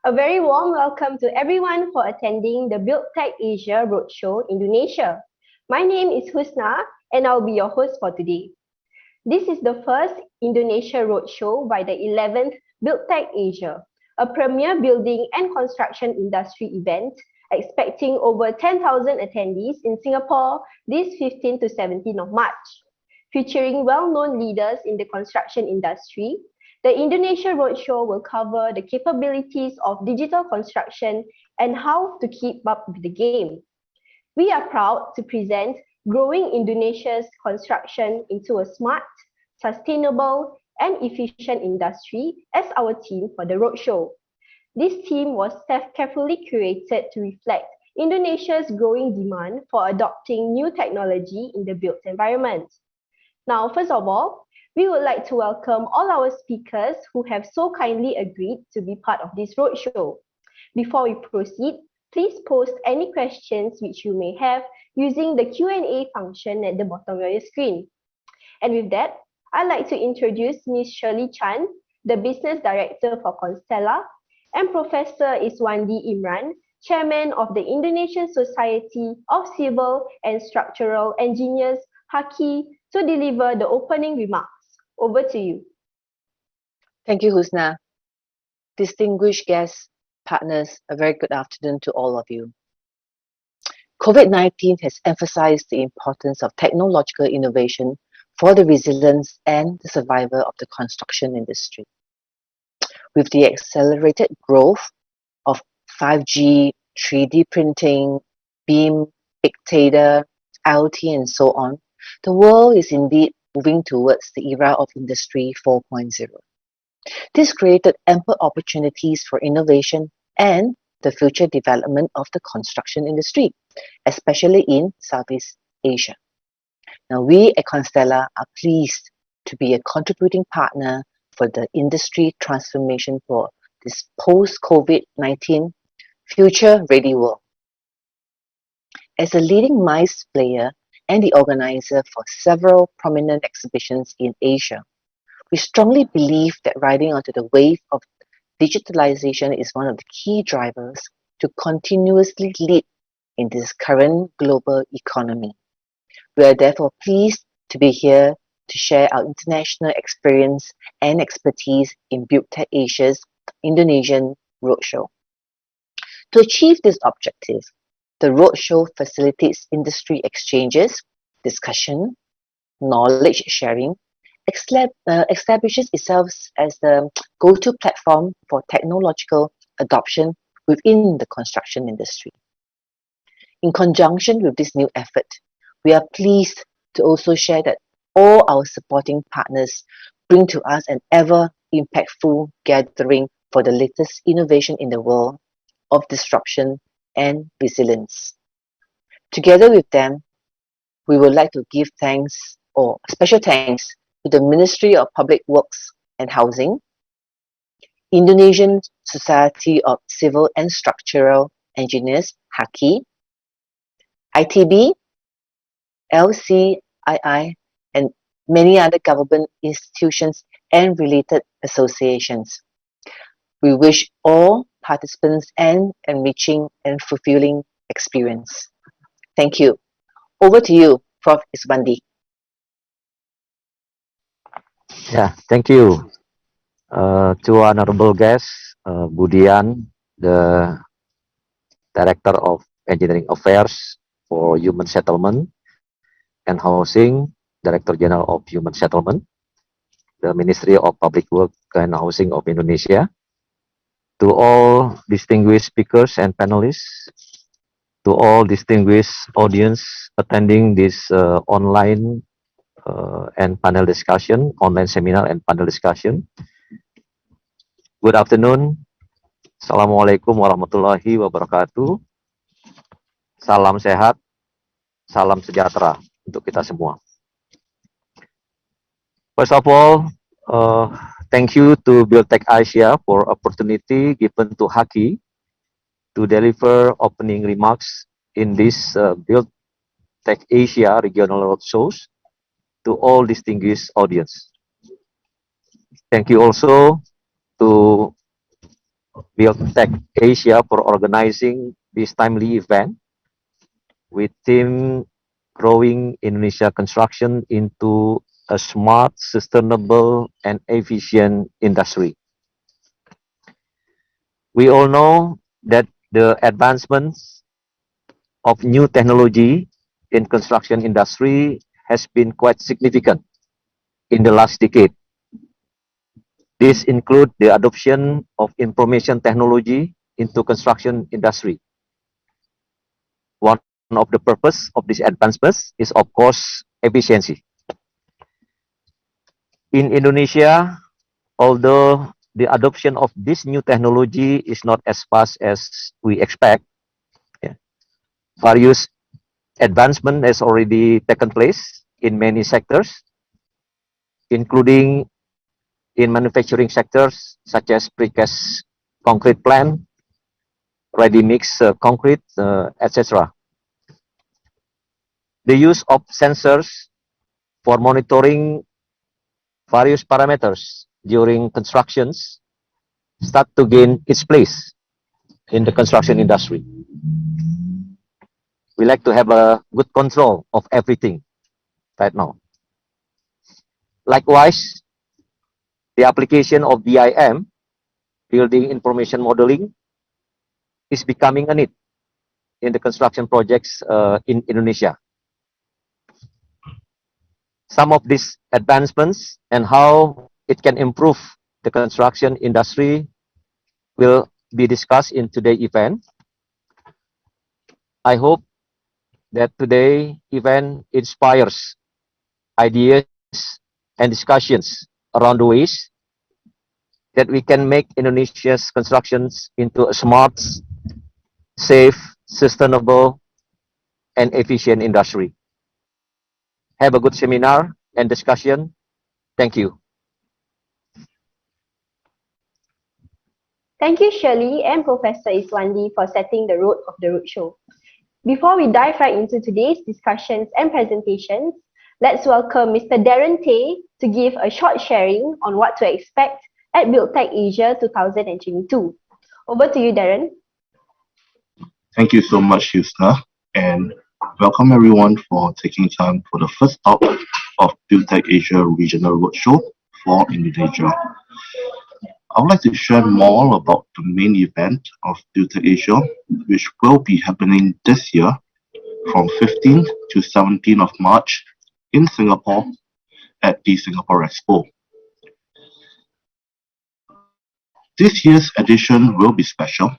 A very warm welcome to everyone for attending the Buildtech Asia Roadshow Indonesia. My name is Husna and I'll be your host for today. This is the first Indonesia Roadshow by the 11th Buildtech Asia, a premier building and construction industry event expecting over 10,000 attendees in Singapore this 15 to 17 of March. Featuring well-known leaders in the construction industry, the Indonesia Roadshow will cover the capabilities of digital construction and how to keep up with the game. We are proud to present growing Indonesia's construction into a smart, sustainable, and efficient industry as our theme for the roadshow. This theme was carefully curated to reflect Indonesia's growing demand for adopting new technology in the built environment. Now, first of all, we would like to welcome all our speakers who have so kindly agreed to be part of this roadshow. Before we proceed, please post any questions which you may have using the Q&A function at the bottom of your screen. And with that, I'd like to introduce Ms. Shirley Chan, the Business Director for Constella, and Professor Iswandi Imran, Chairman of the Indonesian Society of Civil and Structural Engineers, HAKI, to deliver the opening remarks. Over to you. Thank you, Husna. Distinguished guests, partners, a very good afternoon to all of you. COVID-19 has emphasized the importance of technological innovation for the resilience and the survival of the construction industry. With the accelerated growth of 5G, 3D printing, BIM, big data, IoT, and so on, the world is indeed moving towards the era of Industry 4.0. This created ample opportunities for innovation and the future development of the construction industry, especially in Southeast Asia. Now, we at Constella are pleased to be a contributing partner for the industry transformation for this post-COVID-19 future-ready world. As a leading MICE player and the organizer for several prominent exhibitions in Asia, we strongly believe that riding onto the wave of digitalization is one of the key drivers to continuously lead in this current global economy. We are therefore pleased to be here to share our international experience and expertise in Buildtech Asia's Indonesian Roadshow. To achieve this objective, the roadshow facilitates industry exchanges, discussion, knowledge sharing, establishes itself as the go-to platform for technological adoption within the construction industry. In conjunction with this new effort, we are pleased to also share that all our supporting partners bring to us an ever impactful gathering for the latest innovation in the world of disruption and resilience. Together with them, we would like to give thanks or special thanks to the Ministry of Public Works and Housing, Indonesian Society of Civil and Structural Engineers, HAKI, ITB, LCII, and many other government institutions and related associations. We wish all participants an enriching and fulfilling experience. Thank you. Over to you, Prof. Iswandi. Yeah, thank you. To honorable guests, Budian, the Director of Engineering Affairs for Human Settlement and Housing, Director General of Human Settlement, the Ministry of Public Work and Housing of Indonesia, to all distinguished speakers and panelists, to all distinguished audience attending this online and panel discussion, online seminar and panel discussion. Good afternoon. Assalamualaikum warahmatullahi wabarakatuh. Salam sehat, salam sejahtera untuk kita semua. First of all, thank you to Buildtech Asia for opportunity given to HAKI to deliver opening remarks in this Buildtech Asia regional roadshows to all distinguished audience. Thank you also to Buildtech Asia for organizing this timely event with theme growing Indonesia construction into a smart, sustainable, and efficient industry. We all know that the advancements of new technology in construction industry has been quite significant in the last decade. This include the adoption of information technology into construction industry. One of the purpose of these advancements is of course efficiency. In Indonesia, although the adoption of this new technology is not as fast as we expect, yeah, various advancement has already taken place in many sectors, including in manufacturing sectors such as precast concrete plant, ready mix concrete, etc. The use of sensors for monitoring various parameters during constructions start to gain its place in the construction industry. We like to have a good control of everything right now. Likewise, the application of BIM, building information modeling, is becoming a need in the construction projects in Indonesia. Some of these advancements and how it can improve the construction industry will be discussed in today's event. I hope that today's event inspires ideas and discussions around the ways that we can make Indonesia's constructions into a smart, safe, sustainable, and efficient industry. Have a good seminar and discussion. Thank you. Thank you, Shirley and Professor Iswandi for setting the road of the roadshow. Before we dive right into today's discussions and presentations, let's welcome Mr. Darren Tay to give a short sharing on what to expect at Buildtech Asia 2022. Over to you, Darren. Thank you so much, Husna, and welcome everyone for taking time for the first stop of Buildtech Asia Regional Roadshow for Indonesia. I would like to share more about the main event of Buildtech Asia, which will be happening this year from 15th to 17th of March in Singapore at the Singapore Expo. This year's edition will be special,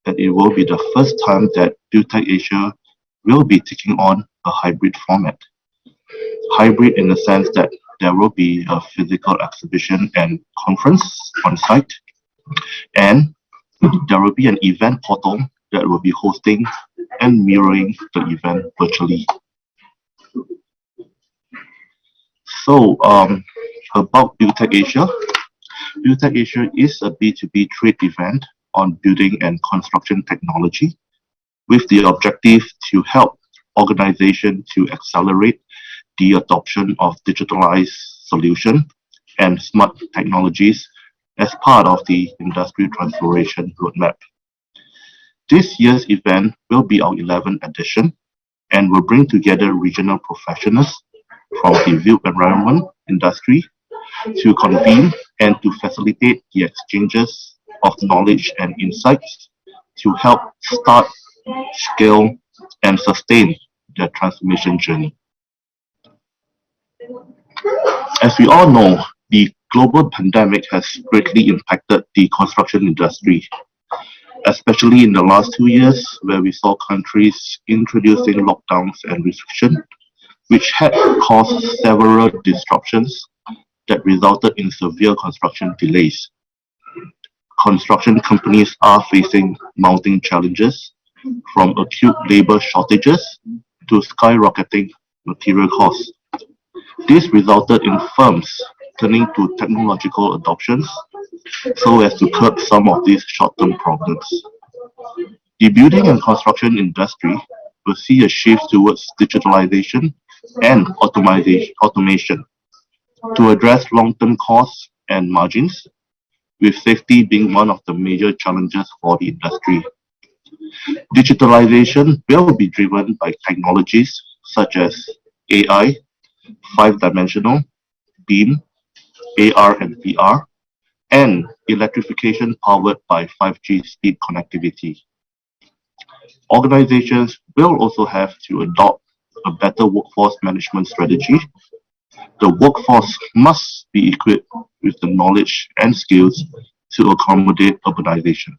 and it will be the first time that Buildtech Asia will be taking on a hybrid format. Hybrid in the sense that there will be a physical exhibition and conference on site, and there will be an event portal that will be hosting and mirroring the event virtually. So, about Buildtech Asia. Buildtech Asia is a B2B trade event on building and construction technology with the objective to help organizations to accelerate the adoption of digitalized solutions and smart technologies as part of the industry transformation roadmap. This year's event will be our 11th edition and will bring together regional professionals from the built environment industry to convene and to facilitate the exchanges of knowledge and insights to help start, scale, and sustain their transformation journey. As we all know, the global pandemic has greatly impacted the construction industry, especially in the last 2 years where we saw countries introducing lockdowns and restrictions, which had caused several disruptions that resulted in severe construction delays. Construction companies are facing mounting challenges from acute labor shortages to skyrocketing material costs. This resulted in firms turning to technological adoptions so as to curb some of these short-term problems. The building and construction industry will see a shift towards digitalization and automation to address long-term costs and margins. with safety being one of the major challenges for the industry. Digitalization will be driven by technologies such as AI, five-dimensional, BEAM, AR and VR, and electrification powered by 5G speed connectivity. Organizations will also have to adopt a better workforce management strategy. The workforce must be equipped with the knowledge and skills to accommodate urbanization.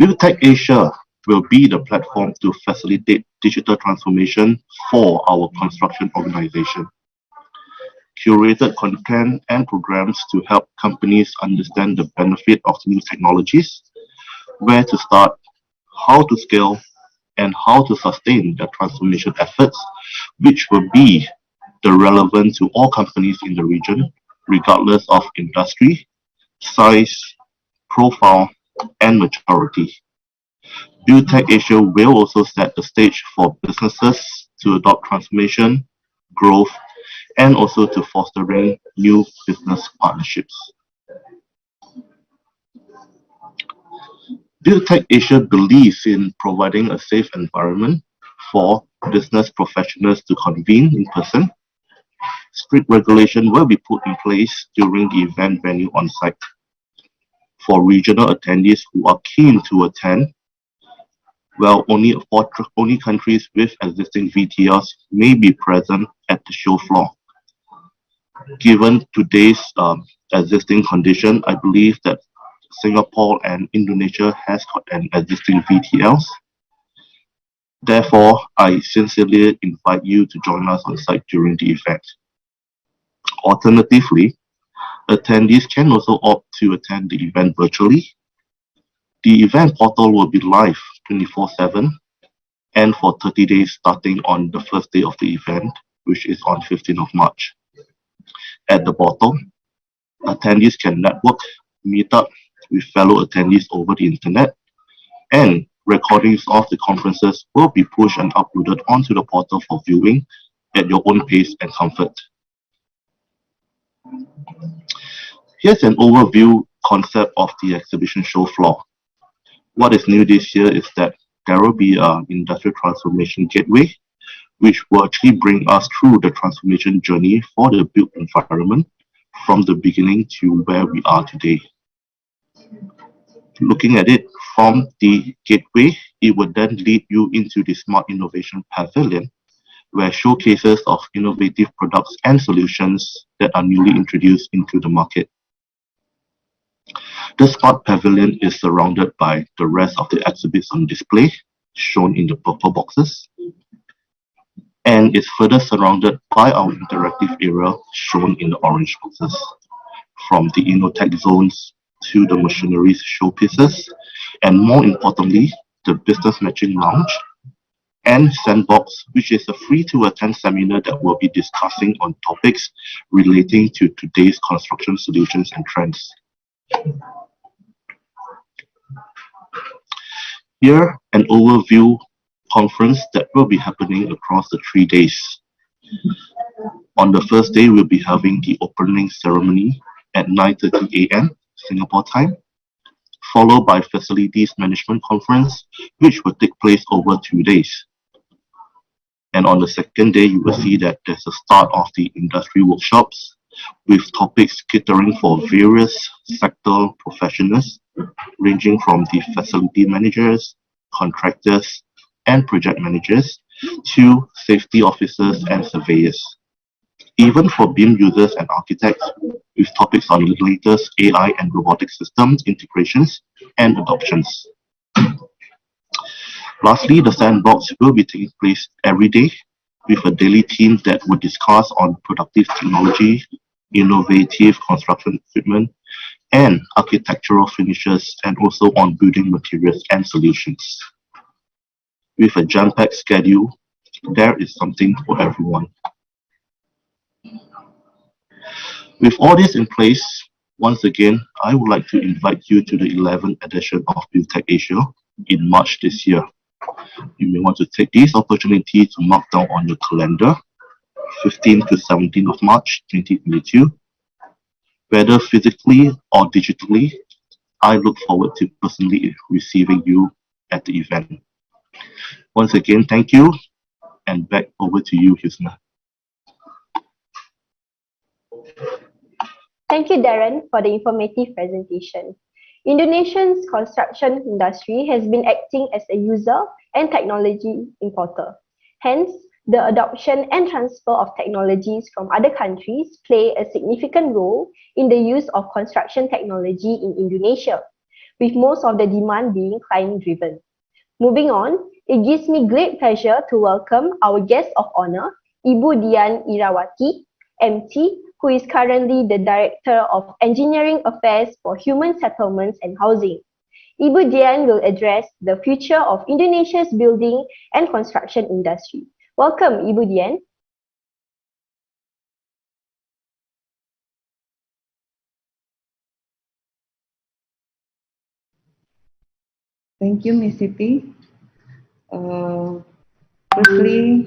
Buildtech Asia will be the platform to facilitate digital transformation for our construction organization. Curated content and programs to help companies understand the benefit of new technologies, where to start, how to scale, and how to sustain the transformation efforts, which will be relevant to all companies in the region, regardless of industry, size, profile, and maturity. Buildtech Asia will also set the stage for businesses to adopt transformation, growth, and also to fostering new business partnerships. Buildtech Asia believes in providing a safe environment for business professionals to convene in person. Strict regulation will be put in place during the event venue on site. For regional attendees who are keen to attend, well, only countries with existing VTLs may be present at the show floor. Given today's existing condition, I believe that Singapore and Indonesia has got an existing VTLs. Therefore, I sincerely invite you to join us on site during the event. Alternatively, attendees can also opt to attend the event virtually. The event portal will be live 24/7 and for 30 days starting on the first day of the event, which is on 15th of March. At the bottom, attendees can network, meet up with fellow attendees over the internet, and recordings of the conferences will be pushed and uploaded onto the portal for viewing at your own pace and comfort. Here's an overview concept of the exhibition show floor. What is new this year is that there will be an industrial transformation gateway, which will actually bring us through the transformation journey for the built environment from the beginning to where we are today. Looking at it from the gateway, it would then lead you into the Smart Innovation Pavilion, where showcases of innovative products and solutions that are newly introduced into the market. The Smart Pavilion is surrounded by the rest of the exhibits on display, shown in the purple boxes, and is further surrounded by our interactive area, shown in the orange boxes. From the InnoTech zones to the machineries showpieces, and more importantly, the business matching lounge and sandbox, which is a free-to-attend seminar that will be discussing on topics relating to today's construction solutions and trends. Here, an overview conference that will be happening across the 3 days. On the first day, we'll be having the opening ceremony at 9:30 a.m. Singapore time, followed by Facilities Management Conference, which will take place over 2 days. And on the second day, you will see that there's a start of the industry workshops with topics catering for various sector professionals, ranging from the facility managers, contractors, and project managers to safety officers and surveyors. Even for BIM users and architects, with topics on the latest AI and robotic systems integrations and adoptions. Lastly, the sandbox will be taking place every day with a daily team that will discuss on productive technology, innovative construction equipment, and architectural finishes, and also on building materials and solutions. With a jam-packed schedule, there is something for everyone. With all this in place, once again, I would like to invite you to the 11th edition of Buildtech Asia in March this year. You may want to take this opportunity to mark down on your calendar, 15th to 17th of March 2022, whether physically or digitally. I look forward to personally receiving you at the event. Once again, thank you, and back over to you, Husna. Thank you, Darren, for the informative presentation. Indonesia's construction industry has been acting as a user and technology importer. Hence, the adoption and transfer of technologies from other countries play a significant role in the use of construction technology in Indonesia, with most of the demand being client-driven. Moving on, it gives me great pleasure to welcome our guest of honor, Ibu Dian Irawati, MT, who is currently the Director of Engineering Affairs for Human Settlements and Housing. Ibu Dian will address the future of Indonesia's building and construction industry. Welcome, Ibu Dian. Thank you, Ms. Siti. Firstly,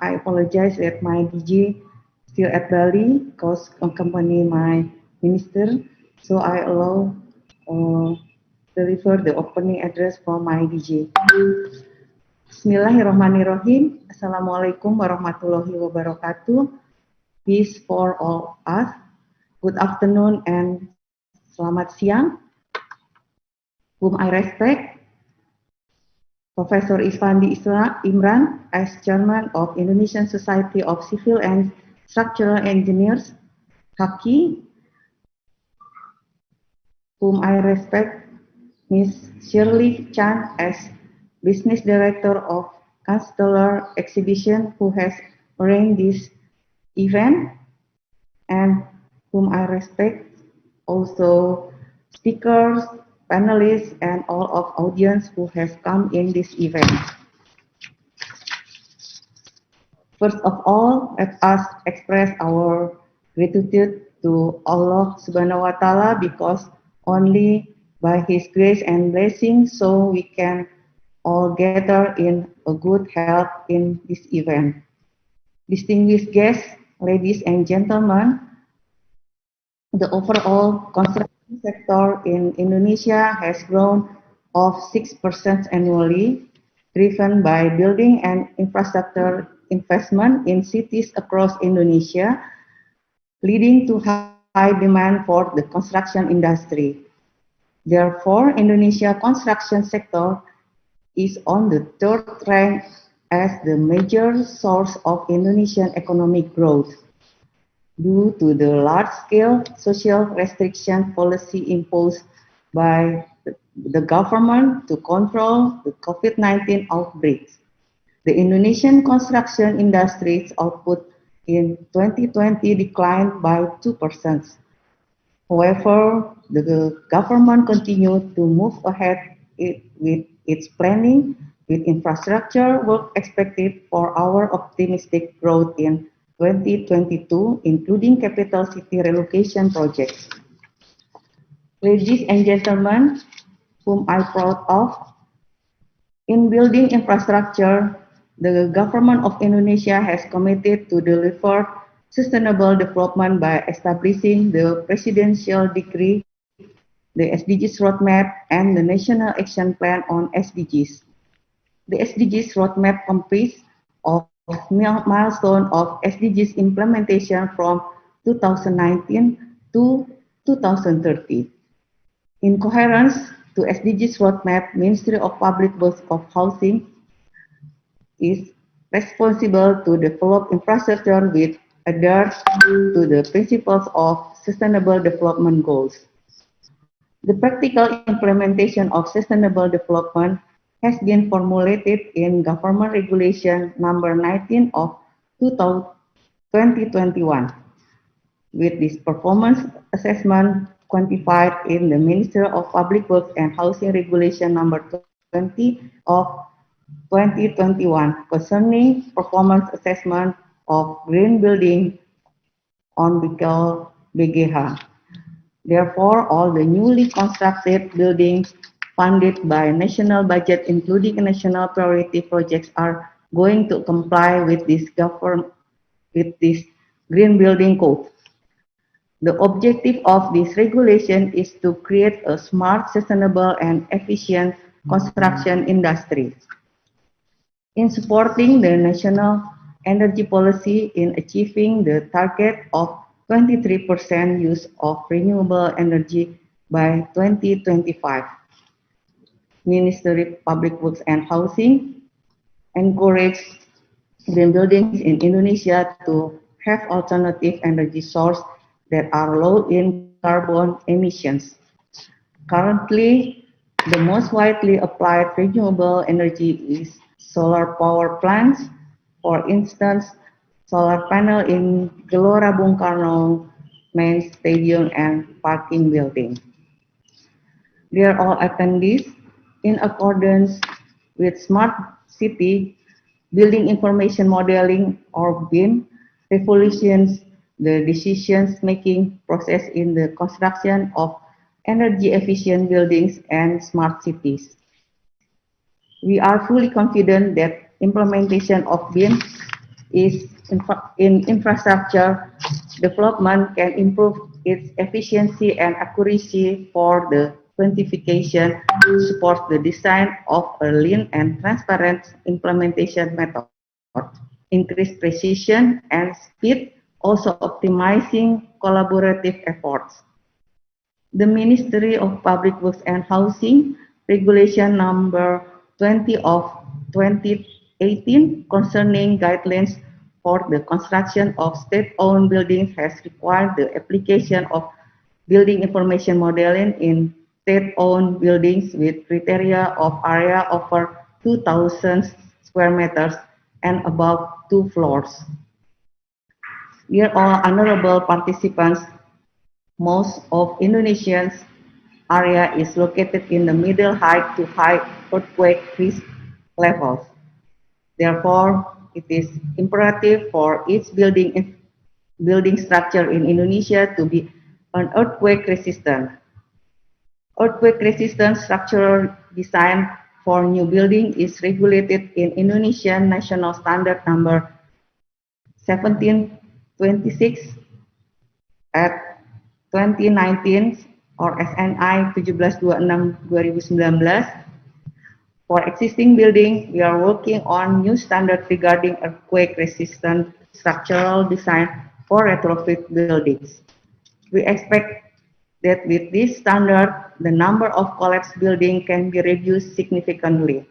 I apologize that my DJ still at Bali because accompany my minister, so I allow deliver the opening address for my DJ. Bismillahirrahmanirrahim. Assalamualaikum warahmatullahi wabarakatuh. Peace for all us. Good afternoon and selamat siang. Whom I respect, Professor Isfandi Imran, as Chairman of Indonesian Society of Civil and Structural Engineers, HAKI, whom I respect, Ms. Shirley Chan, as Business Director of Constellar Exhibition, who has arranged this event, and whom I respect, also speakers, panelists, and all of audience who has come in this event. First of all, let us express our gratitude to Allah Subhanahu wa Ta'ala, because only by His grace and blessing so we can all gather in a good health in this event. Distinguished guests, ladies and gentlemen, the overall construction sector in Indonesia has grown of 6% annually, driven by building and infrastructure investment in cities across Indonesia, leading to high demand for the construction industry. Therefore, Indonesia construction sector is on the third rank as the major source of Indonesian economic growth, due to the large-scale social restriction policy imposed by the government to control the COVID-19 outbreaks. The Indonesian construction industry's output in 2020 declined by 2%. However, the government continued to move ahead with its planning, with infrastructure work expected for our optimistic growth in 2022, including capital city relocation projects. Ladies and gentlemen, whom I'm proud of, in building infrastructure, the government of Indonesia has committed to deliver sustainable development by establishing the presidential decree, the SDGs roadmap, and the National Action Plan on SDGs. The SDGs roadmap consists of milestone of SDGs implementation from 2019 to 2030. In coherence to SDGs roadmap, Ministry of Public Works of Housing is responsible to develop infrastructure with adheres to the principles of Sustainable Development Goals. The practical implementation of sustainable development has been formulated in Government Regulation Number 19 of 2021, with this performance assessment quantified in the Ministry of Public Works and Housing Regulation Number 20 of 2021 concerning performance assessment of green building on BGH. Therefore, all the newly constructed buildings funded by national budget, including national priority projects, are going to comply with this green building code. The objective of this regulation is to create a smart, sustainable, and efficient construction industry. In supporting the national energy policy in achieving the target of 23% use of renewable energy by 2025, Ministry of Public Works and Housing encourage green buildings in Indonesia to have alternative energy sources that are low in carbon emissions. Currently, the most widely applied renewable energy is solar power plants. For instance, solar panel in Gelora Bung Karno main stadium and parking building. Dear all attendees, in accordance with Smart City Building Information Modeling or BIM revolutions the decision-making process in the construction of energy-efficient buildings and smart cities. We are fully confident that implementation of BIM in infrastructure development can improve its efficiency and accuracy for the quantification to support the design of a lean and transparent implementation method, increase precision and speed, also optimizing collaborative efforts. The Ministry of Public Works and Housing Regulation number 20 of 2018 concerning guidelines for the construction of state-owned buildings has required the application of building information modeling in state-owned buildings with criteria of area over 2,000 square meters and above 2 floors. Dear all honorable participants, most of Indonesia's area is located in the middle high to high earthquake risk levels. Therefore, it is imperative for each building structure in Indonesia to be an earthquake resistant. Earthquake resistant structural design for new building is regulated in Indonesian National Standard number 1726 at 2019 or SNI 1726/2019. For existing building, we are working on new standards regarding earthquake-resistant structural design for retrofit buildings. We expect that with this standard, the number of collapsed buildings can be reduced significantly.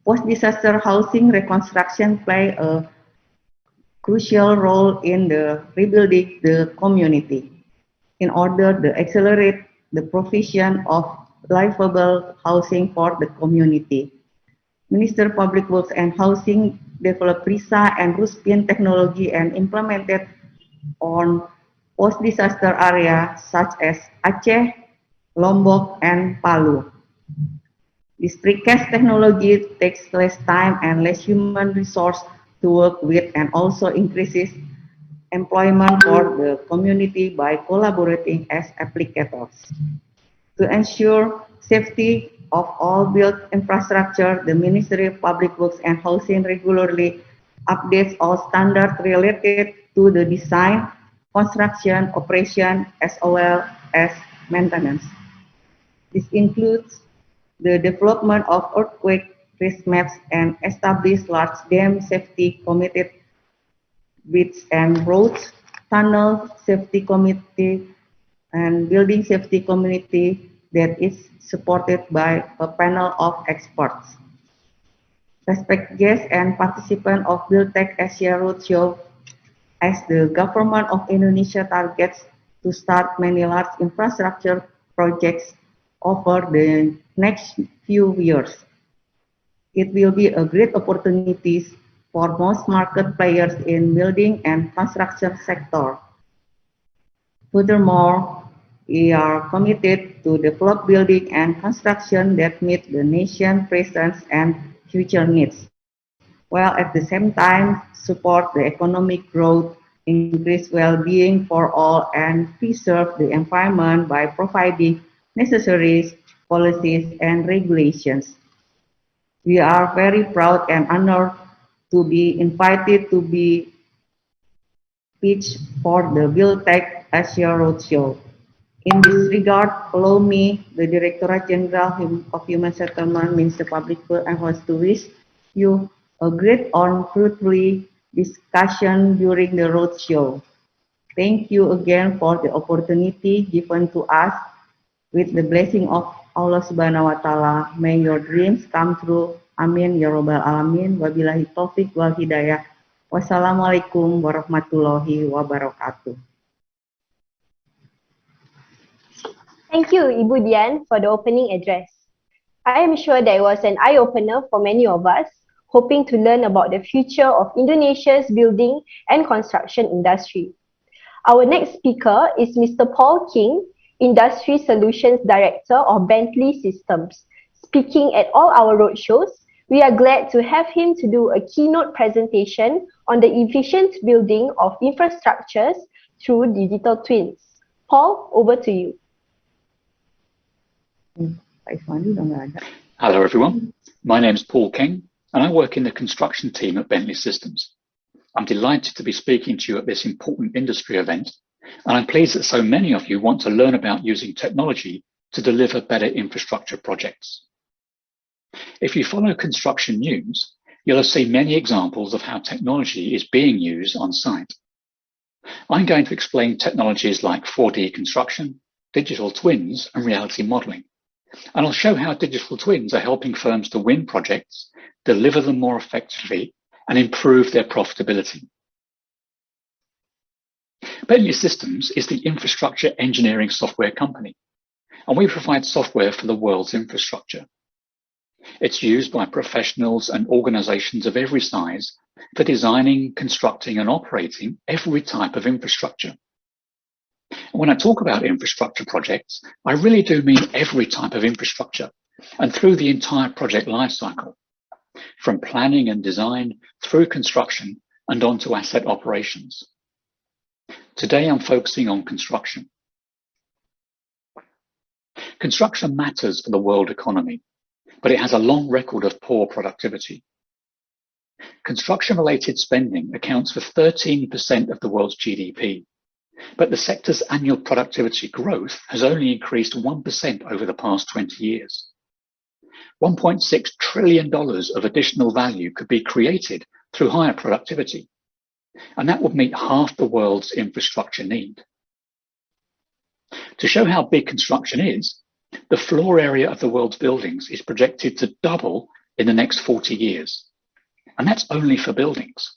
Post-disaster housing reconstruction play a crucial role in the rebuilding the community. In order to accelerate the provision of livable housing for the community, Minister of Public Works and Housing developed RISA and RUSPIN technology and implemented on post-disaster areas such as Aceh, Lombok, and Palu. This precast technology takes less time and less human resource to work with and also increases employment for the community by collaborating as applicators. To ensure safety of all built infrastructure, the Ministry of Public Works and Housing regularly updates all standards related to the design, construction, operation, as well as maintenance. This includes the development of earthquake risk maps and establish large dam safety committed bridge and roads, tunnel safety committee, and building safety committee that is supported by a panel of experts. Respect guests and participants of Buildtech Asia Roadshow, as the government of Indonesia targets to start many large infrastructure projects over the next few years. It will be a great opportunity for most market players in building and construction sector. Furthermore, we are committed to develop building and construction that meet the nation's present and future needs, while at the same time support the economic growth, increase well-being for all, and preserve the environment by providing necessary policies and regulations. We are very proud and honored to be invited to be pitched for the Buildtech Asia Roadshow. In this regard, allow me, the Directorate General of Human Settlement, Minister Public Works and Host to wish you a great and fruitful discussion during the roadshow. Thank you again for the opportunity given to us. With the blessing of Allah Subhanahu wa Ta'ala, may your dreams come true. Amin ya Rabbal Alamin. Wabillahi taufiq wal hidayah. Wassalamualaikum warahmatullahi wabarakatuh. Thank you, Ibu Dian, for the opening address. I am sure that it was an eye-opener for many of us, hoping to learn about the future of Indonesia's building and construction industry. Our next speaker is Mr. Paul King, Industry Solutions Director of Bentley Systems. Speaking at all our roadshows, we are glad to have him to do a keynote presentation on the efficient building of infrastructures through digital twins. Paul, over to you. Hello everyone, my name is Paul King and I work in the construction team at Bentley Systems. I'm delighted to be speaking to you at this important industry event, and I'm pleased that so many of you want to learn about using technology to deliver better infrastructure projects. If you follow construction news, you'll have seen many examples of how technology is being used on site. I'm going to explain technologies like 4D construction, digital twins, and reality modeling. And I'll show how digital twins are helping firms to win projects, deliver them more effectively, and improve their profitability. Bentley Systems is the infrastructure engineering software company, and we provide software for the world's infrastructure. It's used by professionals and organizations of every size for designing, constructing, and operating every type of infrastructure. And when I talk about infrastructure projects, I really do mean every type of infrastructure and through the entire project lifecycle, from planning and design through construction and on to asset operations. Today I'm focusing on construction. Construction matters for the world economy, but it has a long record of poor productivity. Construction-related spending accounts for 13% of the world's GDP, but the sector's annual productivity growth has only increased 1% over the past 20 years. $1.6 trillion of additional value could be created through higher productivity, and that would meet half the world's infrastructure need. To show how big construction is, the floor area of the world's buildings is projected to double in the next 40 years, and that's only for buildings.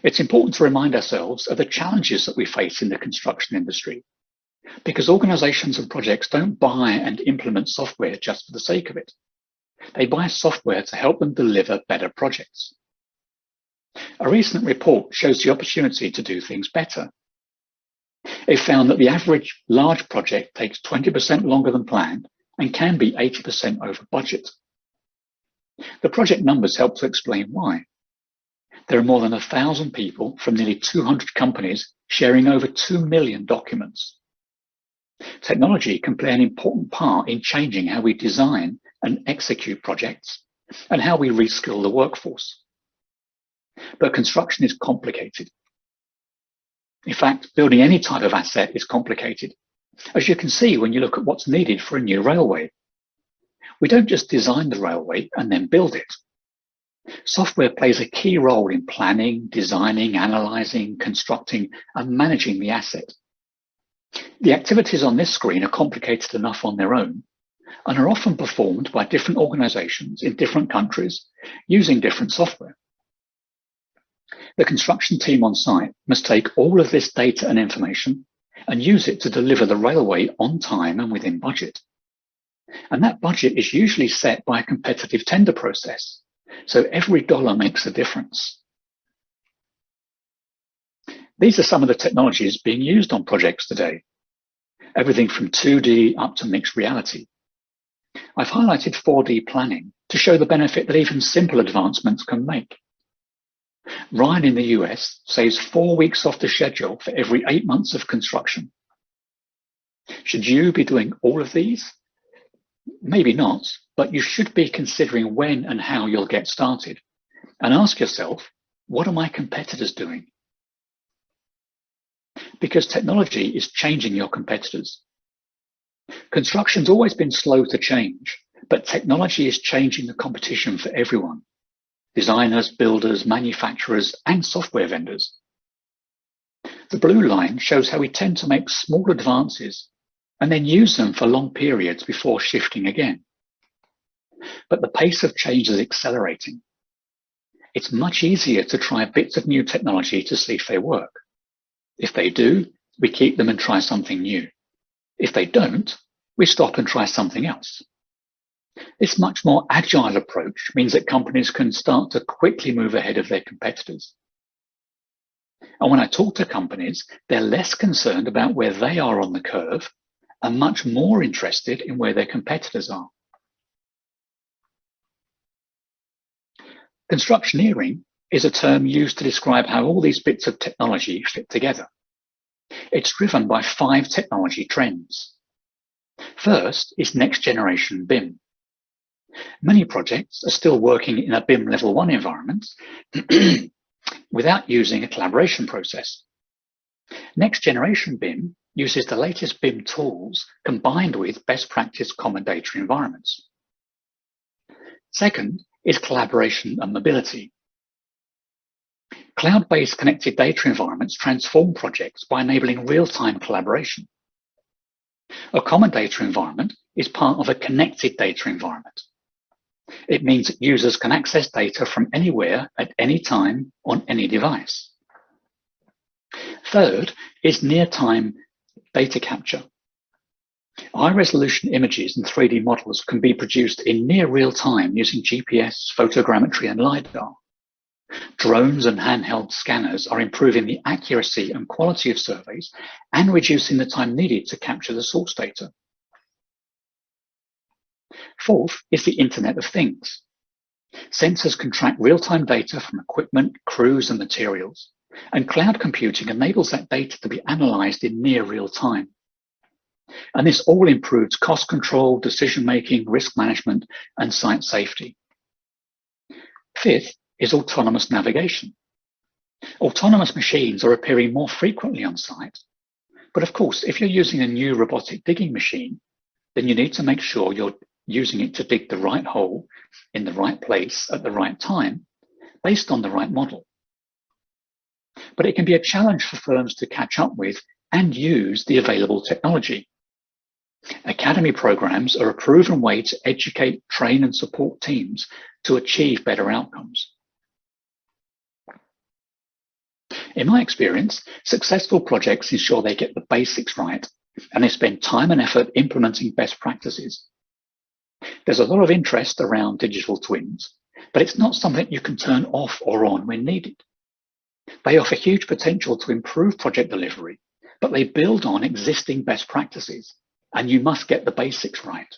It's important to remind ourselves of the challenges that we face in the construction industry, because organizations and projects don't buy and implement software just for the sake of it. They buy software to help them deliver better projects. A recent report shows the opportunity to do things better. It found that the average large project takes 20% longer than planned and can be 80% over budget. The project numbers help to explain why. There are more than 1,000 people from nearly 200 companies sharing over 2 million documents. Technology can play an important part in changing how we design and execute projects and how we reskill the workforce. But construction is complicated. In fact, building any type of asset is complicated, as you can see when you look at what's needed for a new railway. We don't just design the railway and then build it. Software plays a key role in planning, designing, analyzing, constructing, and managing the asset. The activities on this screen are complicated enough on their own and are often performed by different organizations in different countries using different software. The construction team on site must take all of this data and information and use it to deliver the railway on time and within budget. And that budget is usually set by a competitive tender process, so every dollar makes a difference. These are some of the technologies being used on projects today, everything from 2D up to mixed reality. I've highlighted 4D planning to show the benefit that even simple advancements can make. Ryan in the US saves 4 weeks off the schedule for every 8 months of construction. Should you be doing all of these? Maybe not, but you should be considering when and how you'll get started. And ask yourself, what are my competitors doing? because technology is changing your competitors. Construction's always been slow to change, but technology is changing the competition for everyone: designers, builders, manufacturers, and software vendors. The blue line shows how we tend to make small advances and then use them for long periods before shifting again. But the pace of change is accelerating. It's much easier to try bits of new technology to see if they work. If they do, we keep them and try something new. If they don't, we stop and try something else. This much more agile approach means that companies can start to quickly move ahead of their competitors. And when I talk to companies, they're less concerned about where they are on the curve and much more interested in where their competitors are. Constructioneering is a term used to describe how all these bits of technology fit together. It's driven by 5 technology trends. First is next generation BIM. Many projects are still working in a BIM level 1 environment without using a collaboration process. Next generation BIM uses the latest BIM tools combined with best practice common data environments. Second is collaboration and mobility. Cloud-based connected data environments transform projects by enabling real-time collaboration. A common data environment is part of a connected data environment. It means that users can access data from anywhere at any time on any device. Third is near-time data capture. High-resolution images and 3D models can be produced in near real time using GPS, photogrammetry, and LiDAR. Drones and handheld scanners are improving the accuracy and quality of surveys and reducing the time needed to capture the source data. Fourth is the Internet of Things. Sensors can track real-time data from equipment, crews, and materials, and cloud computing enables that data to be analyzed in near real time. And this all improves cost control, decision-making, risk management, and site safety. Fifth is autonomous navigation. Autonomous machines are appearing more frequently on site, but of course, if you're using a new robotic digging machine, then you need to make sure you're using it to dig the right hole in the right place at the right time, based on the right model. But it can be a challenge for firms to catch up with and use the available technology. Academy programs are a proven way to educate, train, and support teams to achieve better outcomes. In my experience, successful projects ensure they get the basics right and they spend time and effort implementing best practices. There's a lot of interest around digital twins, but it's not something you can turn off or on when needed. They offer huge potential to improve project delivery, but they build on existing best practices, and you must get the basics right.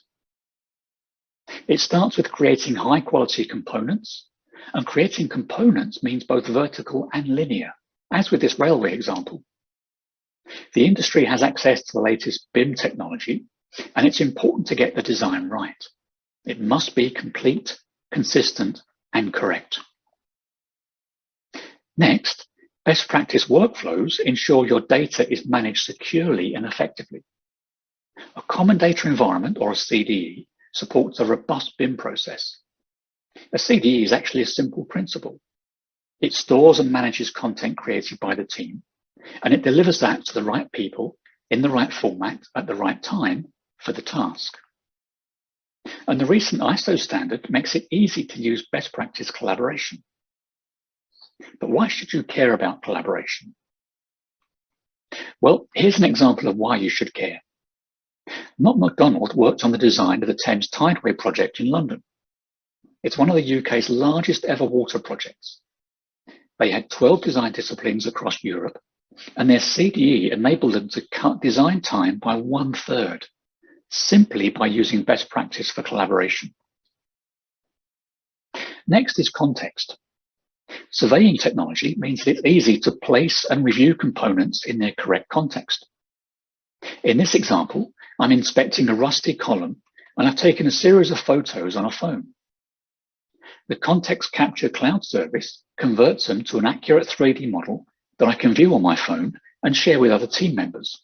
It starts with creating high-quality components, and creating components means both vertical and linear, as with this railway example. The industry has access to the latest BIM technology, and it's important to get the design right. It must be complete, consistent, and correct. Next, best practice workflows ensure your data is managed securely and effectively. A common data environment, or a CDE, supports a robust BIM process. A CDE is actually a simple principle. It stores and manages content created by the team, and it delivers that to the right people in the right format at the right time for the task. And the recent ISO standard makes it easy to use best practice collaboration. But why should you care about collaboration? Well, here's an example of why you should care. Mott MacDonald worked on the design of the Thames Tideway project in London. It's one of the UK's largest ever water projects. They had 12 design disciplines across Europe, and their CDE enabled them to cut design time by 1/3, simply by using best practice for collaboration. Next is context. Surveying technology means that it's easy to place and review components in their correct context. In this example, I'm inspecting a rusty column, and I've taken a series of photos on a phone. The Context Capture Cloud service converts them to an accurate 3D model that I can view on my phone and share with other team members.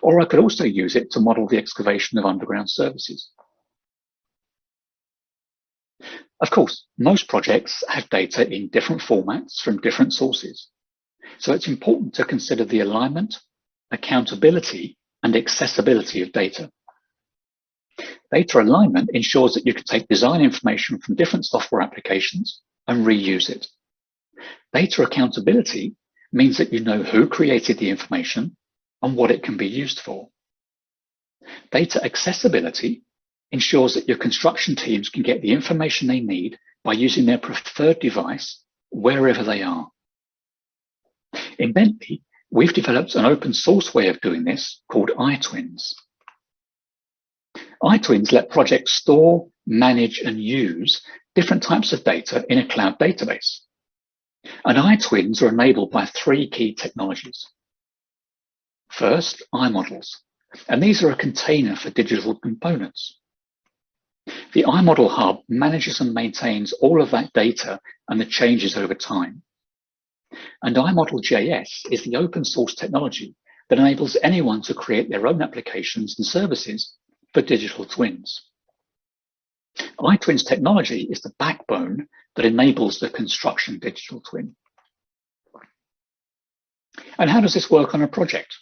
Or I could also use it to model the excavation of underground services. Of course, most projects have data in different formats from different sources. So it's important to consider the alignment, accountability, and accessibility of data. Data alignment ensures that you can take design information from different software applications and reuse it. Data accountability means that you know who created the information and what it can be used for. Data accessibility ensures that your construction teams can get the information they need by using their preferred device wherever they are. In Bentley, we've developed an open source way of doing this called iTwins. iTwins let projects store, manage, and use different types of data in a cloud database. And iTwins are enabled by three key technologies. First, iModels, and these are a container for digital components. The iModel Hub manages and maintains all of that data and the changes over time. And iModel.js is the open source technology that enables anyone to create their own applications and services for digital twins. iTwins technology is the backbone that enables the construction digital twin. And how does this work on a project?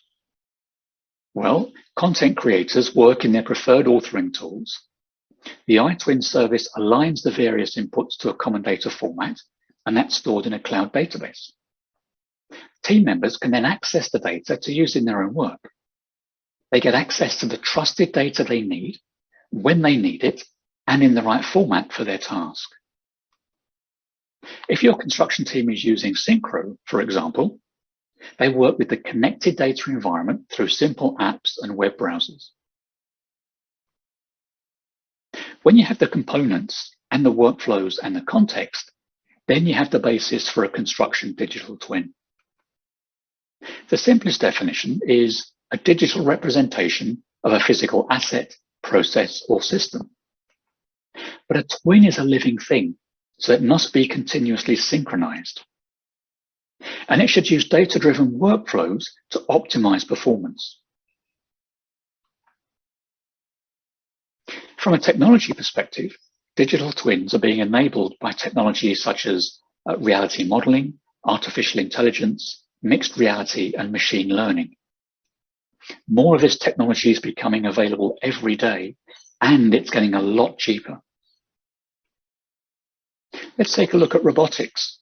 Well, content creators work in their preferred authoring tools. The iTwin service aligns the various inputs to a common data format, and that's stored in a cloud database. Team members can then access the data to use in their own work. They get access to the trusted data they need, when they need it, and in the right format for their task. If your construction team is using Synchro, for example, they work with the connected data environment through simple apps and web browsers. When you have the components and the workflows and the context, then you have the basis for a construction digital twin. The simplest definition is a digital representation of a physical asset, process, or system. But a twin is a living thing, so it must be continuously synchronized. And it should use data-driven workflows to optimize performance. From a technology perspective, digital twins are being enabled by technologies such as reality modeling, artificial intelligence, mixed reality, and machine learning. More of this technology is becoming available every day, and it's getting a lot cheaper. Let's take a look at robotics.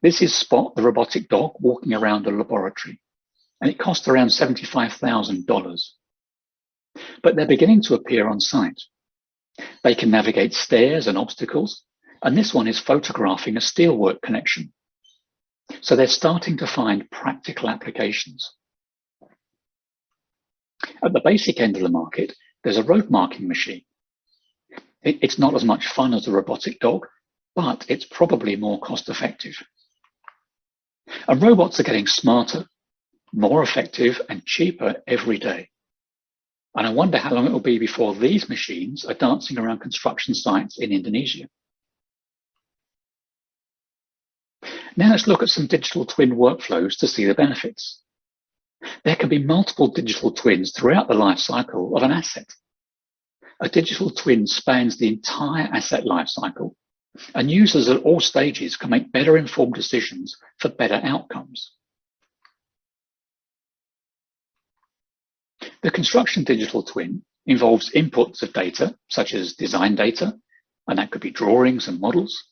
This is Spot, the robotic dog, walking around a laboratory, and it costs around $75,000. But they're beginning to appear on site. They can navigate stairs and obstacles, and this one is photographing a steelwork connection. So they're starting to find practical applications. At the basic end of the market, there's a road marking machine. It's not as much fun as a robotic dog, but it's probably more cost effective. And robots are getting smarter, more effective, and cheaper every day. And I wonder how long it will be before these machines are dancing around construction sites in Indonesia. Now let's look at some digital twin workflows to see the benefits. There can be multiple digital twins throughout the life cycle of an asset. A digital twin spans the entire asset life cycle, and users at all stages can make better informed decisions for better outcomes. The construction digital twin involves inputs of data, such as design data, and that could be drawings and models,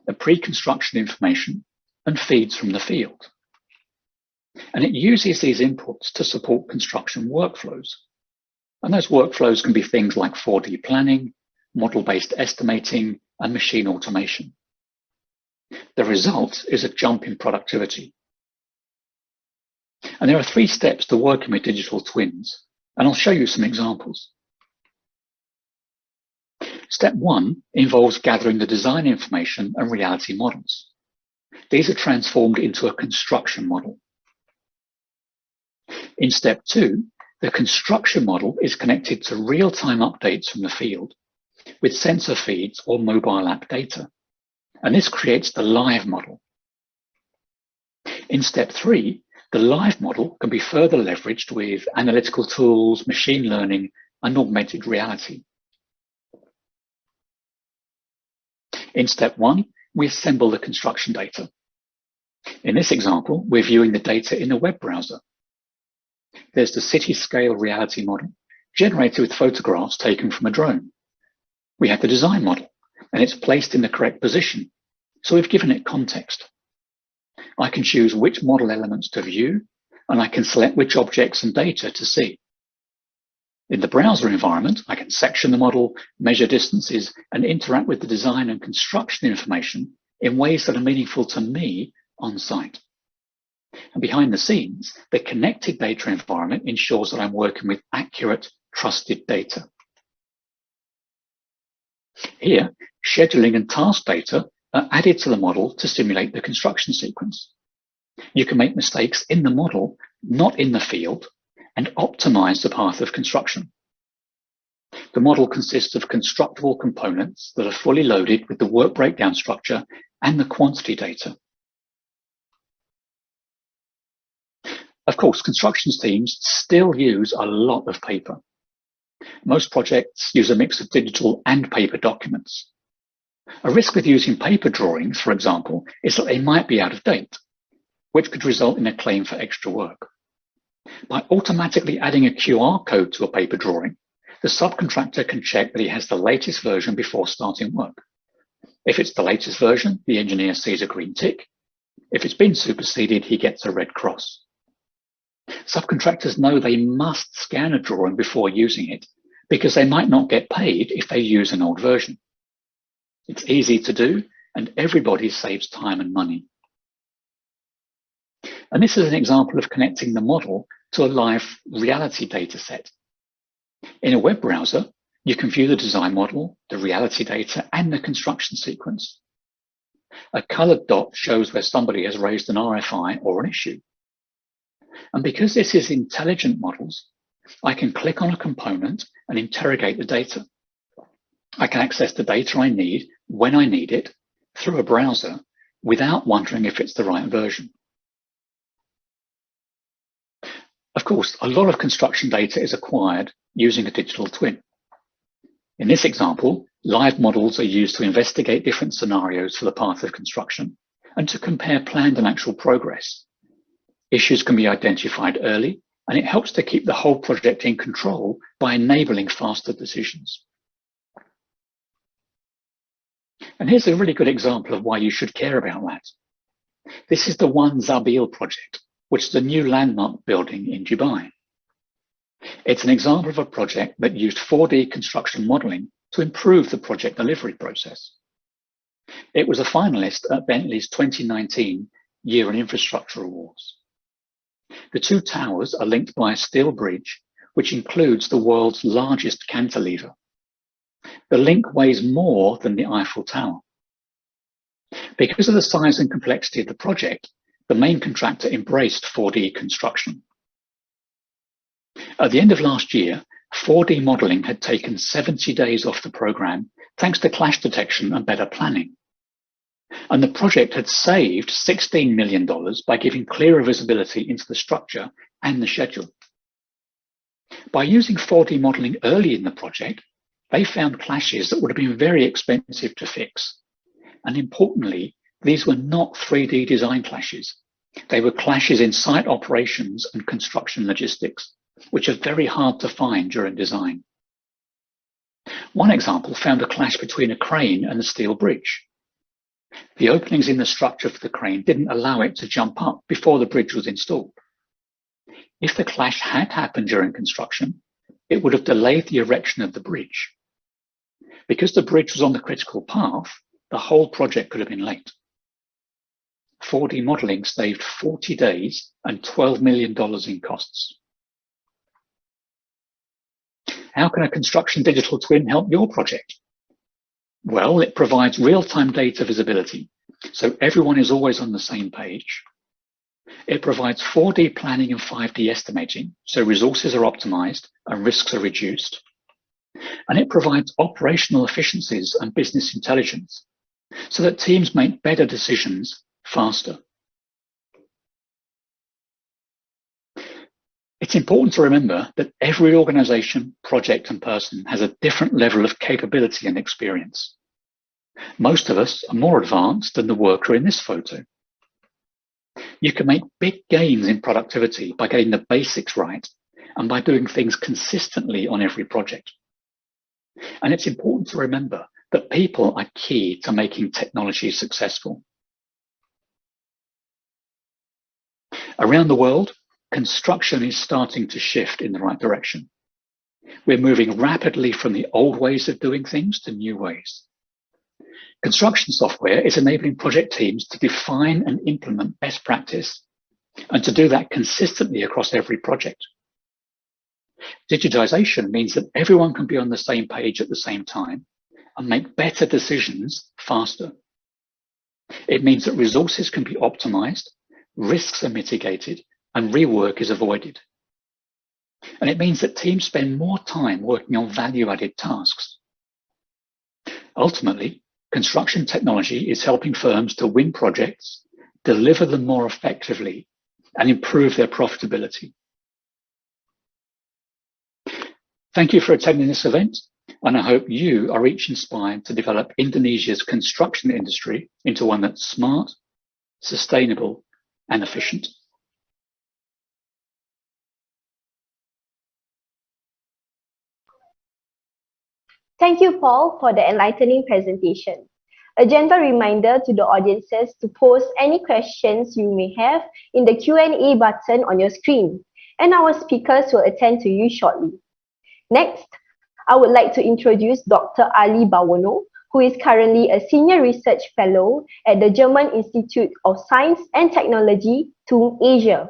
the pre-construction information, and feeds from the field. And it uses these inputs to support construction workflows. And those workflows can be things like 4D planning, model-based estimating, and machine automation. The result is a jump in productivity. And there are 3 steps to working with digital twins, and I'll show you some examples. Step 1 involves gathering the design information and reality models. These are transformed into a construction model. In step 2, the construction model is connected to real-time updates from the field with sensor feeds or mobile app data. And this creates the live model. In step 3, the live model can be further leveraged with analytical tools, machine learning, and augmented reality. In step 1, we assemble the construction data. In this example, we're viewing the data in a web browser. There's the city-scale reality model, generated with photographs taken from a drone. We have the design model, and it's placed in the correct position, so we've given it context. I can choose which model elements to view, and I can select which objects and data to see. In the browser environment, I can section the model, measure distances, and interact with the design and construction information in ways that are meaningful to me on site. And behind the scenes, the connected data environment ensures that I'm working with accurate, trusted data. Here, scheduling and task data are added to the model to simulate the construction sequence. You can make mistakes in the model, not in the field, and optimize the path of construction. The model consists of constructible components that are fully loaded with the work breakdown structure and the quantity data. Of course, construction teams still use a lot of paper. Most projects use a mix of digital and paper documents. A risk with using paper drawings, for example, is that they might be out of date, which could result in a claim for extra work. By automatically adding a QR code to a paper drawing, the subcontractor can check that he has the latest version before starting work. If it's the latest version, the engineer sees a green tick. If it's been superseded, he gets a red cross. Subcontractors know they must scan a drawing before using it because they might not get paid if they use an old version. It's easy to do, and everybody saves time and money. And this is an example of connecting the model to a live reality data set. In a web browser, you can view the design model, the reality data, and the construction sequence. A colored dot shows where somebody has raised an RFI or an issue. And because this is intelligent models, I can click on a component and interrogate the data. I can access the data I need when I need it through a browser without wondering if it's the right version. Of course, a lot of construction data is acquired using a digital twin. In this example, live models are used to investigate different scenarios for the path of construction and to compare planned and actual progress. Issues can be identified early, and it helps to keep the whole project in control by enabling faster decisions. And here's a really good example of why you should care about that. This is the One Zabil project, which is a new landmark building in Dubai. It's an example of a project that used 4D construction modeling to improve the project delivery process. It was a finalist at Bentley's 2019 Year in Infrastructure Awards. The two towers are linked by a steel bridge, which includes the world's largest cantilever. The link weighs more than the Eiffel Tower. Because of the size and complexity of the project, the main contractor embraced 4D construction. At the end of last year, 4D modeling had taken 70 days off the program thanks to clash detection and better planning. And the project had saved $16 million by giving clearer visibility into the structure and the schedule. By using 4D modeling early in the project, they found clashes that would have been very expensive to fix. And importantly, these were not 3D design clashes. They were clashes in site operations and construction logistics, which are very hard to find during design. One example found a clash between a crane and a steel bridge. The openings in the structure for the crane didn't allow it to jump up before the bridge was installed. If the clash had happened during construction, it would have delayed the erection of the bridge. Because the bridge was on the critical path, the whole project could have been late. 4D modeling saved 40 days and $12 million in costs. How can a construction digital twin help your project? Well, it provides real-time data visibility, so everyone is always on the same page. It provides 4D planning and 5D estimating, so resources are optimized and risks are reduced. And it provides operational efficiencies and business intelligence, so that teams make better decisions faster. It's important to remember that every organization, project, and person has a different level of capability and experience. Most of us are more advanced than the worker in this photo. You can make big gains in productivity by getting the basics right and by doing things consistently on every project. And it's important to remember that people are key to making technology successful. Around the world, construction is starting to shift in the right direction. We're moving rapidly from the old ways of doing things to new ways. Construction software is enabling project teams to define and implement best practice, and to do that consistently across every project. Digitalization means that everyone can be on the same page at the same time and make better decisions faster. It means that resources can be optimized, risks are mitigated, and rework is avoided. And it means that teams spend more time working on value-added tasks. Ultimately, construction technology is helping firms to win projects, deliver them more effectively, and improve their profitability. Thank you for attending this event, and I hope you are each inspired to develop Indonesia's construction industry into one that's smart, sustainable, and efficient. Thank you, Paul, for the enlightening presentation. A gentle reminder to the audiences to post any questions you may have in the Q&A button on your screen, and our speakers will attend to you shortly. Next, I would like to introduce Dr. Ali Bawano, who is currently a Senior Research Fellow at the German Institute of Science and Technology, TUM Asia.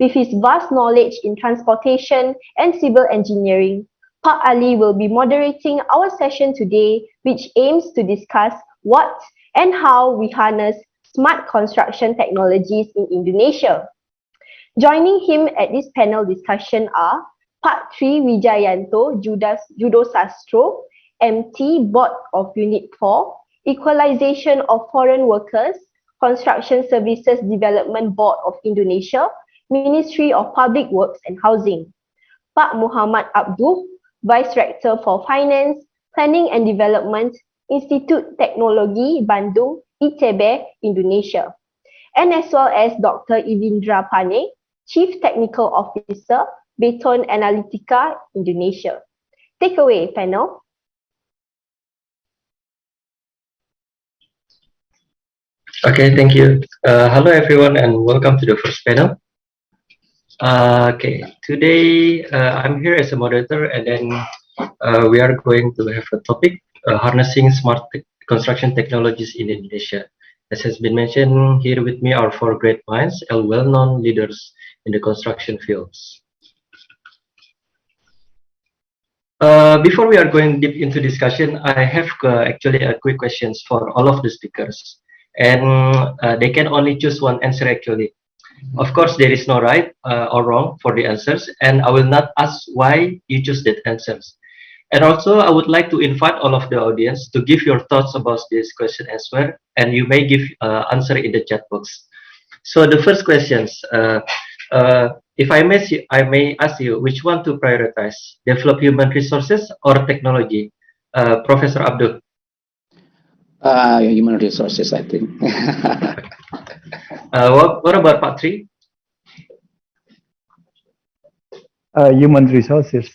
With his vast knowledge in transportation and civil engineering, Pak Ali will be moderating our session today, which aims to discuss what and how we harness smart construction technologies in Indonesia. Joining him at this panel discussion are Pak Tri Wijayanto Judo Sastro, MT, Board of Unit 4, Equalization of Foreign Workers, Construction Services Development Board of Indonesia, Ministry of Public Works and Housing. Pak Muhammad Abduh, Vice Rector for Finance, Planning and Development, Institut Teknologi Bandung, ITB, Indonesia. And as well as Dr. Ivindra Pane, Chief Technical Officer, Beton Analytica, Indonesia. Take away, panel. Okay, thank you. Hello, everyone, and welcome to the first panel. Okay, today I'm here as a moderator, and then we are going to have a topic, harnessing smart construction technologies in Indonesia. As has been mentioned, here with me are four great minds and well-known leaders in the construction fields. Before we are going deep into discussion, I have actually a quick questions for all of the speakers, and they can only choose one answer actually. Of course, there is no right or wrong for the answers, and I will not ask why you choose that answers. And also, I would like to invite all of the audience to give your thoughts about this question as well, and you may give answer in the chat box. So the first questions, if I may ask you which one to prioritize, develop human resources or technology? Professor Abdul. Human resources, I think. What about Pak Tri? Human resources.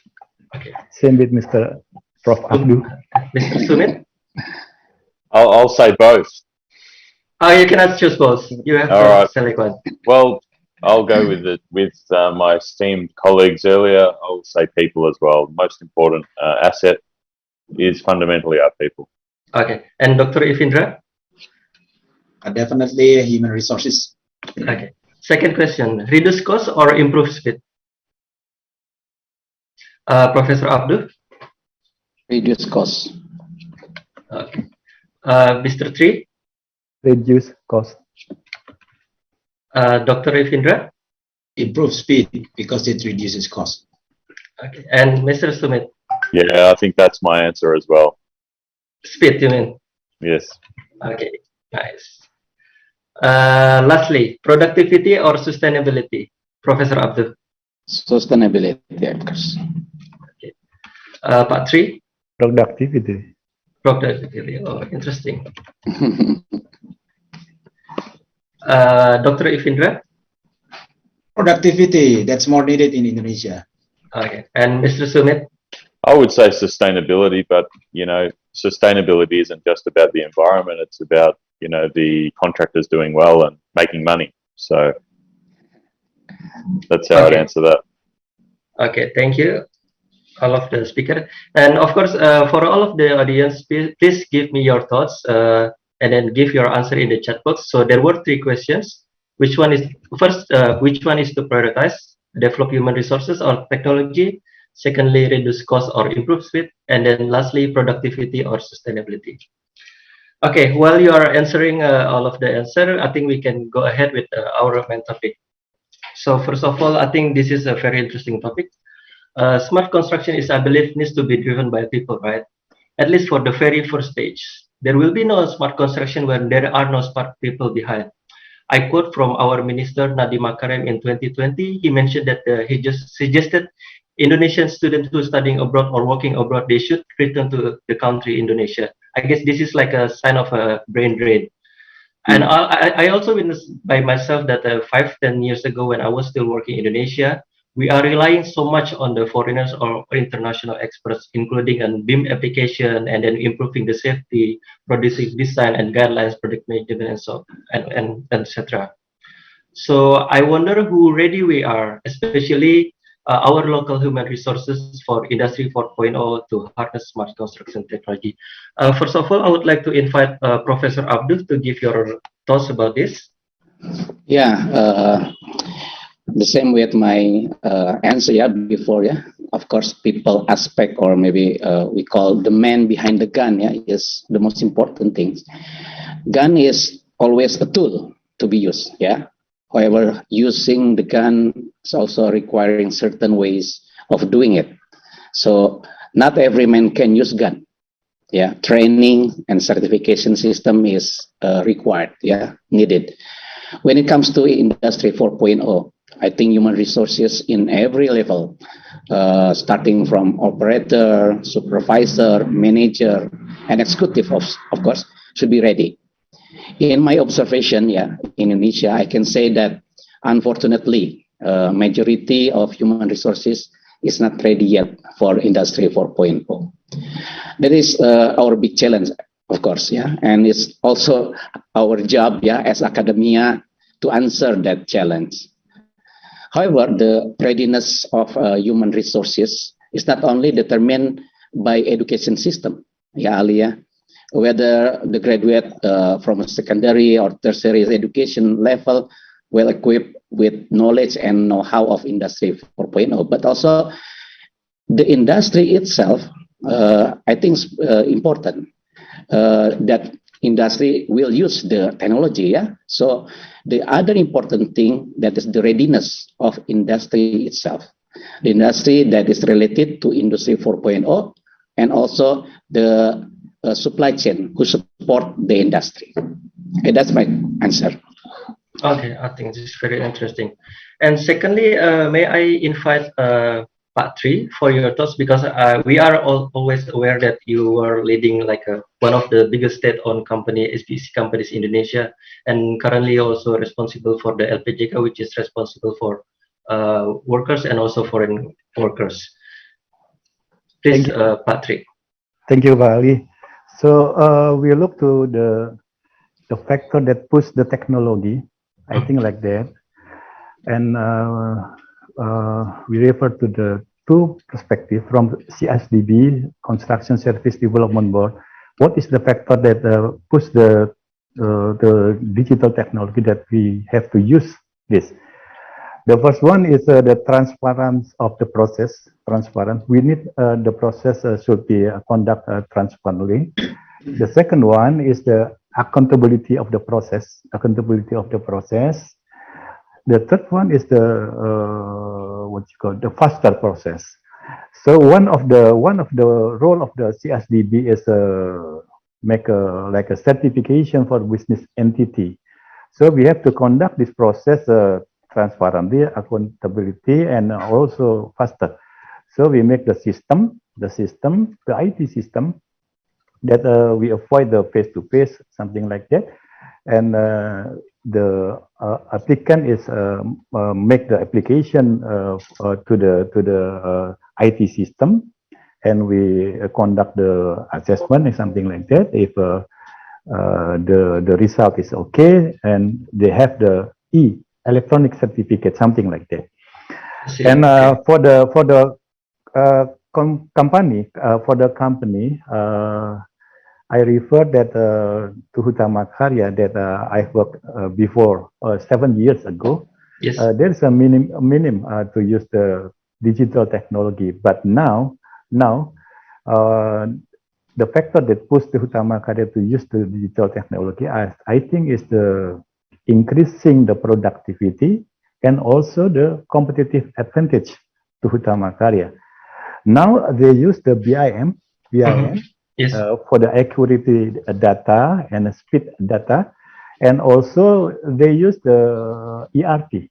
Okay. Same with Mr. Prof. Abdul. Mr. Sumit? I'll say both. Oh, you cannot choose both. You have to select one. Well, I'll go with it with my esteemed colleagues earlier. I'll say people as well. Most important asset is fundamentally our people. Okay. And Dr. Ivindra? Definitely human resources. Okay. Second question, reduce cost or improve speed? Professor Abdul? Reduce cost. Okay. Mr. Tri? Reduce cost. Dr. Ivindra? Improve speed because it reduces cost. Okay. And Mr. Sumit? Yeah, I think that's my answer as well. Speed, you mean? Yes. Okay, nice. Lastly, productivity or sustainability? Professor Abdul? sustainability, of course. Part 3, Productivity. productivity. Oh, interesting. Dr. Ifindra? Productivity, that's more needed in Indonesia. Okay. And Mr. Sumit? I would say sustainability, but sustainability isn't just about the environment. It's about the contractors doing well and making money. So that's how I'd answer that. Okay, thank you, all of the speakers. And of course, for all of the audience, please give me your thoughts and then give your answer in the chat box. So there were 3 questions. Which one is which one is to prioritize? Develop human resources or technology? Secondly, reduce cost or improve speed? And then lastly, productivity or sustainability? Okay, while you are answering all of the answer, I think we can go ahead with our main topic. So first of all, I think this is a very interesting topic. Smart construction is, I believe, needs to be driven by people, right? At least for the very first stage. There will be no smart construction when there are no smart people behind. I quote from our minister Nadiem Makarim in 2020. He mentioned that he just suggested Indonesian students who are studying abroad or working abroad, they should return to the country Indonesia. I guess this is like a sign of a brain drain. And I also witnessed by myself that 5-10 years ago when I was still working in Indonesia, we are relying so much on the foreigners or international experts, including a BIM application and then improving the safety, producing design and guidelines, product management, and so and etc. So I wonder who ready we are, especially our local human resources for Industry 4.0 to harness smart construction technology. First of all, I would like to invite Professor Abdul to give your thoughts about this. Yeah, the same with my answer before. Of course, people aspect, or maybe we call the man behind the gun, is the most important thing. Gun is always a tool to be used. However, using the gun is also requiring certain ways of doing it. So not every man can use gun. Training and certification system is required. Needed. When it comes to Industry 4.0, I think human resources in every level, starting from operator, supervisor, manager, and executive, of course, should be ready. In my observation, in Indonesia, I can say that unfortunately, majority of human resources is not ready yet for Industry 4.0. That is our big challenge, of course, and it's also our job, as academia, to answer that challenge. However, the readiness of human resources is not only determined by education system, Ali, whether the graduate from a secondary or tertiary education level well equipped with knowledge and know-how of Industry 4.0, but also the industry itself, I think is important that industry will use the technology. So the other important thing that is the readiness of industry itself, the industry that is related to Industry 4.0, and also the supply chain who support the industry. Okay, that's my answer. Okay, I think this is very interesting. And secondly, may I invite Pak Tri for your thoughts, because we are always aware that you were leading like one of the biggest state-owned company, SPC companies in Indonesia, and currently also responsible for the LPJK, which is responsible for workers and also foreign workers. Please, Pak Tri. Thank you, Ali. So we look to the factor that push the technology, I think like that, and we refer to the two perspective from CSDB, Construction Service Development Board. What is the factor that push the digital technology that we have to use this? The first one is the transparency of the process. Transparent. We need the process should be conducted transparently. The second one is the accountability of the process. Accountability of the process. The third one is the the faster process. So one of the role of the CSDB is make like a certification for business entity. So we have to conduct this process transparency, accountability, and also faster. So we make the IT system that we avoid the face-to-face, something like that. And the applicant is make the application to the IT system, and we conduct the assessment or something like that. If the result is okay, and they have the electronic certificate, something like that. And for the company, I refer that to Hutama Karya that I worked before 7 years ago. Yes. There's a minimum to use the digital technology, but now the factor that pushed the Hutama Karya to use the digital technology, I think, is the increasing the productivity and also the competitive advantage to Hutama Karya. Now they use the BIM. Yes. For the accuracy data and the speed data, and also they use the ERP,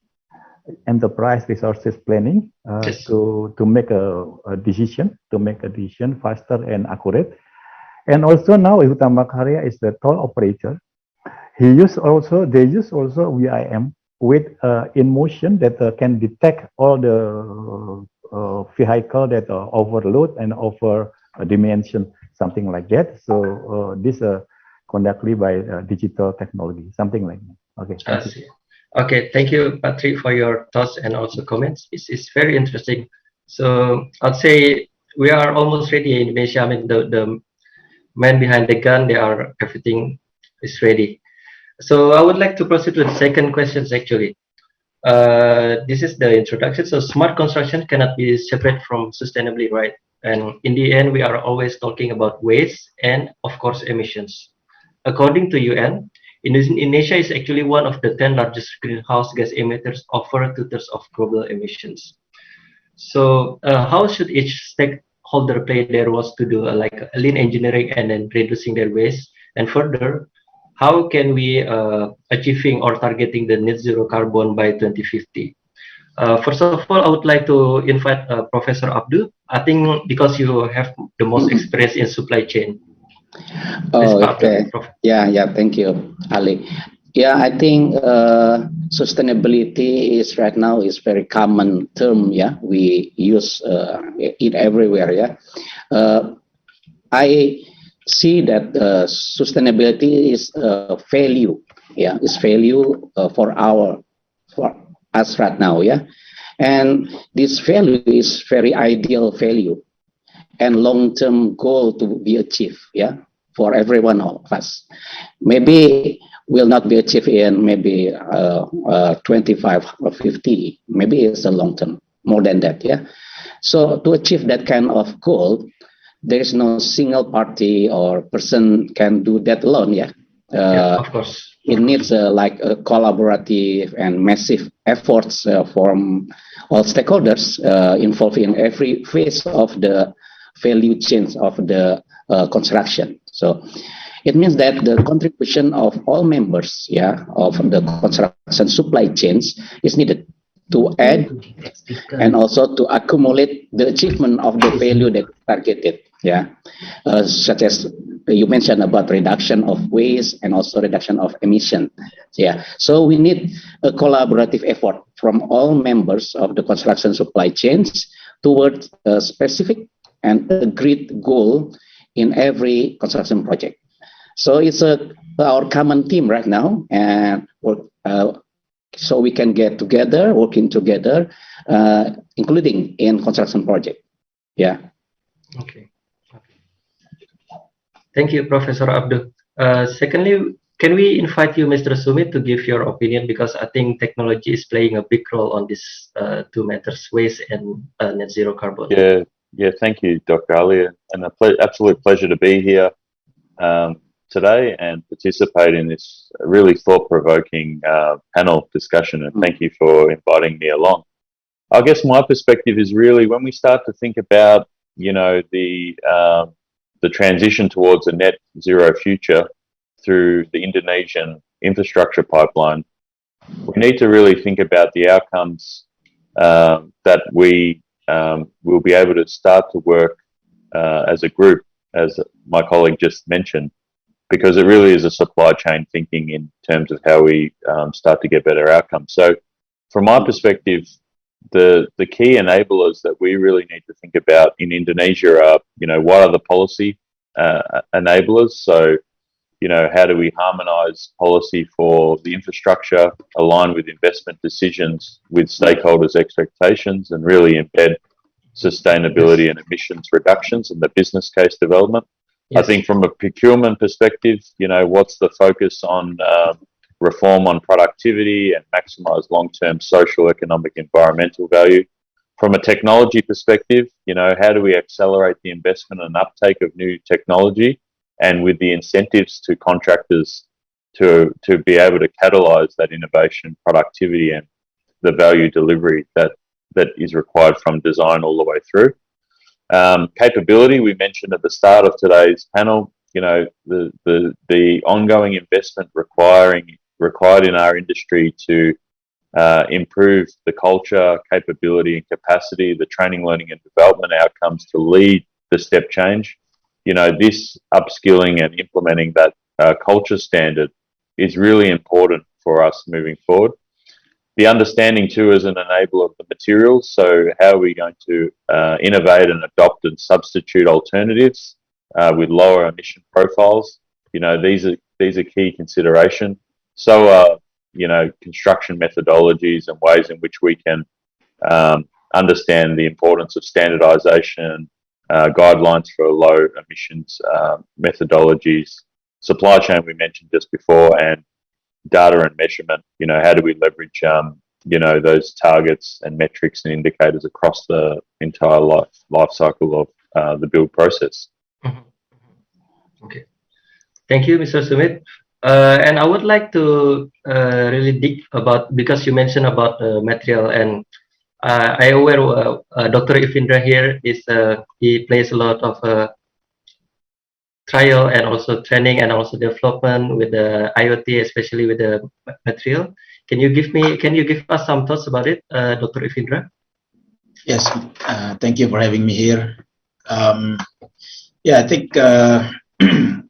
enterprise resources planning, Yes. to make a decision faster and accurate. And also now Utama Karya is the toll operator. They use also VIM with in motion that can detect all the vehicle that are overload and over dimension, something like that. So this conducted by digital technology, something like that. Okay. I see. Okay, thank you, Patrick, for your thoughts and also comments. It's very interesting. So I'd say we are almost ready in Indonesia. I mean, the man behind the gun, everything is ready. So I would like to proceed with the second questions actually. This is the introduction. So smart construction cannot be separate from sustainability, right? And in the end, we are always talking about waste and of course emissions. According to UN, Indonesia is actually one of the 10 largest greenhouse gas emitters, over 2/3 of global emissions. So how should each stakeholder play their roles to do like lean engineering and then reducing their waste? And further, how can we achieving or targeting the net zero carbon by 2050? First of all, I would like to invite Professor Abdul. I think because you have the most experience in supply chain. Oh, okay. Yeah, thank you, Ali. Yeah, I think sustainability is right now is very common term. Yeah, we use it everywhere. Yeah, I see that sustainability is value. Yeah, is value for us right now. Yeah, and this value is very ideal value and long-term goal to be achieved. Yeah, for every one of us. Maybe will not be achieved in maybe 25 or 50. Maybe it's a long term, more than that. Yeah. So to achieve that kind of goal, there is no single party or person can do that alone. Yeah. Of course. It needs like a collaborative and massive efforts from all stakeholders involved in every phase of the value chains of the construction. So it means that the contribution of all members, yeah, of the construction supply chains is needed to add and also to accumulate the achievement of the value that targeted, yeah, such as you mentioned about reduction of waste and also reduction of emission, yeah. So we need a collaborative effort from all members of the construction supply chains towards a specific and agreed goal in every construction project. So it's our common theme right now, and so we can get together, working together, including in construction project. Yeah. Okay. Thank you, Professor Abdul. Secondly, can we invite you, Mr. Sumit, to give your opinion, because I think technology is playing a big role on this two matters, waste and net zero carbon. Yeah. Thank you, Dr. Ali, and absolute pleasure to be here today and participate in this really thought-provoking panel discussion. And thank you for inviting me along. I guess my perspective is really when we start to think about, the transition towards a net zero future through the Indonesian infrastructure pipeline, we need to really think about the outcomes that we will be able to start to work as a group, as my colleague just mentioned, because it really is a supply chain thinking in terms of how we start to get better outcomes. So from my perspective, the key enablers that we really need to think about in Indonesia are, what are the policy enablers? So, how do we harmonize policy for the infrastructure, align with investment decisions with stakeholders' expectations, and really embed sustainability and emissions reductions in the business case development? I think from a procurement perspective, what's the focus on reform on productivity and maximize long-term social, economic, environmental value? From a technology perspective, how do we accelerate the investment and uptake of new technology, and with the incentives to contractors to be able to catalyze that innovation, productivity, and the value delivery that is required from design all the way through. Capability, we mentioned at the start of today's panel, the ongoing investment required in our industry to improve the culture, capability, and capacity, the training, learning, and development outcomes to lead the step change. This upskilling and implementing that culture standard is really important for us moving forward. The understanding too is an enabler of the materials. So how are we going to innovate and adopt and substitute alternatives with lower emission profiles? These are key consideration. So construction methodologies and ways in which we can understand the importance of standardization, guidelines for low emissions methodologies, supply chain we mentioned just before, and data and measurement. How do we leverage those targets and metrics and indicators across the entire life cycle of the build process? Okay, thank you, Mr. Sumit. And I would like to really dig about, because you mentioned about material, and I aware Dr. Ifindra here is he plays a lot of trial and also training and also development with the IoT, especially with the material. Can you give us some thoughts about it, Dr. Ifindra? Yes, thank you for having me here. I think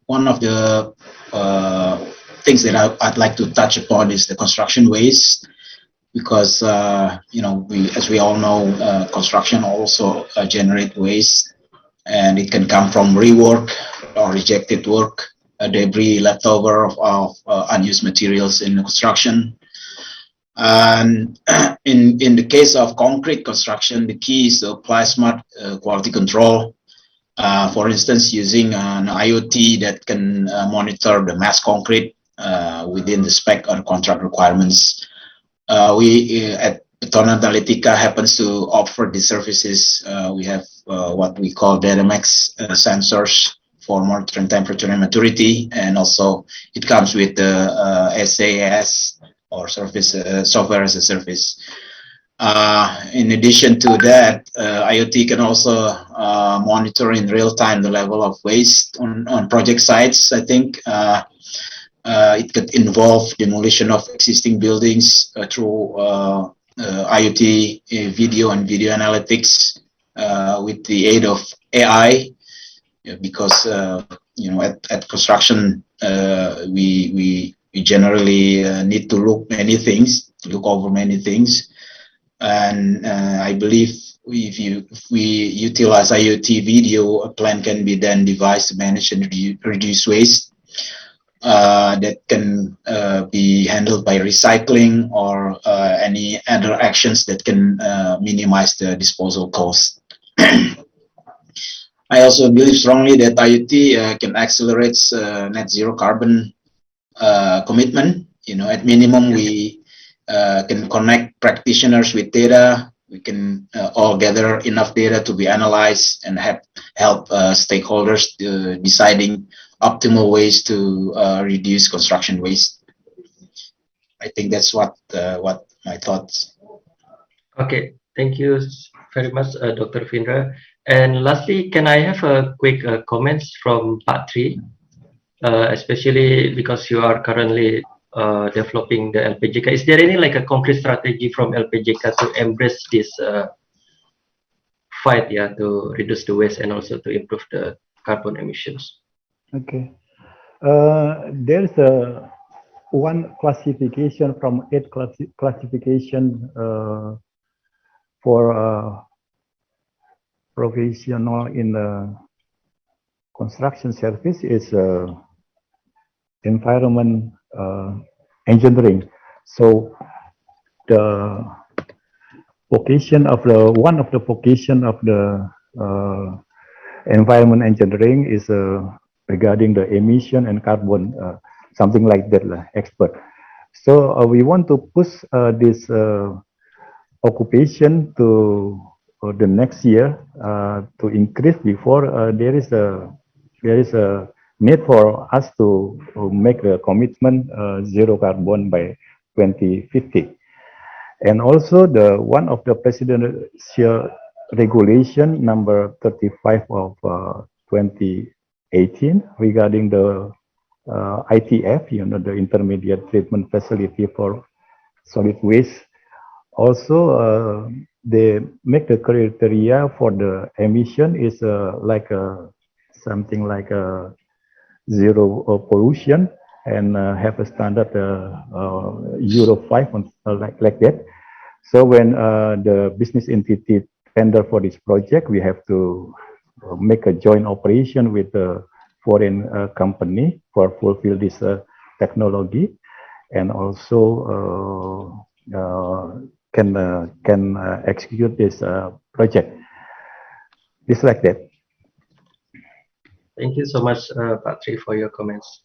one of the things that I'd like to touch upon is the construction waste, because as we all know, construction also generate waste, and it can come from rework or rejected work, debris left over of unused materials in construction. And in the case of concrete construction, the key is to apply smart quality control. For instance, using an IoT that can monitor the mass concrete within the spec or contract requirements. We at Beton Analytica happens to offer these services. We have what we call DataMax sensors for monitoring temperature and maturity, and also it comes with the SaaS or service software as a service. In addition to that, IoT can also monitor in real time the level of waste on project sites. I think it could involve demolition of existing buildings through IoT video analytics with the aid of AI, because at construction we generally need to look over many things, and I believe if we utilize IoT video, a plan can be then devised to manage and reduce waste that can be handled by recycling or any other actions that can minimize the disposal cost. I also believe strongly that IoT can accelerate net zero carbon commitment. At minimum, we can connect practitioners with data. We can all gather enough data to be analyzed and help stakeholders deciding optimal ways to reduce construction waste. I think that's what my thoughts. Okay, thank you very much, Dr. Findra. And lastly, can I have a quick comments from Pak Tri, especially because you are currently developing the LPGK. Is there any like a concrete strategy from LPGK to embrace this fight, to reduce the waste and also to improve the carbon emissions? Okay. There's one classification from 8 classification for professional in the construction service is environment engineering. So the vocation of the one of the vocation of the environment engineering is regarding the emission and carbon, something like that, expert. So we want to push this occupation to the next year to increase before there is a need for us to make a commitment zero carbon by 2050. And also the one of the presidential regulation number 35 of 2018 regarding the ITF, the intermediate treatment facility for solid waste. Also, they make the criteria for the emission is like something like zero pollution and have a standard Euro 5 like that. So when the business entity tender for this project, we have to make a joint operation with a foreign company for fulfill this technology, and also can execute this project. Just like that. Thank you so much, Patri, for your comments.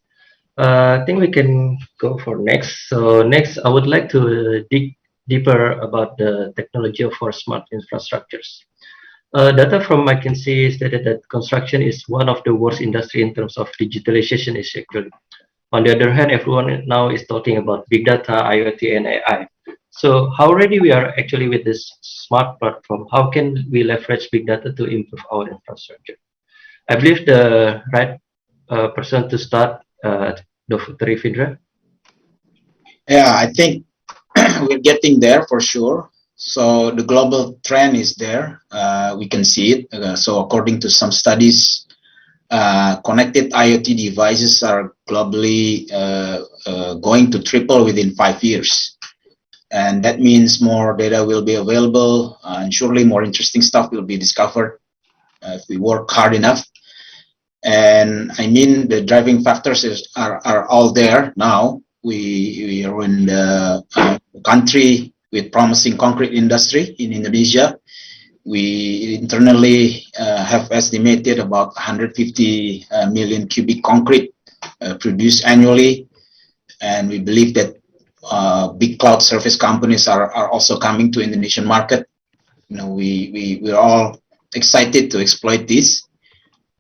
I think we can go for next. So next, I would like to dig deeper about the technology for smart infrastructures. Data from McKinsey stated that construction is one of the worst industry in terms of digitalization is actually. On the other hand, everyone now is talking about big data, IoT, and AI. So how ready we are actually with this smart platform? How can we leverage big data to improve our infrastructure? I believe the right person to start, Dr. Ifindra. Yeah, I think we're getting there for sure. So the global trend is there. We can see it. So according to some studies, connected IoT devices are globally going to triple within 5 years. And that means more data will be available, and surely more interesting stuff will be discovered if we work hard enough. And I mean, the driving factors are all there now. We are in the country with promising concrete industry in Indonesia. We internally have estimated about 150 million cubic concrete produced annually, and we believe that big cloud service companies are also coming to Indonesian market. We're all excited to exploit this.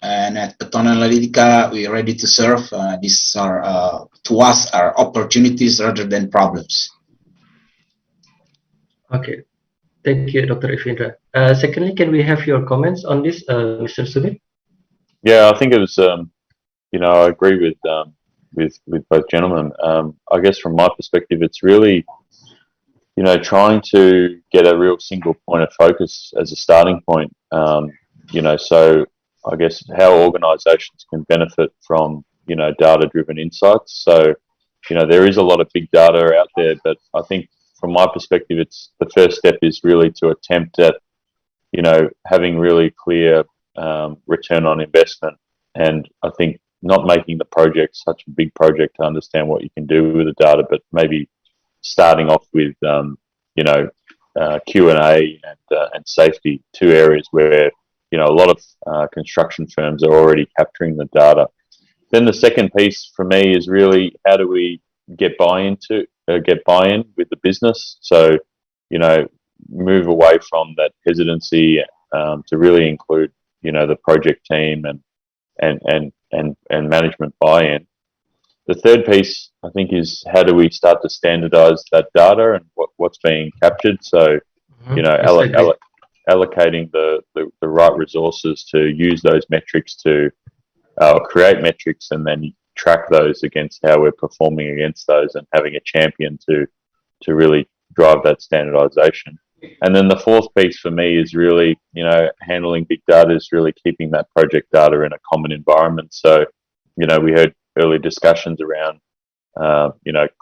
And at Beton Analytica, we are ready to serve. These are, to us, are opportunities rather than problems. Okay, thank you, Dr. Ifindra. Secondly, can we have your comments on this, Mr. Sumit? Yeah, I think it was, I agree with both gentlemen. I guess from my perspective, it's really, trying to get a real single point of focus as a starting point. So I guess how organizations can benefit from, data-driven insights. So, there is a lot of big data out there, but I think from my perspective, it's the first step is really to attempt at, having really clear return on investment. And I think not making the project such a big project to understand what you can do with the data, but maybe starting off with, Q&A and safety, 2 areas where, a lot of construction firms are already capturing the data. Then the second piece for me is really how do we get buy-in with the business. So, move away from that hesitancy to really include, the project team and management buy-in. The third piece, I think, is how do we start to standardize that data and what's being captured. So, allocating the right resources to use those metrics to create metrics and then track those against how we're performing against those and having a champion to really drive that standardization. And then the fourth piece for me is really, handling big data is really keeping that project data in a common environment. So, we heard early discussions around,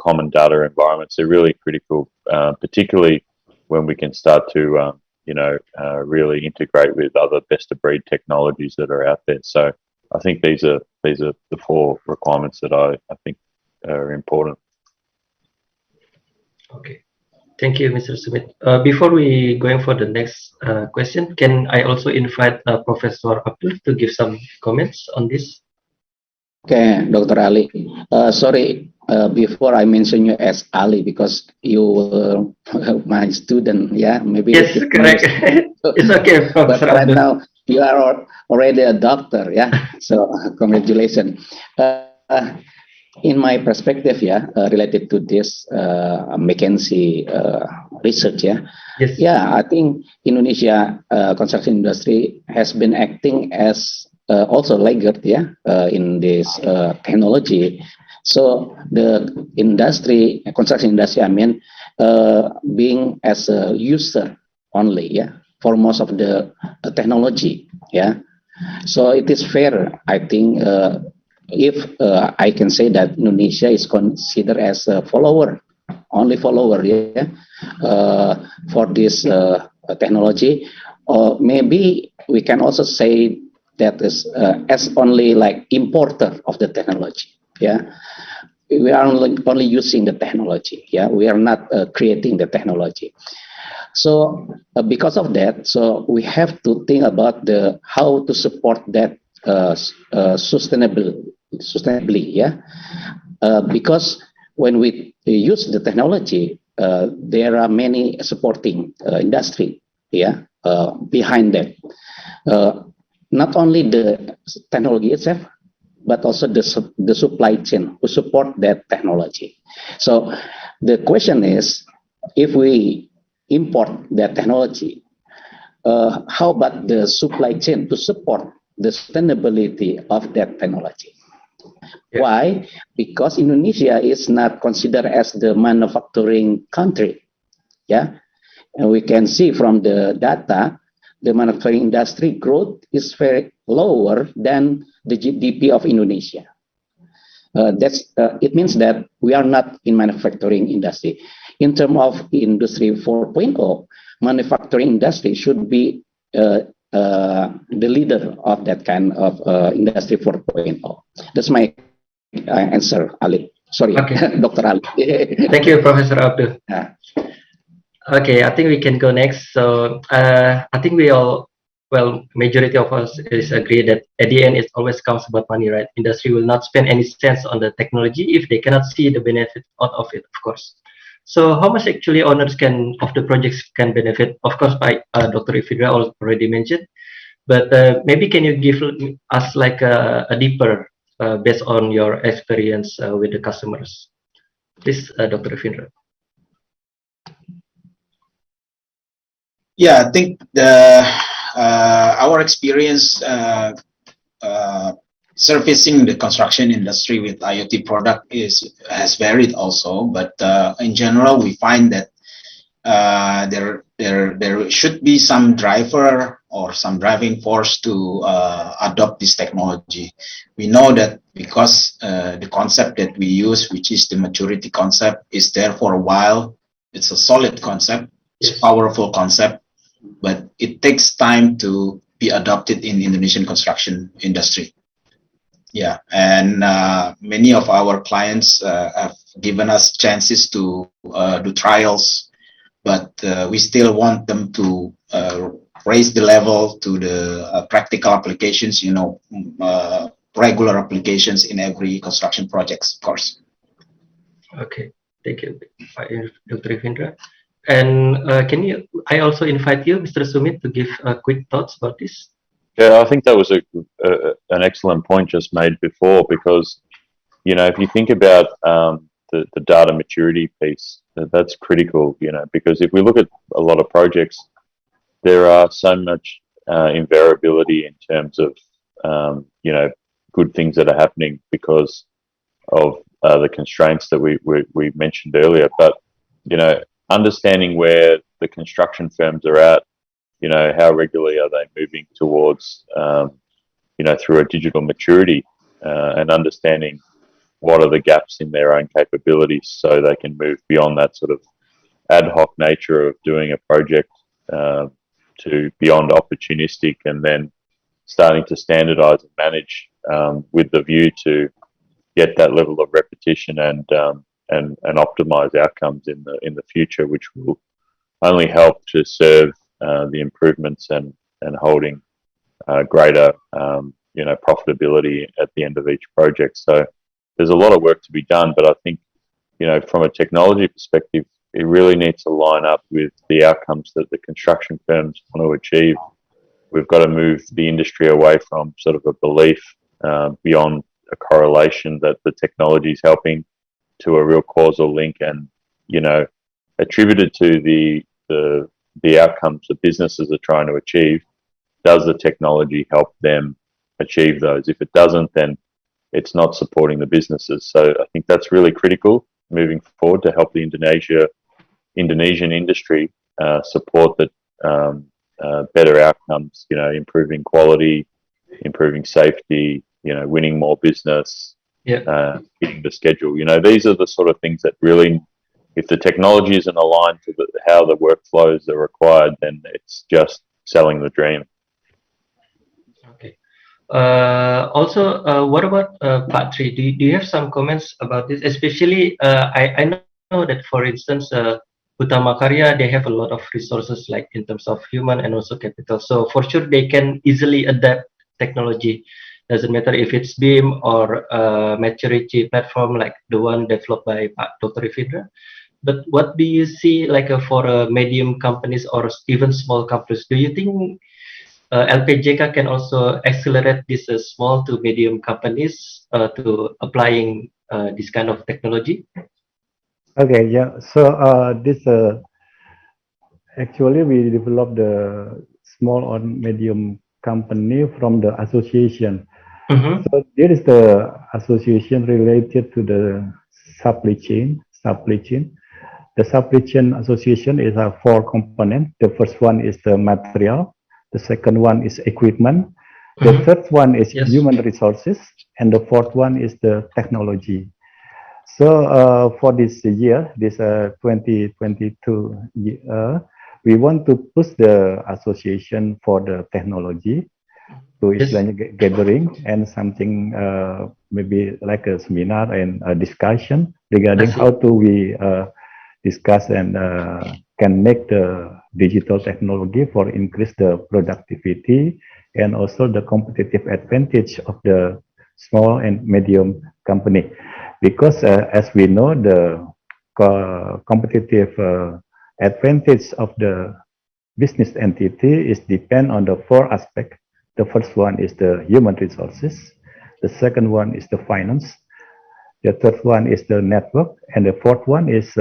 common data environments. They're really critical, particularly when we can start to, really integrate with other best of breed technologies that are out there. So I think these are the four requirements that I think are important. Okay. Thank you, Mr. Sumit. Before we going for the next question, can I also invite Professor Abdul to give some comments on this? Okay, Dr. Ali. Sorry, before I mention you as Ali because you were my student. Yeah, maybe. Yes, correct. It's okay, But Professor right Abdul. now you are already a doctor. Yeah, so congratulations. In my perspective, related to this McKinsey research, Yes. I think Indonesia construction industry has been acting as also laggard, in this technology. So the industry, construction industry, being as a user only, for most of the technology, So it is fair, I think. If I can say that Indonesia is considered as a only follower, for this technology, or maybe we can also say that is as only like importer of the technology, We are only using the technology, We are not creating the technology. So because of that, so we have to think about how to support that sustainably, because when we use the technology, there are many supporting industry, behind that. Not only the technology itself, but also the supply chain who support that technology. So the question is, if we import that technology, how about the supply chain to support the sustainability of that technology? Why? Because Indonesia is not considered as the manufacturing country, And we can see from the data, the manufacturing industry growth is very lower than the GDP of Indonesia. It means that we are not in manufacturing industry. In terms of Industry 4.0, manufacturing industry should be the leader of that kind of Industry 4.0. That's my answer, Ali. Sorry, Okay. Dr. Ali. Thank you, Professor Abdul. Okay, I think we can go next. So I think we all, majority of us is agree that at the end it always comes about money, right? Industry will not spend any cents on the technology if they cannot see the benefit out of it, of course. So how much actually owners of the projects can benefit? Of course, by Dr. Ifidra already mentioned, but maybe can you give us like a deeper based on your experience with the customers? Please, Dr. Ifidra. Yeah, I think our experience servicing the construction industry with IoT product has varied also, but in general we find that there should be some driver or some driving force to adopt this technology. We know that because the concept that we use, which is the maturity concept, is there for a while. It's a solid concept, it's a powerful concept, but it takes time to be adopted in Indonesian construction industry. Yeah, and many of our clients have given us chances to do trials, but we still want them to raise the level to the practical applications, regular applications in every construction projects, of course. Okay, thank you, Dr. Ifindra. And I also invite you, Mr. Sumit, to give quick thoughts about this. Yeah, I think that was an excellent point just made before, because, if you think about the data maturity piece, that's critical, because if we look at a lot of projects, there are so much invariability in terms of, good things that are happening, because the constraints that we mentioned earlier. But understanding where the construction firms are at, how regularly are they moving towards through a digital maturity, and understanding what are the gaps in their own capabilities so they can move beyond that sort of ad hoc nature of doing a project to beyond opportunistic, and then starting to standardize and manage with the view to get that level of repetition and optimize outcomes in the future, which will only help to serve the improvements and holding greater profitability at the end of each project. So there's a lot of work to be done, but I think from a technology perspective, it really needs to line up with the outcomes that the construction firms want to achieve. We've got to move the industry away from sort of a belief beyond a correlation that the technology is helping to a real causal link, and attributed to the outcomes that businesses are trying to achieve. Does the technology help them achieve those? If it doesn't, then it's not supporting the businesses. So I think that's really critical moving forward to help the Indonesian industry support that better outcomes, improving quality, improving safety, winning more business, hitting the schedule. These are the sort of things that really, if the technology isn't aligned to how the workflows are required, then it's just selling the dream. Okay. Also, what about Pak Tri? Do you have some comments about this? Especially, I know that, for instance, Utama Karya, they have a lot of resources, like in terms of human and also capital. So for sure, they can easily adapt technology. Doesn't matter if it's BIM or maturity platform like the one developed by Dr. Ifindra. But what do you see like for medium companies or even small companies? Do you think LPJK can also accelerate these small to medium companies to applying this kind of technology? Okay, yeah. So this actually we developed the small or medium company from the association. So there is the association related to the supply chain. The supply chain association is a 4 component. The first one is the material. The second one is equipment. The third one is human resources, and the fourth one is the technology. So for this year, this 2022 year, we want to push the association for the technology to gathering and something maybe like a seminar and a discussion regarding how to we discuss and can make the digital technology for increase the productivity and also the competitive advantage of the small and medium company. Because as we know, the competitive advantage of the business entity is depend on the 4 aspects. The first one is the human resources. The second one is the finance. The third one is the network, and the fourth one is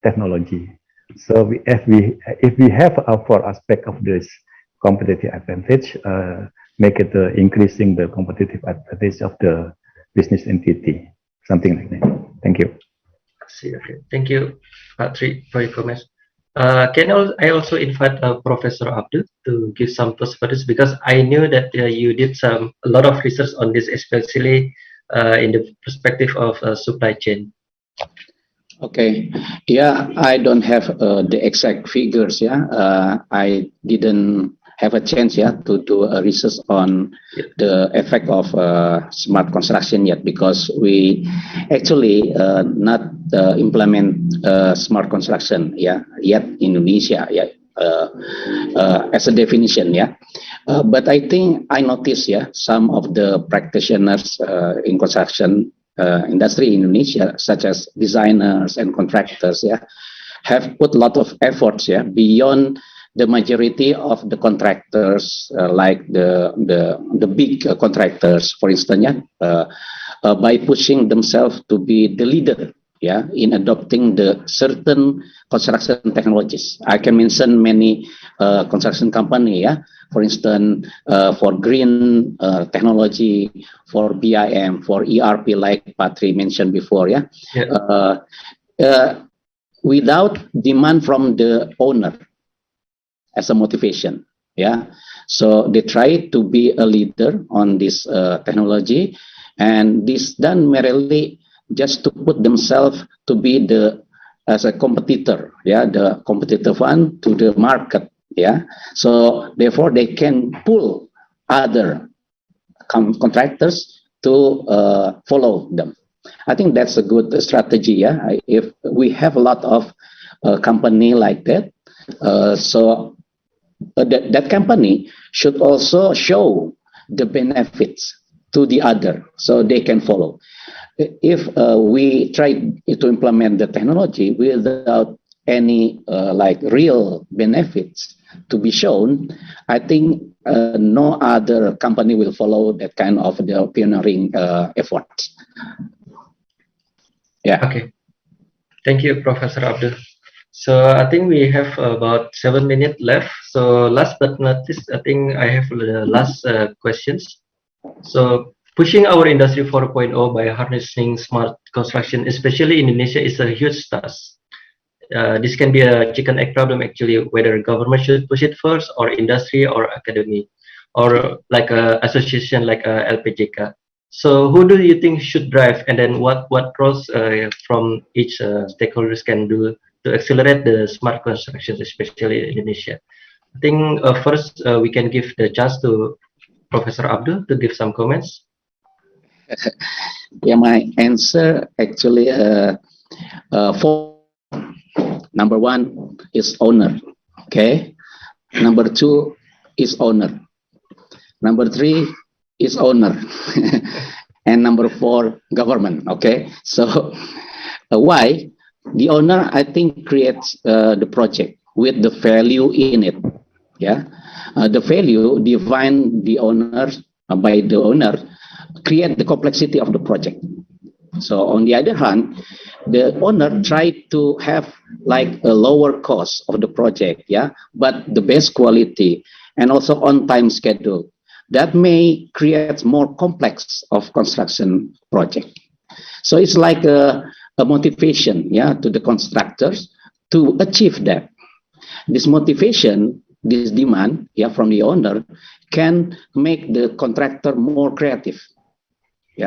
technology. So if we have a 4 aspect of this competitive advantage, make it increasing the competitive advantage of the business entity, something like that. Thank you. Okay, thank you, Pak Tri, for your comments. Can I also invite Professor Abdul to give some perspectives, because I knew that you did a lot of research on this, especially in the perspective of supply chain. Okay, yeah, I don't have the exact figures. Yeah, I didn't have a chance to do a research on the effect of smart construction yet, because we actually not implement smart construction yet in Indonesia as a definition. But I think I noticed some of the practitioners in construction industry in Indonesia, such as designers and contractors, have put a lot of efforts beyond the majority of the contractors, like the big contractors, for instance, by pushing themselves to be the leader in adopting the certain construction technologies. I can mention many construction company, for instance, for green technology, for BIM, for ERP, like Patri mentioned before, without demand from the owner as a motivation. So they try to be a leader on this technology, and this done merely just to put themselves to be as a competitor, the competitive one to the market, so therefore they can pull other contractors to follow them. I think that's a good strategy. If we have a lot of company like that, so that company should also show the benefits to the other, so they can follow. If we try to implement the technology without any like real benefits to be shown, I think no other company will follow that kind of the pioneering effort. Okay. Thank you, Professor Abdul. So I think we have about 7 minutes left. So last but not least, I think I have the last questions. So pushing our industry 4.0 by harnessing smart construction, especially in Indonesia, is a huge task. This can be a chicken egg problem actually, whether government should push it first, or industry, or academy, or like a association like LPJK. So who do you think should drive, and then what roles from each stakeholders can do to accelerate the smart construction, especially in Indonesia? I think first we can give the chance to Professor Abdul to give some comments. My answer actually for number one is owner. Okay. Number two is owner. Number three is owner. And number four, government. Okay. So why? The owner, I think, creates the project with the value in it. The value defined the owner by the owner create the complexity of the project. So on the other hand, the owner tried to have like a lower cost of the project, but the best quality and also on time schedule. That may create more complex of construction project. So it's like a motivation, to the constructors to achieve that. This motivation, this demand, from the owner can make the contractor more creative.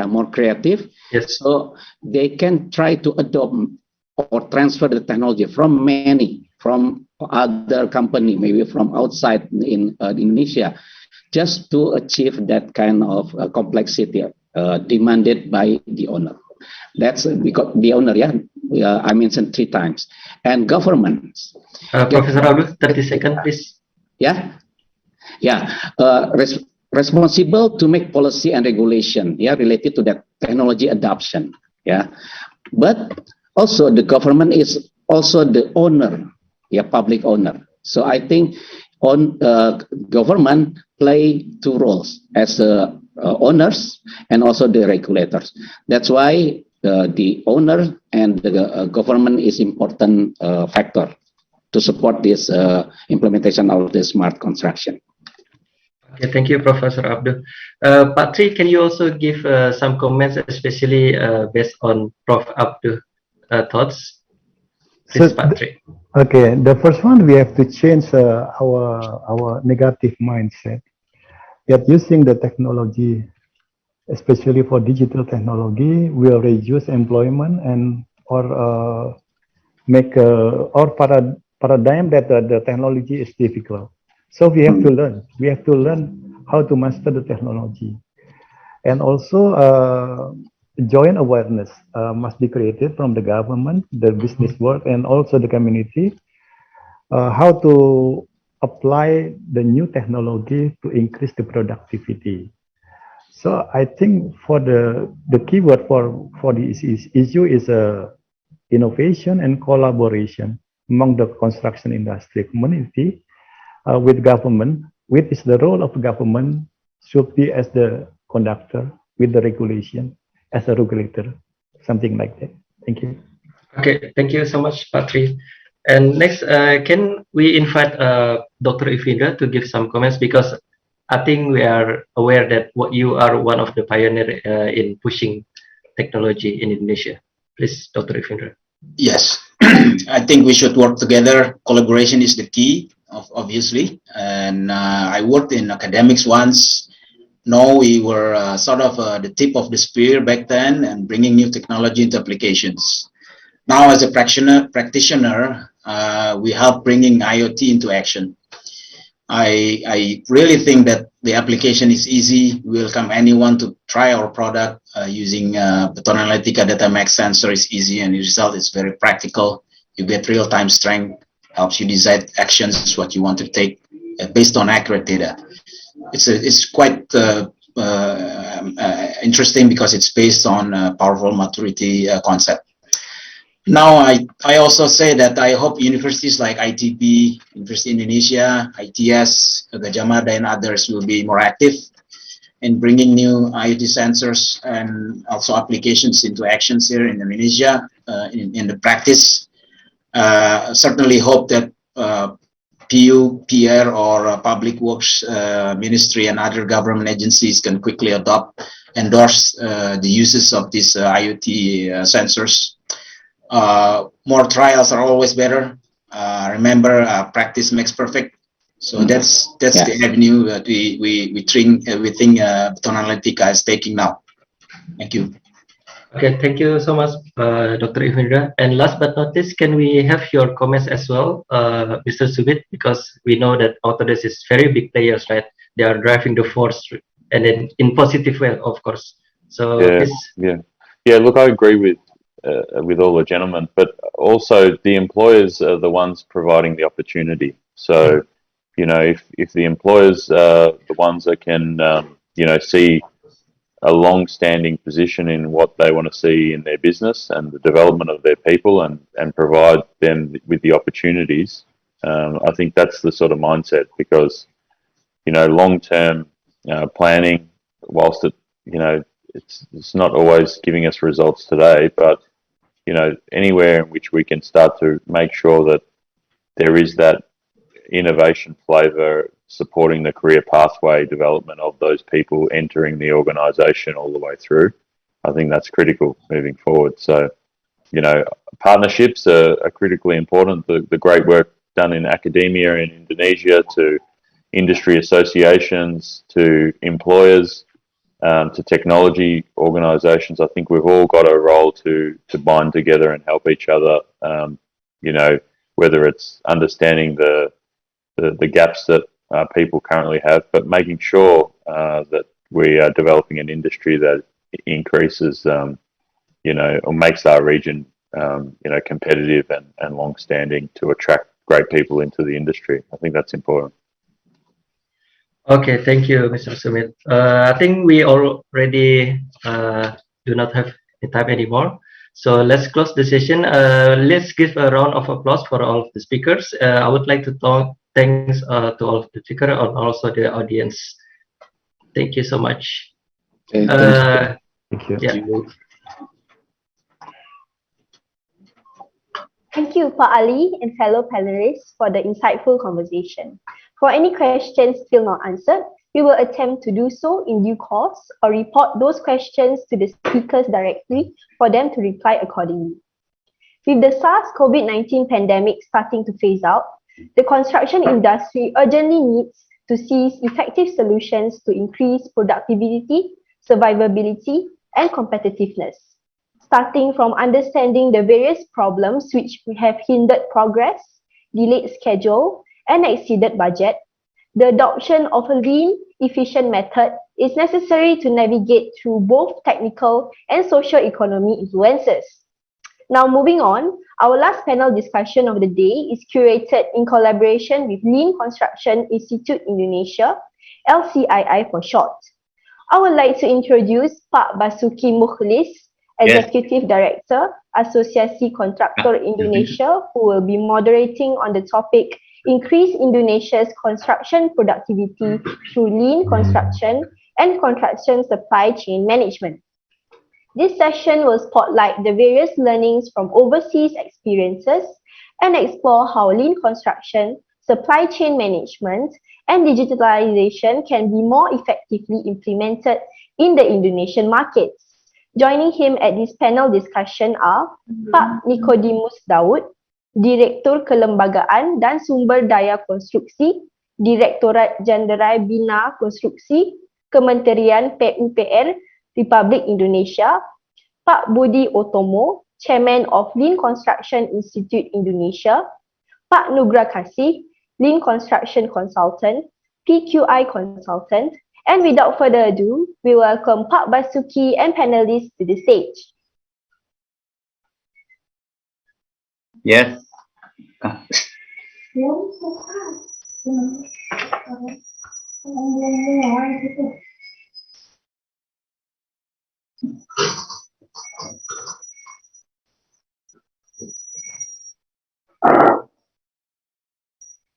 More creative. Yes. So they can try to adopt or transfer the technology from other company, maybe from outside in Indonesia, just to achieve that kind of complexity demanded by the owner. That's because the owner, I mentioned 3 times, and governments. Professor Abdul, 30 seconds, please. Responsible to make policy and regulation, related to that technology adoption, But also the government is also the owner, public owner. So I think government play 2 roles as the owners and also the regulators. That's why the owner and the government is important factor to support this implementation of the smart construction. Okay, thank you, Professor Abdul. Patri, can you also give some comments, especially based on Prof. Abdul thoughts? Please, Patri. Okay, the first one, we have to change our negative mindset. That using the technology, especially for digital technology, will reduce employment and or make or paradigm that the technology is difficult. So we have to learn. We have to learn how to master the technology, and also joint awareness must be created from the government, the business world, and also the community. How to apply the new technology to increase the productivity. So I think for the keyword for this issue is innovation and collaboration among the construction industry community. With government, which is the role of government should be as the conductor with the regulation as a regulator, something like that. Thank you. Okay, thank you so much, Patri. And next, can we invite Dr. Ifindra to give some comments, because I think we are aware that you are one of the pioneer in pushing technology in Indonesia. Please, Dr. Ifindra. Yes, I think we should work together. Collaboration is the key, obviously. And I worked in academics once. No, we were sort of the tip of the spear back then and bringing new technology into applications. Now, as a practitioner, we help bringing IoT into action. I really think that the application is easy. We welcome anyone to try our product using Beton Analytica Data Max sensor is easy, and the result is very practical. You get real-time strength, helps you decide actions, what you want to take based on accurate data. It's quite interesting because it's based on powerful maturity concept. Now, I also say that I hope universities like ITB, University Indonesia, ITS, Gajah Mada, and others will be more active in bringing new IoT sensors and also applications into actions here in Indonesia in the practice. Certainly hope that PU, PR, or Public Works Ministry and other government agencies can quickly endorse the uses of these IoT sensors. More trials are always better. Remember, practice makes perfect. So that's the avenue that we think Beton Analytica is taking now. Thank you. Okay, thank you so much, Dr. Ifindra. And last but not least, can we have your comments as well, Mr. Sumit? Because we know that Autodesk is very big players, right? They are driving the force, and then in positive way, of course. So yeah. Look, I agree with all the gentlemen, but also the employers are the ones providing the opportunity. So, you know, if the employers are the ones that can, you know, see a long-standing position in what they want to see in their business and the development of their people and provide them with the opportunities, I think that's the sort of mindset, because, you know, long-term planning, whilst it, you know, it's not always giving us results today, but, you know, anywhere in which we can start to make sure that there is that innovation flavor supporting the career pathway development of those people entering the organization all the way through, I think that's critical moving forward. So, you know, partnerships are critically important. The great work done in academia in Indonesia, to industry associations, to employers, to technology organizations, I think we've all got a role to bind together and help each other, you know, whether it's understanding the gaps that people currently have, but making sure that we are developing an industry that increases, you know, or makes our region, you know, competitive and long-standing to attract great people into the industry. I think that's important. Okay, thank you, Mr. Sumit. I think we already do not have the time anymore. So let's close the session. Let's give a round of applause for all of the speakers. I would like to thanks to all of the speakers and also the audience. Thank you so much. Okay, Thank you. Yeah. Thank you, Pak Ali and fellow panelists, for the insightful conversation. For any questions still not answered, we will attempt to do so in due course or report those questions to the speakers directly for them to reply accordingly. With the SARS-CoV-19 pandemic starting to phase out, the construction industry urgently needs to seize effective solutions to increase productivity, survivability, and competitiveness. Starting from understanding the various problems which have hindered progress, delayed schedule, and exceeded budget, the adoption of a lean, efficient method is necessary to navigate through both technical and socio-economic influences. Now moving on, our last panel discussion of the day is curated in collaboration with Lean Construction Institute Indonesia, LCII for short. I would like to introduce Pak Basuki Mukhlis, Executive Director, Asosiasi Kontraktor Indonesia, who will be moderating on the topic Increase Indonesia's Construction Productivity through Lean Construction and Construction Supply Chain Management. This session will spotlight the various learnings from overseas experiences and explore how lean construction, supply chain management, and digitalization can be more effectively implemented in the Indonesian markets. Joining him at this panel discussion are Pak Nicodemus Daud, Direktur Kelembagaan dan Sumber Daya Konstruksi, Direktorat Jenderal Bina Konstruksi, Kementerian PUPR Republik Indonesia, Pak Budi Otomo, Chairman of Lean Construction Institute Indonesia, Pak Nugra Kasih, Lean Construction Consultant, PQI Consultant, and without further ado, we welcome Pak Basuki and panelists to the stage. Yes.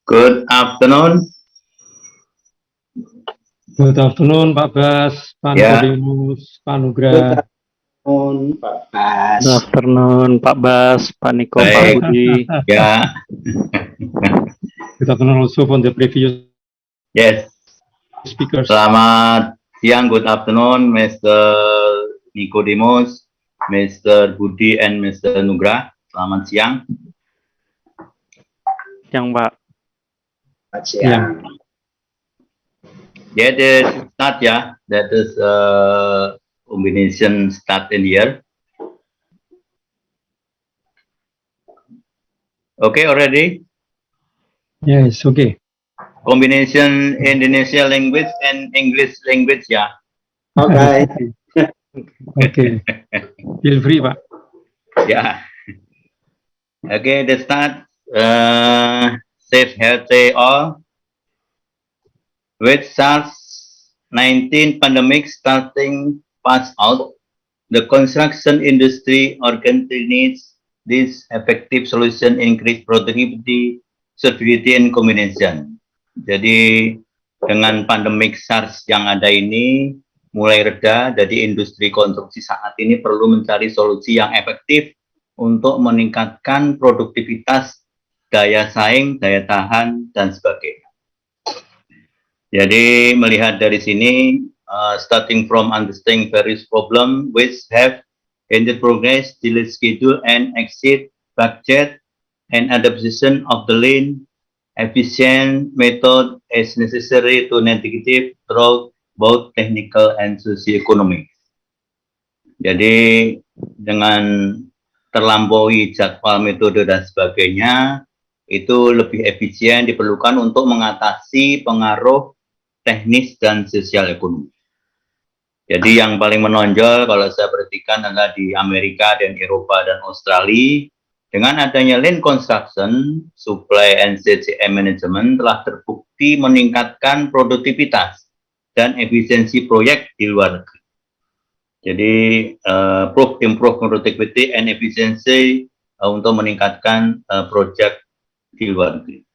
Good afternoon. Good afternoon, Pak Bas, Pak Yeah. Nicodemus, Pak Nugra. Good afternoon, Pak Bas. Good afternoon, Pak Bas, Pak Niko, Pak Baik. Budi. Ya. Good afternoon also from the previous Yes. speakers. Selamat siang. Good afternoon, Mr. Nicodemus, Mr. Budi, and Mr. Nugra. Selamat siang. Yang Pak. Selamat siang. Yeah, the start, yeah. That is combination start in here. Okay, already? Yes, okay. Combination Indonesia language and English language, yeah. Okay. Okay. Feel free, Pak. Yeah. Okay, the start. Safe healthy all. With SARS-19 pandemic starting pass out, the construction industry urgently needs this effective solution, increase productivity, stability, and combination. Jadi dengan pandemik SARS yang ada ini mulai reda, jadi industri konstruksi saat ini perlu mencari solusi yang efektif untuk meningkatkan produktivitas, daya saing, daya tahan, dan sebagainya. Jadi melihat dari sini, starting from understanding various problems which have hindered progress, delayed schedule, and exceed budget, and adaptation of the lean efficient method is necessary to navigate through both technical and socio-economic. Jadi dengan terlampaui jadwal, metode, dan sebagainya, itu lebih efisien diperlukan untuk mengatasi pengaruh teknis dan sosial ekonomi. Jadi yang paling menonjol kalau saya perhatikan adalah di Amerika dan Eropa dan Australia, dengan adanya lean construction, supply and CCM management telah terbukti meningkatkan produktivitas dan efisiensi proyek di luar negeri. Jadi improve productivity and efficiency untuk meningkatkan proyek di luar negeri.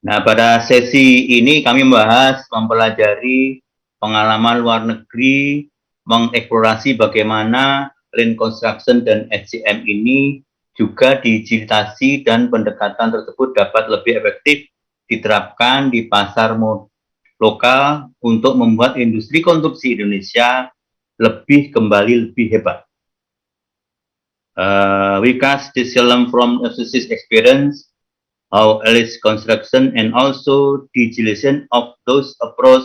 Nah, pada sesi ini kami membahas, mempelajari pengalaman luar negeri, mengeksplorasi bagaimana lean construction dan SCM ini juga digitalisasi dan pendekatan tersebut dapat lebih efektif diterapkan di pasar lokal untuk membuat industri konstruksi Indonesia kembali lebih hebat. We cast this film from overseas experience, how early construction and also digitalization of those approach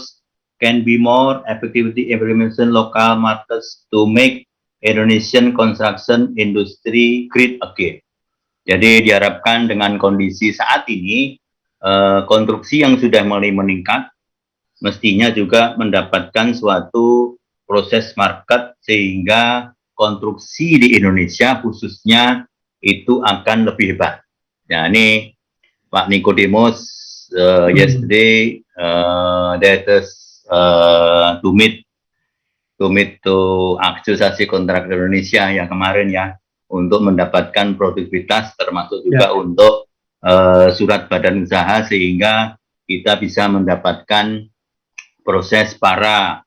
can be more effectively implemented local markets to make Indonesian construction industry great again. Jadi diharapkan dengan kondisi saat ini, konstruksi yang sudah mulai meningkat, mestinya juga mendapatkan suatu proses market sehingga konstruksi di Indonesia khususnya itu akan lebih hebat. Nah, ini Pak Nicodemus, yesterday that is to meet asosiasi kontrak Indonesia yang kemarin ya, untuk mendapatkan produktivitas termasuk juga untuk surat badan usaha sehingga kita bisa mendapatkan proses para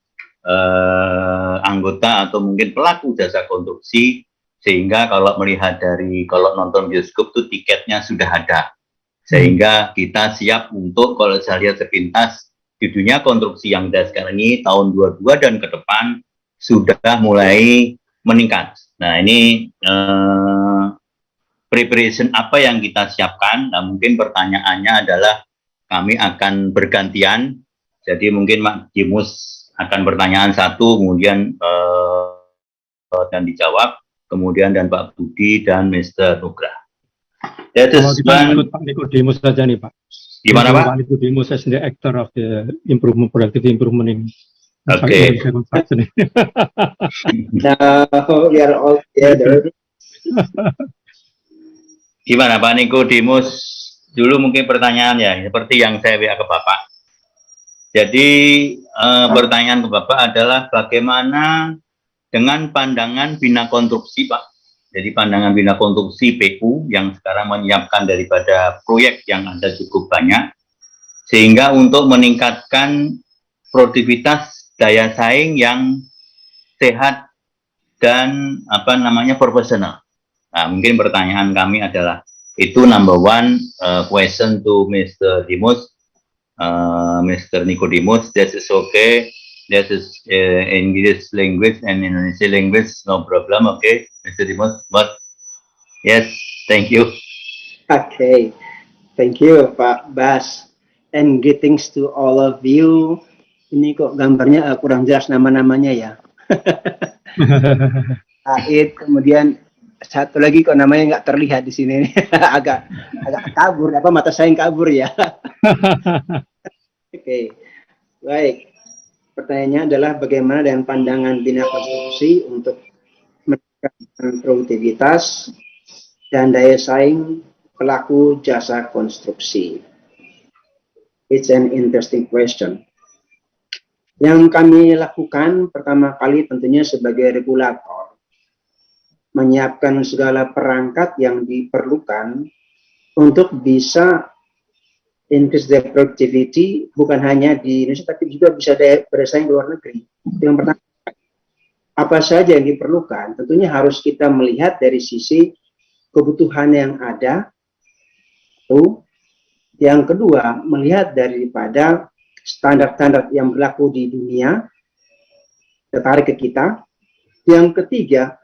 anggota atau mungkin pelaku jasa konstruksi, sehingga kalau melihat dari kalau nonton bioskop tuh tiketnya sudah ada, sehingga kita siap untuk kalau saya lihat sepintas di dunia konstruksi yang ada sekarang ini tahun 22 dan ke depan sudah mulai meningkat. Nah ini preparation apa yang kita siapkan. Nah mungkin pertanyaannya adalah kami akan bergantian, jadi mungkin Mak Dimus akan pertanyaan satu, kemudian dan dijawab, kemudian dan Pak Budi dan Mr. Nugra. Kalau kita ikut Pak Nikodemus saja nih Pak. Gimana Pak? Pak Nikodemus as the actor of the improvement, productive improvement in Oke. construction. Now we are all together. Gimana Pak Nikodemus? Dulu mungkin pertanyaannya seperti yang saya WA ke Bapak. Jadi pertanyaan ke Bapak adalah bagaimana dengan pandangan bina konstruksi Pak? Jadi pandangan bina konstruksi PU yang sekarang menyiapkan daripada proyek yang ada cukup banyak, sehingga untuk meningkatkan produktivitas daya saing yang sehat dan profesional. Nah, mungkin pertanyaan kami adalah itu number one question to Mr. Dimus, Mr. Nicodemus. That is okay. That is English language and Indonesian language, no problem. Okay, Mr. Dimus. But yes, thank you. Okay, thank you Pak Bas, and greetings to all of you. Ini kok gambarnya kurang jelas nama-namanya ya. Ait, kemudian satu lagi kok namanya nggak terlihat di sini. agak kabur, mata saya yang kabur ya. Oke, baik. Pertanyaannya adalah bagaimana dengan pandangan bina konstruksi untuk meningkatkan produktivitas dan daya saing pelaku jasa konstruksi. It's an interesting question. Yang kami lakukan pertama kali tentunya sebagai regulator, menyiapkan segala perangkat yang diperlukan untuk bisa increase their productivity, bukan hanya di Indonesia tapi juga bisa bersaing di luar negeri. Yang pertama, apa saja yang diperlukan? Tentunya harus kita melihat dari sisi kebutuhan yang ada. Yang kedua, melihat daripada standar-standar yang berlaku di dunia, tertarik ke kita. Yang ketiga,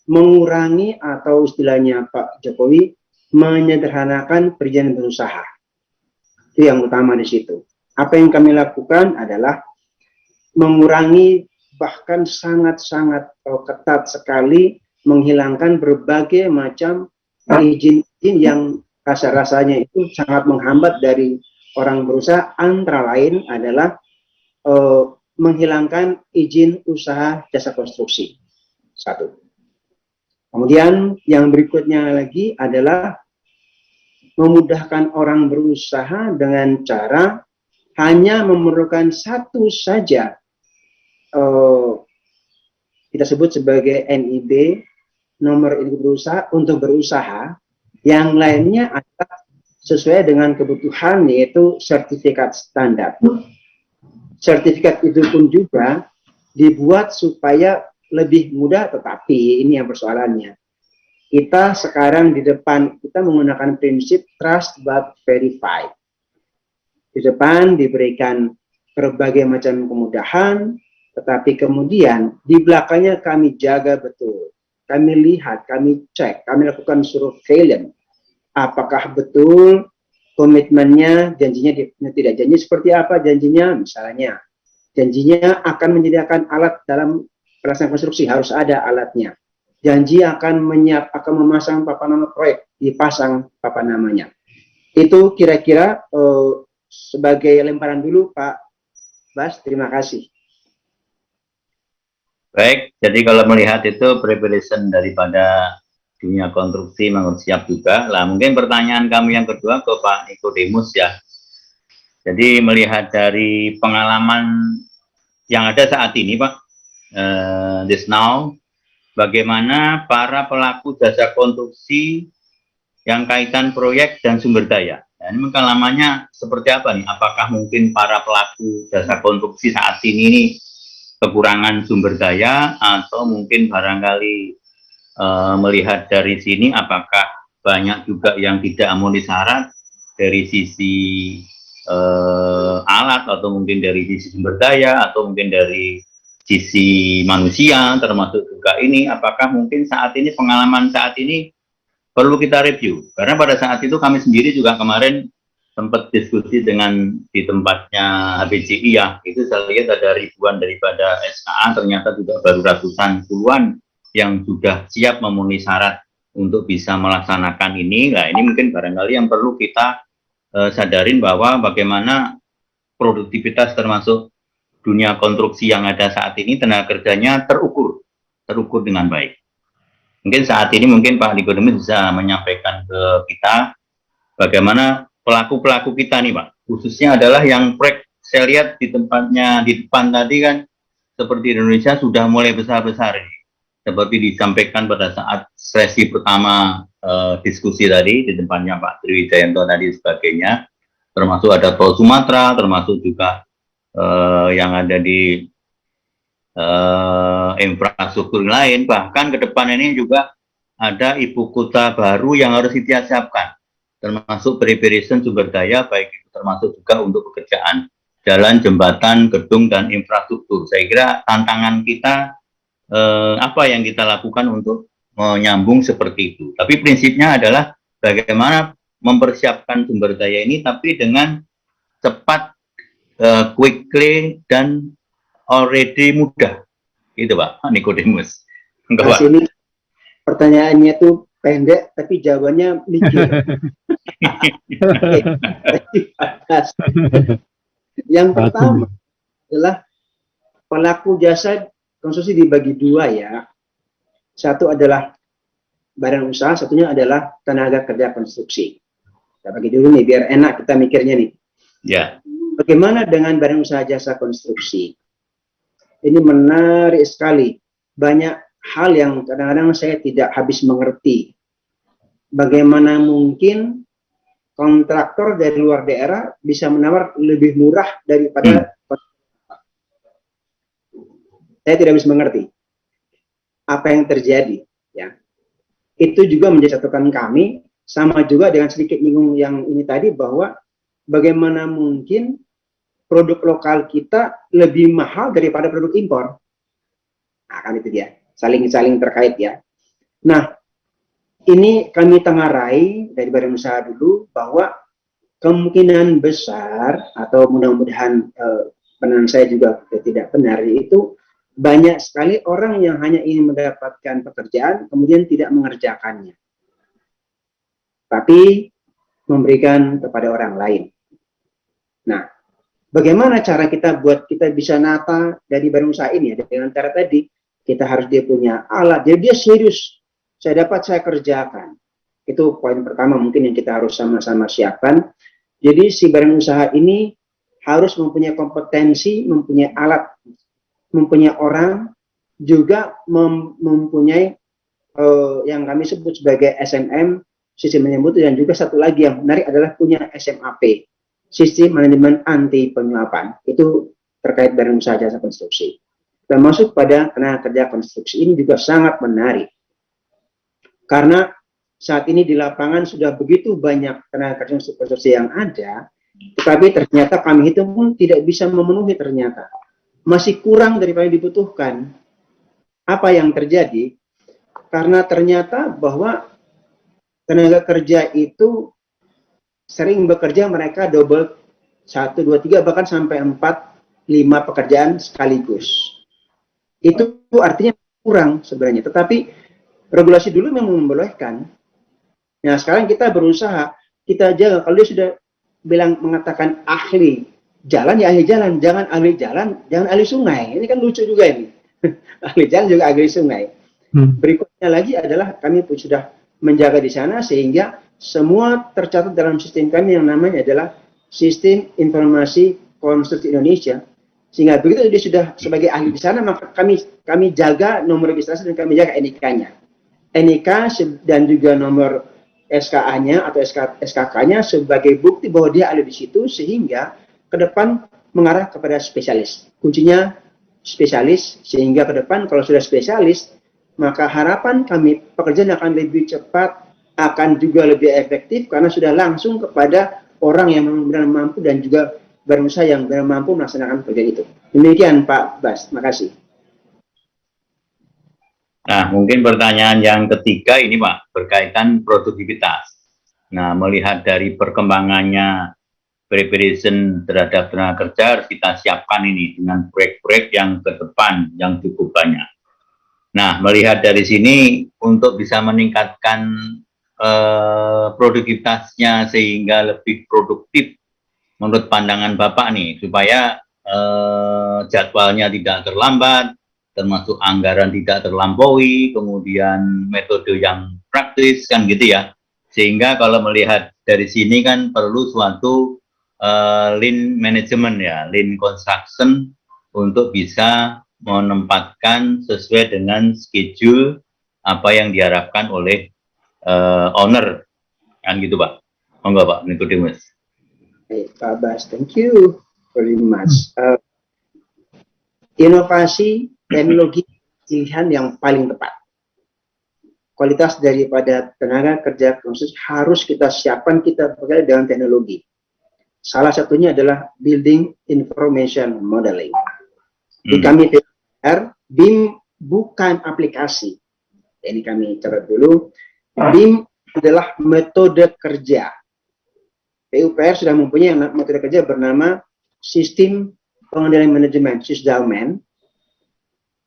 mengurangi atau istilahnya Pak Jokowi, menyederhanakan perizinan berusaha. Itu yang utama di situ. Apa yang kami lakukan adalah mengurangi, bahkan sangat-sangat ketat sekali, menghilangkan berbagai macam izin-izin yang rasa-rasanya itu sangat menghambat dari orang berusaha, antara lain adalah menghilangkan izin usaha jasa konstruksi. Satu. Kemudian yang berikutnya lagi adalah memudahkan orang berusaha dengan cara hanya memerlukan satu saja, kita sebut sebagai NIB, nomor induk berusaha untuk berusaha, yang lainnya adalah sesuai dengan kebutuhan, yaitu sertifikat standar. Sertifikat itu pun juga dibuat supaya lebih mudah, tetapi ini yang persoalannya. Kita sekarang di depan, kita menggunakan prinsip trust but verify. Di depan diberikan berbagai macam kemudahan, tetapi kemudian di belakangnya kami jaga betul. Kami lihat, kami cek, kami lakukan surveillance. Apakah betul komitmennya, janjinya tidak, janji seperti apa janjinya, misalnya janjinya akan menyediakan alat dalam pelaksanaan konstruksi, harus ada alatnya. Janji akan memasang papan nama proyek, dipasang papan namanya. Itu kira-kira sebagai lemparan dulu Pak Bas, terima kasih. Baik, jadi kalau melihat itu preparation daripada dunia konstruksi memang siap juga. Lah mungkin pertanyaan kami yang kedua ke Pak Nikodemus ya. Jadi melihat dari pengalaman yang ada saat ini Pak, this now, bagaimana para pelaku jasa konstruksi yang kaitan proyek dan sumber daya. Nah, ini pengalamannya seperti apa nih? Apakah mungkin para pelaku jasa konstruksi saat ini kekurangan sumber daya, atau mungkin barangkali melihat dari sini apakah banyak juga yang tidak memenuhi syarat dari sisi alat, atau mungkin dari sisi sumber daya, atau mungkin dari sisi manusia, termasuk juga ini apakah mungkin saat ini pengalaman saat ini perlu kita review. Karena pada saat itu kami sendiri juga kemarin sempat diskusi dengan di tempatnya HBCI ya, itu saya lihat ada ribuan daripada SKA, ternyata juga baru ratusan puluhan yang sudah siap memenuhi syarat untuk bisa melaksanakan ini. Nah, ini mungkin barangkali yang perlu kita sadarin bahwa bagaimana produktivitas termasuk dunia konstruksi yang ada saat ini, tenaga kerjanya terukur dengan baik. Mungkin saat ini mungkin Pak Nikodemus bisa menyampaikan ke kita bagaimana pelaku-pelaku kita nih Pak, khususnya adalah yang proyek saya lihat di tempatnya di depan tadi kan, seperti Indonesia sudah mulai besar-besar ini, seperti disampaikan pada saat sesi pertama diskusi tadi di tempatnya Pak Triwijayanto tadi sebagainya, termasuk ada Tol Sumatera, termasuk juga yang ada di infrastruktur lain, bahkan ke depan ini juga ada ibu kota baru yang harus disiapkan, termasuk preparation sumber daya, baik itu termasuk juga untuk pekerjaan jalan, jembatan, gedung, dan infrastruktur. Saya kira tantangan kita apa yang kita lakukan untuk menyambung seperti itu. Tapi prinsipnya adalah bagaimana mempersiapkan sumber daya ini, tapi dengan cepat, quickly, dan already mudah. Gitu Pak Nikodemus. Mas ini pertanyaannya tuh pendek, tapi jawabannya mikir. Yang pertama adalah pelaku jasa konstruksi dibagi dua ya. Satu adalah badan usaha, satunya adalah tenaga kerja konstruksi. Kita bagi dulu nih, biar enak kita mikirnya nih. Ya. Bagaimana dengan badan usaha jasa konstruksi? Ini menarik sekali. Banyak hal yang kadang-kadang saya tidak habis mengerti. Bagaimana mungkin kontraktor dari luar daerah bisa menawar lebih murah daripada saya tidak bisa mengerti apa yang terjadi ya. Itu juga menjadi catatan kami, sama juga dengan sedikit nyinggung yang ini tadi, bahwa bagaimana mungkin produk lokal kita lebih mahal daripada produk impor. Nah, kan itu dia, saling terkait ya. Nah, ini kami tengarai dari badan usaha dulu bahwa kemungkinan besar, atau mudah-mudahan penelitian saya juga tidak benar, itu banyak sekali orang yang hanya ingin mendapatkan pekerjaan kemudian tidak mengerjakannya, tapi memberikan kepada orang lain. Nah, bagaimana cara kita buat kita bisa nata dari badan usaha ini ya? Dengan cara tadi, kita harus dia punya alat, jadi dia serius, saya dapat, saya kerjakan. Itu poin pertama mungkin yang kita harus sama-sama siapkan. Jadi si badan usaha ini harus mempunyai kompetensi, mempunyai alat, mempunyai orang, juga mempunyai yang kami sebut sebagai SMM, sistem menyambut, dan juga satu lagi yang menarik adalah punya SMAP, sistem manajemen anti penyuapan. Itu terkait badan usaha jasa konstruksi. Termasuk pada tenaga kerja konstruksi ini juga sangat menarik. Karena saat ini di lapangan sudah begitu banyak tenaga kerja konstruksi yang ada, tetapi ternyata kami itu pun tidak bisa memenuhi ternyata. Masih kurang daripada yang dibutuhkan. Apa yang terjadi? Karena ternyata bahwa tenaga kerja itu sering bekerja, mereka double 1, 2, 3, bahkan sampai 4, 5 pekerjaan sekaligus. Itu artinya kurang sebenarnya. Tetapi regulasi dulu memang membolehkan. Nah, sekarang kita berusaha, kita jaga. Kalau dia sudah mengatakan ahli jalan, ya ahli jalan. Jangan ahli jalan, jangan ahli sungai. Ini kan lucu juga ini. Ahli jalan juga ahli sungai. Berikutnya lagi adalah kami pun sudah menjaga di sana sehingga semua tercatat dalam sistem kami yang namanya adalah Sistem Informasi Konstruksi Indonesia. Sehingga begitu dia sudah sebagai ahli di sana, maka kami jaga nomor registrasi dan kami jaga NIK-nya. NIK dan juga nomor SKA-nya atau SKK-nya sebagai bukti bahwa dia ada di situ, sehingga ke depan mengarah kepada spesialis. Kuncinya spesialis, sehingga ke depan kalau sudah spesialis, maka harapan kami pekerjaan akan lebih cepat, akan juga lebih efektif karena sudah langsung kepada orang yang benar mampu dan juga berusaha yang benar mampu melaksanakan pekerjaan itu. Demikian Pak Bas, makasih. Nah, mungkin pertanyaan yang ketiga ini Pak, berkaitan produktivitas. Nah, melihat dari perkembangannya preparation terhadap tenaga kerja harus kita siapkan ini dengan proyek-proyek yang ke depan yang cukup banyak. Nah, melihat dari sini untuk bisa meningkatkan produktivitasnya sehingga lebih produktif menurut pandangan Bapak nih, supaya jadwalnya tidak terlambat, termasuk anggaran tidak terlampaui, kemudian metode yang praktis kan gitu ya. Sehingga kalau melihat dari sini kan perlu suatu lean management ya, lean construction untuk bisa menempatkan sesuai dengan schedule apa yang diharapkan oleh owner kan gitu Pak. Monggo Pak Nikodemus. Pak Bas, thank you very much. Inovasi teknologi pilihan yang paling tepat. Kualitas daripada tenaga kerja khusus harus kita siapkan, kita bekerja dengan teknologi. Salah satunya adalah Building Information Modeling. Di kami PUPR, BIM bukan aplikasi. Ini kami catat dulu. BIM adalah metode kerja. PUPR sudah mempunyai metode kerja bernama Sistem Pengendalian Manajemen, SISDALMAN,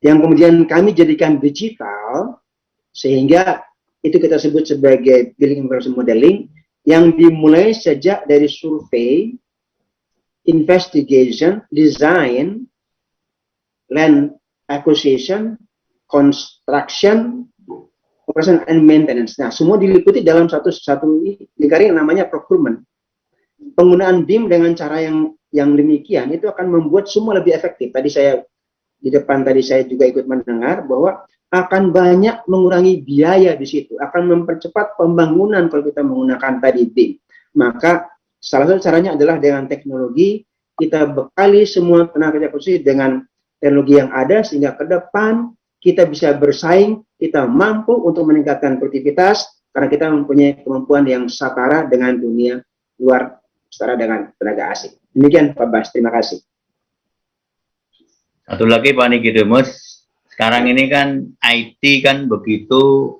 yang kemudian kami jadikan digital, sehingga itu kita sebut sebagai Building Information Modeling, yang dimulai sejak dari survei, investigation, design, land acquisition, construction, operation and maintenance. Nah, semua diliputi dalam satu lingkaran yang namanya procurement. Penggunaan BIM dengan cara yang demikian itu akan membuat semua lebih efektif. Tadi saya di depan saya juga ikut mendengar bahwa akan banyak mengurangi biaya di situ, akan mempercepat pembangunan kalau kita menggunakan tadi BIM. Maka salah satu caranya adalah dengan teknologi, kita bekali semua tenaga kerja khusus dengan teknologi yang ada, sehingga ke depan kita bisa bersaing, kita mampu untuk meningkatkan produktivitas, karena kita mempunyai kemampuan yang setara dengan dunia luar, setara dengan tenaga asing. Demikian Pak Bas, terima kasih. Satu lagi Pak Nikodemus, sekarang ini kan IT kan begitu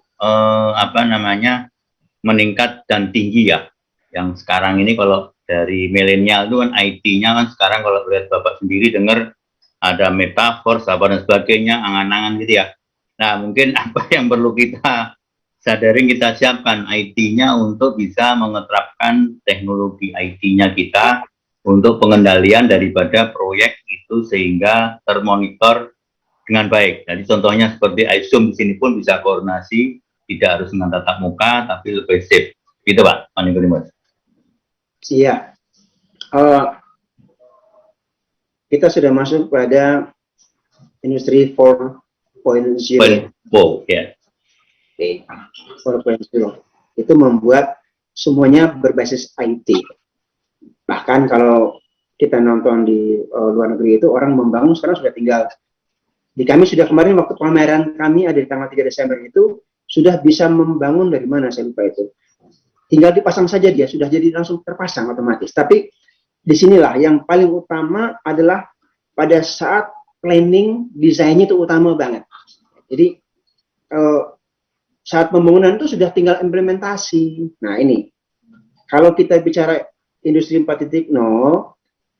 meningkat dan tinggi ya. Yang sekarang ini kalau dari milenial itu kan IT-nya kan sekarang kalau lihat Bapak sendiri dengar ada metaverse apa dan sebagainya, angan-angan gitu ya. Nah, mungkin apa yang perlu kita sadarin, kita siapkan IT-nya untuk bisa mengeterapkan teknologi IT-nya kita untuk pengendalian daripada proyek itu sehingga termonitor dengan baik. Jadi contohnya seperti iZoom di sini pun bisa koordinasi, tidak harus dengan tatap muka, tapi lebih safe. Gitu Pak, Pak Nikodemus. Iya. Kita sudah masuk pada industri 4.0. Ya. 4.0. Itu membuat semuanya berbasis IT. Bahkan kalau kita nonton di luar negeri itu orang membangun sekarang sudah tinggal. Di kami sudah kemarin waktu pameran kami ada di tanggal 3 Desember itu sudah bisa membangun dari mana saya lupa itu. Tinggal dipasang saja dia sudah jadi langsung terpasang otomatis. Tapi disinilah yang paling utama adalah pada saat planning desainnya itu utama banget. Jadi saat pembangunan itu sudah tinggal implementasi. Nah ini kalau kita bicara industri 4.0,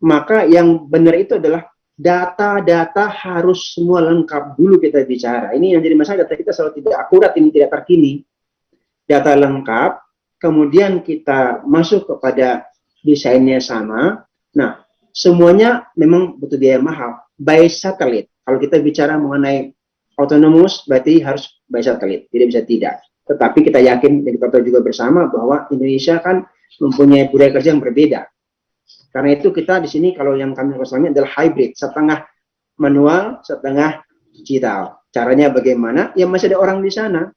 maka yang benar itu adalah data-data harus semua lengkap dulu kita bicara. Ini yang jadi masalah, data kita selalu tidak akurat, ini tidak terkini. Data lengkap, kemudian kita masuk kepada desainnya sama. Nah, semuanya memang butuh biaya mahal. By satellite. Kalau kita bicara mengenai autonomous, berarti harus by satellite. Tidak bisa tidak. Tetapi kita yakin, dan kita tahu juga bersama bahwa Indonesia kan mempunyai budaya kerja yang berbeda. Karena itu kita di sini kalau yang kami lakukan adalah hybrid, setengah manual, setengah digital. Caranya bagaimana? Ya masih ada orang di sana.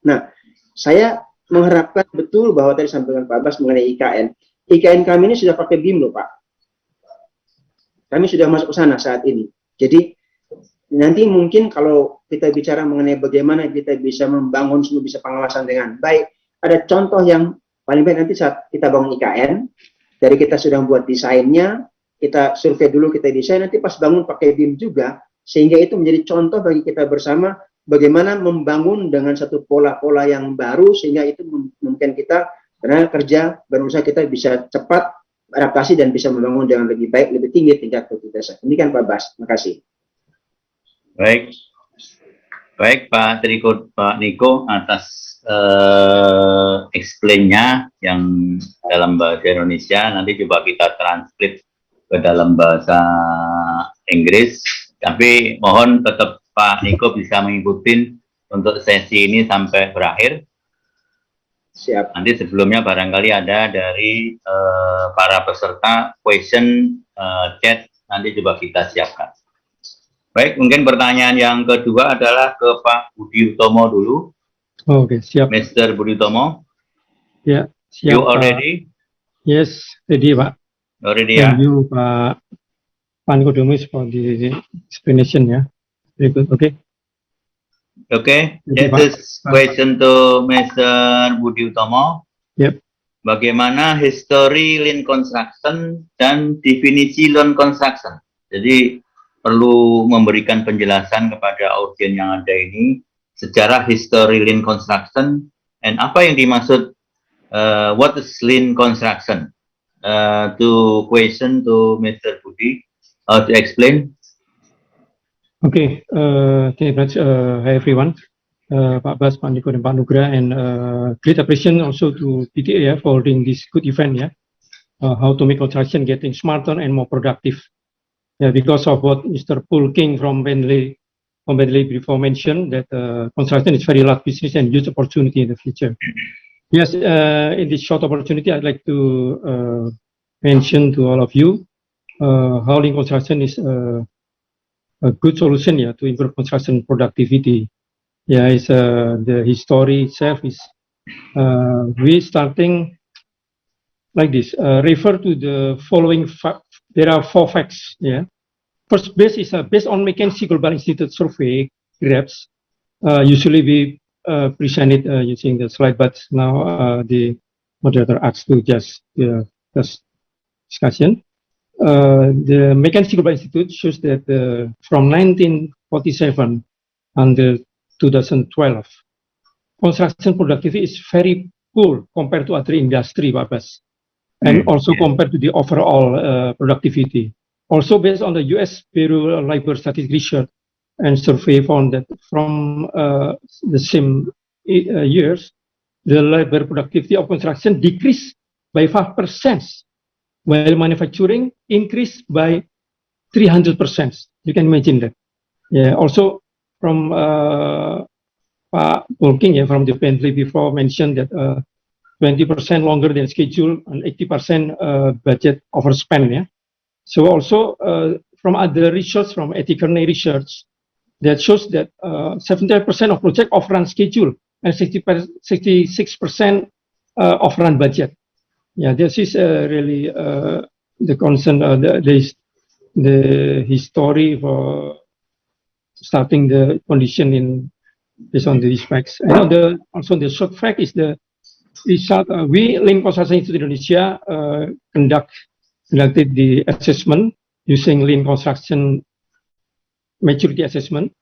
Nah, saya mengharapkan betul bahwa tadi sampaikan Pak Bas mengenai IKN. IKN kami ini sudah pakai BIM loh Pak. Kami sudah masuk ke sana saat ini. Jadi Nanti mungkin kalau kita bicara mengenai bagaimana kita bisa membangun semua bisa pengawasan dengan baik, ada contoh yang paling baik nanti saat kita bangun IKN, dari kita sudah buat desainnya, kita survei dulu, kita desain, nanti pas bangun pakai BIM juga, sehingga itu menjadi contoh bagi kita bersama bagaimana membangun dengan satu pola-pola yang baru, sehingga itu mungkin kita karena kerja berusaha kita bisa cepat adaptasi dan bisa membangun dengan lebih baik, lebih tinggi tingkat produktivitas. Demikian Pak Bas, terima kasih. Baik, baik Pak Triko, Pak Niko atas explain-nya yang dalam bahasa Indonesia. Nanti coba kita transkrip ke dalam bahasa Inggris. Tapi mohon tetap Pak Niko bisa mengikuti untuk sesi ini sampai berakhir. Siap. Nanti sebelumnya barangkali ada dari para peserta question chat, nanti coba kita siapkan. Baik, mungkin pertanyaan yang kedua adalah ke Pak Budi Utomo dulu. Oke, siap. Mr. Budi Utomo. Ya, siap. You already? Yes, ready, Pak. Already ya. Thank you, Pak Nikodemus for the explanation ya. Very good. Okay. Okay. This question to Mr. Budi Utomo. Yep. Bagaimana history lean construction dan definisi lean construction? Jadi perlu memberikan penjelasan kepada audiens yang ada ini secara history lean construction and apa yang dimaksud what is lean construction? To question to Mr. Budi to explain. Okay, thank you very much. Hi everyone, Pak Bas, Pak Niko, dan Pak Nugra, and great appreciation also to PTA for holding this good event. How to make construction getting smarter and more productive. Because of what Mr. Paul King from Bentley before mentioned, that construction is very large business and huge opportunity in the future. Yes, in this short opportunity, I'd like to mention to all of you how lean construction is a good solution to improve construction productivity. It's the history itself is we starting like this. Refer to the following there are 4 facts. First base is based on McKinsey Global Institute survey graphs. Usually we present it using the slide, but now the moderator asked to just discussion. The McKinsey Global Institute shows that from 1947 until 2012, construction productivity is very poor compared to other industry, Pak Bas, and also compared to the overall productivity. Also based on the U.S. Bureau of Labor Statistics Research and survey found that from the same years, the labor productivity of construction decreased by 5%, while manufacturing increased by 300%. You can imagine that. Also from Pak Bolking from the Bentley before mentioned that 20% longer than schedule and 80% budget overspend. So also from other research, from ethical research, that shows that 70% of project off-run schedule and 66% off-run budget. This is really the concern, the history for starting the condition in based on these facts. And also the short fact is the result. We Lean Construction Institute Indonesia conducted the assessment using Lean Construction maturity assessment,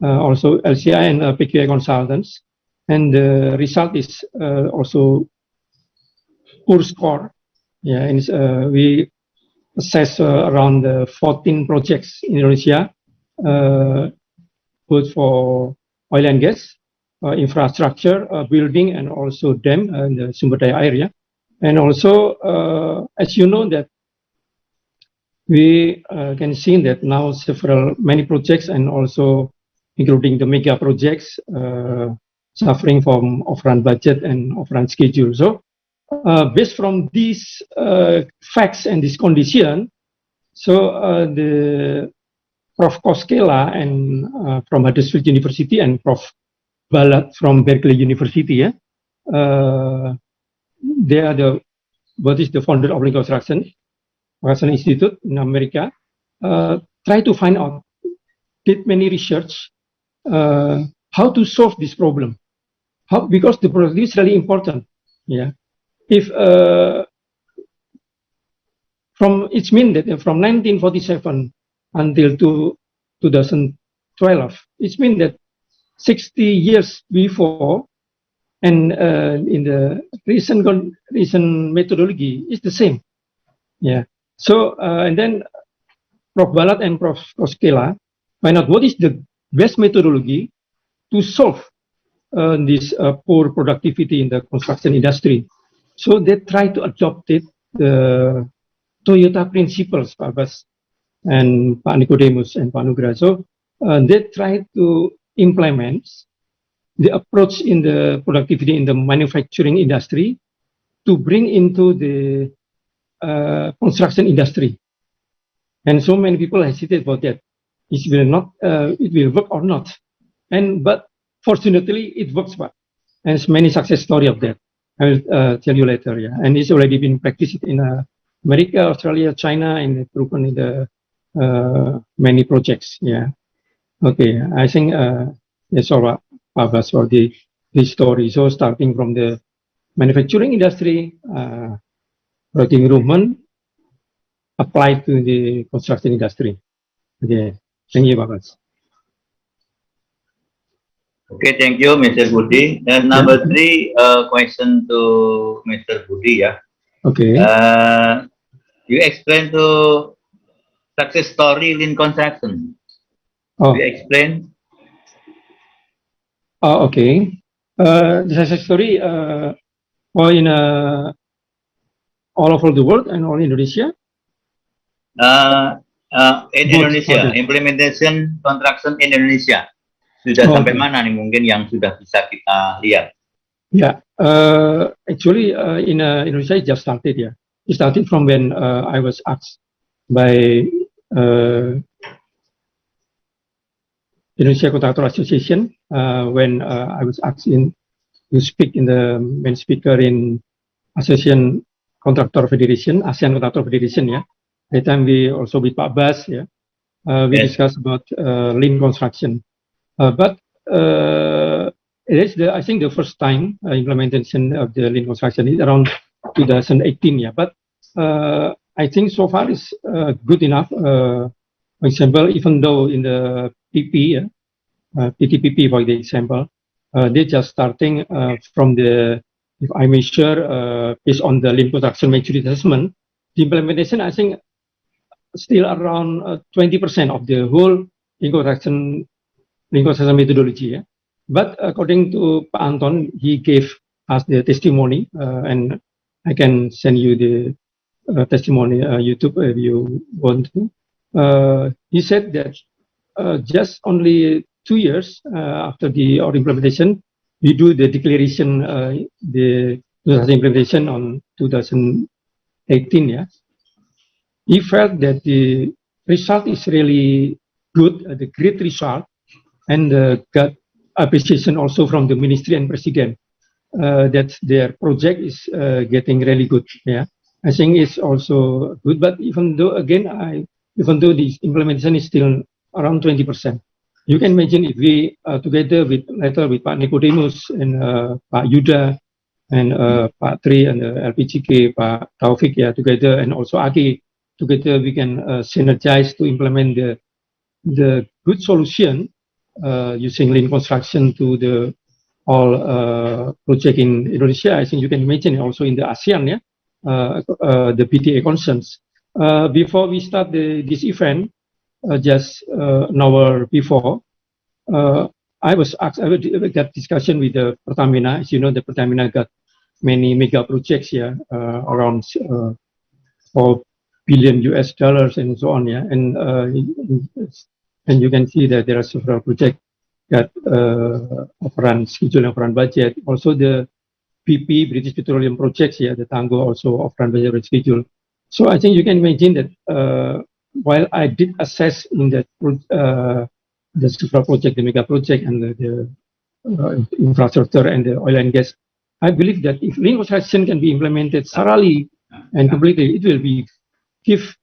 also LCI and PQI consultants, and the result is also poor score. And we assess around 14 projects in Indonesia, both for oil and gas, infrastructure, building, and also dam and the sumber daya area. And also, as you know, that we can see that now many projects and also including the mega projects suffering from off-run budget and off-run schedule. So based from these facts and this condition, so the Prof. Koskela and from Huddersfield University and Prof. Balat from Berkeley University, they are what is the founder of Lean Construction Institute in America, try to find out did many research how to solve this problem. Because the productivity is really important. Yeah, if it's mean that from 1947 until 2012, it's mean that 60 years before, and in the recent methodology is the same. Yeah. So and then Prof. Balat and Prof. Koskela find out what is the best methodology to solve this poor productivity in the construction industry. So they try to adopt it, the Toyota principles, Pak Bas and Pak Nicodemus and Pak Nugra. So they try to implement the approach in the productivity in the manufacturing industry to bring into the construction industry. And so many people hesitate about that. It will work or not. But fortunately, it works. But and there's many success story of that. I will tell you later. Yeah, and it's already been practiced in America, Australia, China, and proven in the many projects. Yeah. Okay. I think that's all about for the story. So starting from the manufacturing industry, productivity improvement applied to the construction industry. Okay. Thank you, Pak. Okay, thank you, Mr. Budi. And number 3, question to Mr. Budi. Yeah. Okay. You explain to success story in construction. Oh. You explain. Okay. The success story in all over the world and all Indonesia. In Indonesia, implementation construction in Indonesia. Sudah sampai mana nih mungkin yang sudah bisa kita lihat? Yeah, actually in Indonesia it just started. Yeah, it started from when I was asked by Indonesia Contractor Association when I was asked to speak in the main speaker in Association Contractor Federation, ASEAN Contractor Federation. Yeah, that time we also with Pak Bas. Yeah, we discussed about lean construction. But it is I think the first time implementation of the lean construction is around 2018. Yeah, but I think so far is good enough. For example, even though in the PP, PTPP, for the example, they just starting from the, if I measure based on the lean construction maturity assessment, the implementation I think still around 20% of the whole lean construction methodology. Yeah? But according to Pak Anton, he gave us the testimony, and I can send you the testimony YouTube if you want to. He said that just only 2 years after our implementation, we do the declaration, the implementation on 2018. Yeah, he felt that the result is really good, the great result. And got appreciation also from the ministry and president that their project is getting really good. Yeah, I think it's also good. But even though the implementation is still around 20%, you can imagine if we together with Pak Nicodemus and Pak Yuda and Pak Tri and LPGK, Pak Taufik, yeah, together, and also Aki together, we can synergize to implement the good solution. Using lean construction to the all project in Indonesia, I think you can imagine also in the ASEAN, yeah, the PTA concerns. Before we start this event, just an hour before, I was asked, I got discussion with the Pertamina. As you know, the Pertamina got many mega projects here, around $4 billion and so on, yeah, and you can see that there are several projects that overrun schedule, overrun budget. Also the PP, British Petroleum projects, yeah, the Tango also overrun budget and schedule. So I think you can imagine that while I did assess in the several project, the mega project and the infrastructure and the oil and gas, I believe that if lean construction can be implemented thoroughly and completely, it will give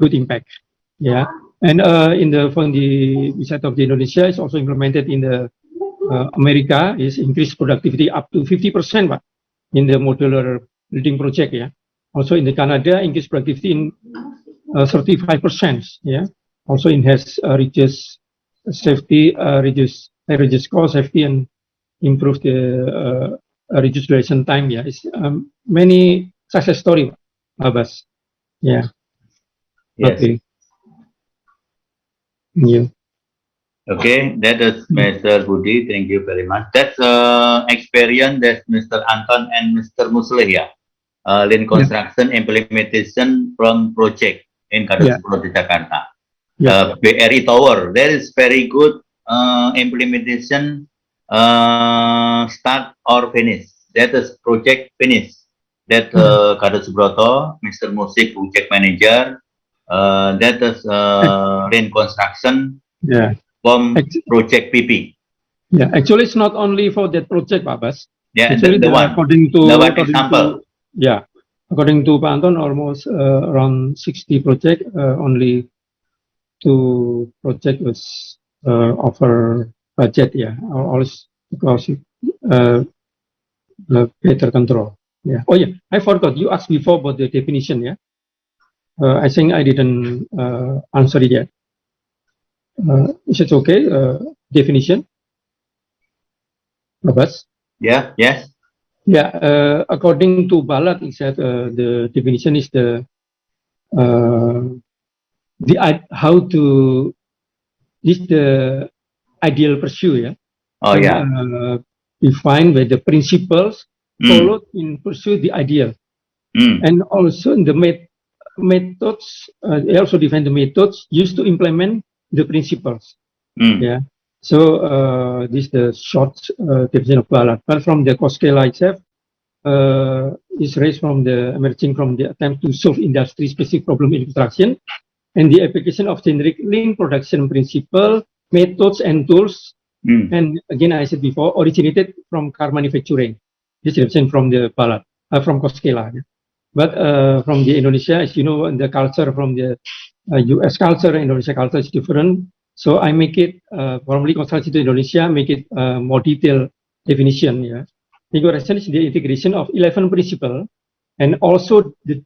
good impact. Yeah. And from the side of the Indonesia, it's also implemented in the America, is increased productivity up to 50%, Pak, in the modular building project. Yeah. Also in the Canada, increased productivity in 35%. Yeah. Also it has reduced safety, reduce cost, safety, and improve the reduce duration time. Yeah, it's many success story, Abbas. Yeah. Yes. Okay. Yeah. Okay, that is Mr. Budi. Thank you very much. That's experience that Mr. Anton and Mr. Musleh, lean construction implementation from project in Kadasubro Jakarta. BRI Tower, there is very good implementation start or finish. That is project finish. That Kadasubroto, Mr. Musik, project manager. That is lean construction. Yeah. From project PP. Yeah, actually, it's not only for that project, Pak Bas. Yeah, actually, the one. According to example. According to Pak Anton, almost around 60 project. Only 2 project was over budget. Yeah, always because better control. Yeah. Oh yeah, I forgot. You asked before about the definition. Yeah. I think I didn't answer it yet. Is it okay? Definition? Abbas? Yeah, yes. Yeah, according to Balat, it said the definition is how to the ideal pursue. Yeah. Oh yeah. Define by the principles followed in pursue the ideal, and also in the methods. They also define the methods used to implement the principles. Yeah. So this is the short definition of Balat. But from the Koskela itself, is raised from the emerging from the attempt to solve industry-specific problem in construction and the application of generic lean production principle, methods, and tools. And again, I said before, originated from car manufacturing. This definition from the Balat, from Koskela. But from the Indonesia, as you know, the culture from the US culture and Indonesia culture is different. So I make it formally construction to Indonesia, make it more detailed definition. Yeah, integration is the integration of 11 principles and also the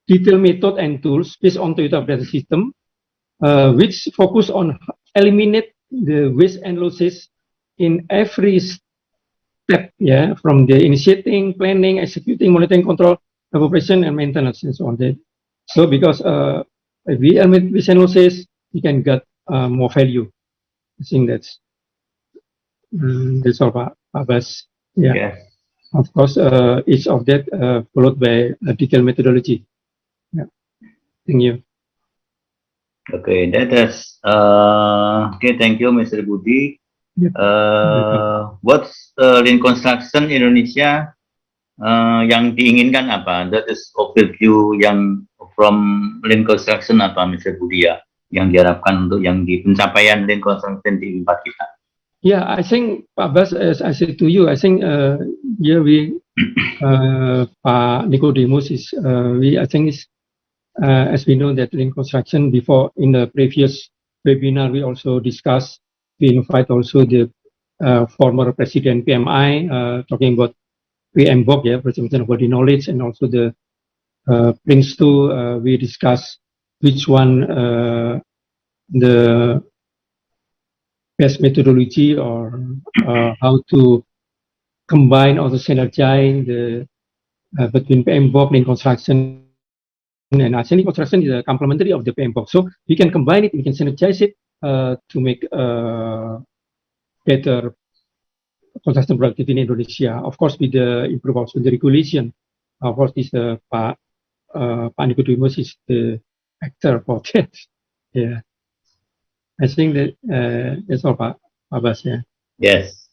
detailed method and tools based on Toyota operating system, which focus on eliminate the waste and losses in every step. Yeah, from the initiating, planning, executing, monitoring, control, operation, and maintenance, and so on. So because if we eliminate waste and losses, we can get more value. I think that's all, Pak Abbas. Yeah. Yes. Of course, each of that followed by a detailed methodology. Yeah. Thank you. Okay, that is okay. Thank you, Mr. Budi. Yep. What's lean construction Indonesia yang diinginkan apa? That is overview yang from lean construction apa, Mr. Budi ya? Yang diharapkan untuk yang di pencapaian lean construction di tempat kita. Yeah, I think Pak Bas, as I said to you, I think here we Pak Nicodemus is I think is as we know that lean construction before in the previous webinar we also discussed. We invite also the former President PMI talking about PMBOK, yeah, presentation of body knowledge, and also the Prince 2. We discuss which one the best methodology or how to combine or to synergize the between PMBOK and construction. And actually, construction is a complementary of the PMBOK. So we can combine it, we can synergize it to make better construction productivity in Indonesia. Of course, with the improve also the regulation. Of course, this Pak Nicodemus is the actor for that. Yeah. I think that that's all, Pak Abbas. Yeah. Yes.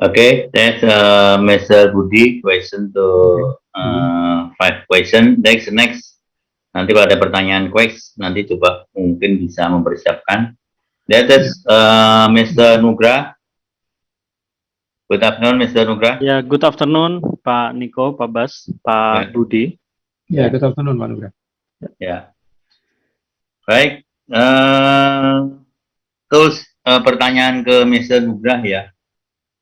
Okay, that's Mr. Budi question to 5 question. Next. Nanti kalau ada pertanyaan quest, nanti coba mungkin bisa mempersiapkan. That is Mr. Nugra. Good afternoon, Mr. Nugra. Yeah, good afternoon, Pak Niko, Pak Bas, Pak Budi. Yeah, good afternoon, Pak Nugra. Yeah. Baik, terus pertanyaan ke Mr. Nugrah ya.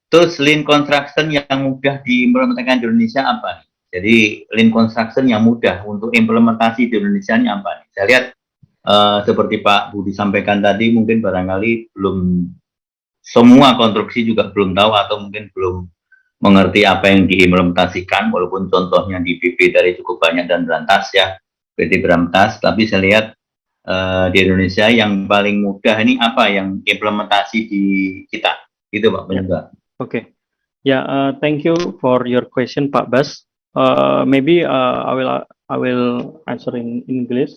Terus lean construction yang mudah diimplementasikan di Indonesia apa nih? Jadi lean construction yang mudah untuk implementasi di Indonesia ini apa nih? Saya lihat seperti Pak Budi sampaikan tadi, mungkin barangkali belum semua konstruksi juga belum tahu atau mungkin belum mengerti apa yang diimplementasikan, walaupun contohnya di BP dari cukup banyak dan berantas ya, PT berantas, tapi saya lihat di Indonesia yang paling mudah ini apa yang implementasi di kita, gitu Pak Penyebab. Okay. Yeah. Thank you for your question, Pak Bas. Maybe I will answer in English.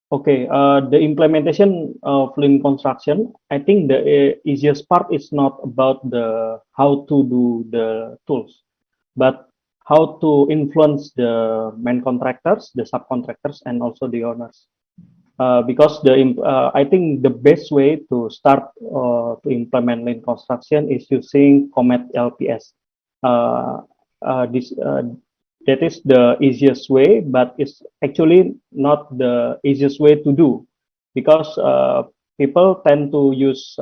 Okay. The implementation of lean construction, I think the easiest part is not about the how to do the tools, but how to influence the main contractors, the subcontractors, and also the owners. Because I think the best way to start to implement lean construction is using Comet LPS. That is the easiest way, but it's actually not the easiest way to do, because people tend to use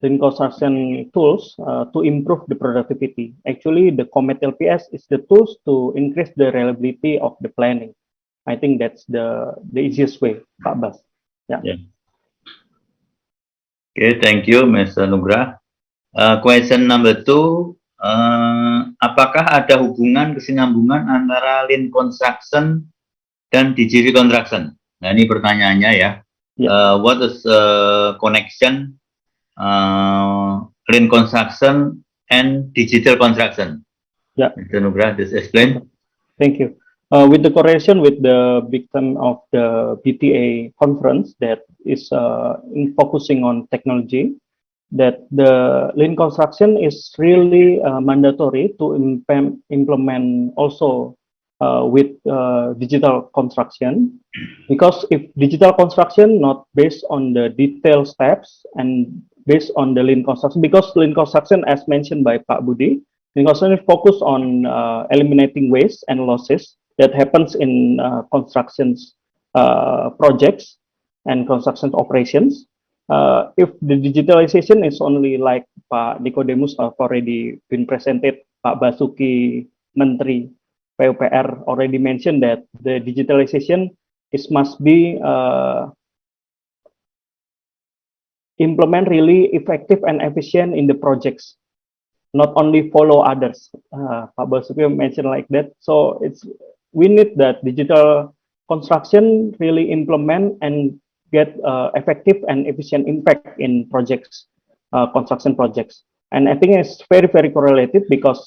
lean construction tools to improve the productivity. Actually, the Comet LPS is the tools to increase the reliability of the planning. I think that's the easiest way, Pak Bas. Yeah. Okay, thank you, Mr. Nugrah. Question number 2, apakah ada hubungan kesinambungan antara lean construction dan digital construction? Nah, ini pertanyaannya ya. What is connection lean construction and digital construction? Yeah. Mr. Nugrah, just explain. Thank you. With the correlation with the victim of the BTA conference that is focusing on technology, that the lean construction is really mandatory to implement also with digital construction, because if digital construction not based on the detailed steps and based on the lean construction, because lean construction, as mentioned by Pak Budi, lean construction is focused on eliminating waste and losses that happens in constructions projects and construction operations. If the digitalization is only like Pak Nicodemus have already been presented, Pak Basuki Menteri PUPR already mentioned that the digitalization must be implement really effective and efficient in the projects, not only follow others. Pak Basuki mentioned like that. So we need that digital construction really implement and get effective and efficient impact in projects, construction projects. And I think it's very, very correlated, because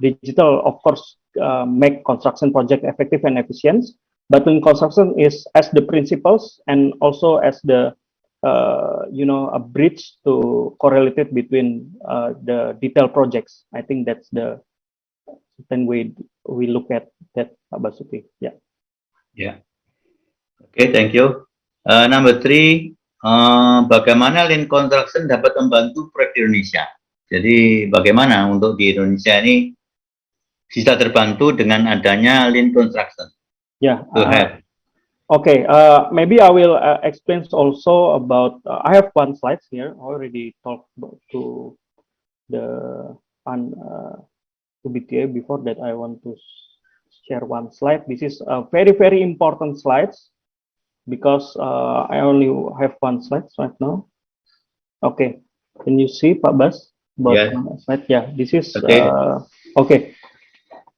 digital, of course, make construction project effective and efficient, but in construction is as the principles and also as the a bridge to correlate it between the detailed projects. I think that's the certain way we look at that, Pak Basuki. Yeah. Yeah. Okay, thank you. Number 3, bagaimana lean construction dapat membantu proyek di Indonesia? Jadi bagaimana untuk di Indonesia ini bisa terbantu dengan adanya lean construction? Yeah. Go ahead. Okay, maybe I will explain also about, I have one slide here, I already talked to the to BTA. Before that, I want to share one slide. This is a very, very important slides, because I only have one slide right now. Okay, can you see, Pak Bas? Yes. Slide? Yeah, this is, okay. Okay.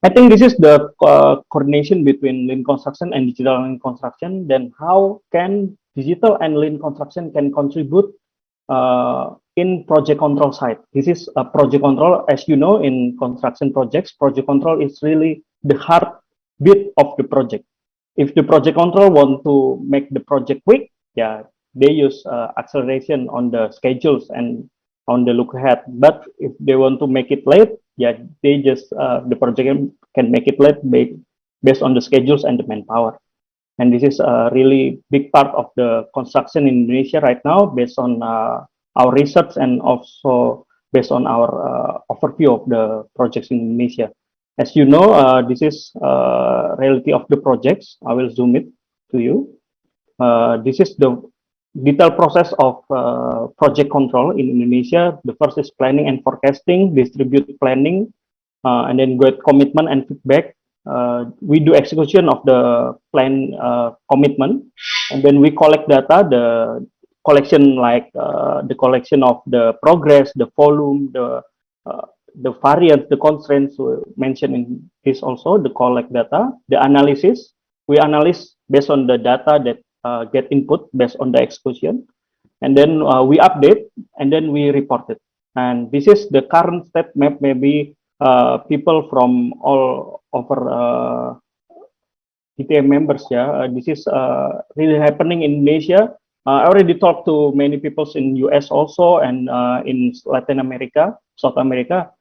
I think this is the coordination between lean construction and digital lean construction. Then how can digital and lean construction can contribute in project control side? This is a project control, as you know, in construction projects. Project control is really the heartbeat of the project. If the project control want to make the project quick, yeah, they use acceleration on the schedules and on the look ahead. But if they want to make it late, yeah, they just the project can make it late based on the schedules and the manpower. And this is a really big part of the construction in Indonesia right now, based on our research and also based on our overview of the projects in Indonesia. As you know, this is reality of the projects. I will zoom it. to you. This is the detailed process of project control in Indonesia. The first is planning and forecasting, distribute planning, and then get commitment and feedback. We do execution of the plan commitment, and then we collect data, the collection like the collection of the progress, the volume, the variance, the constraints mentioned in this also, the collect data, the analysis. We analyze based on the data that get input based on the execution, and then we update, and then we report it. And this is the current state map. Maybe people from all over PTM members, yeah, this is really happening in Indonesia. I already talked to many people in US also, and in Latin America, South America.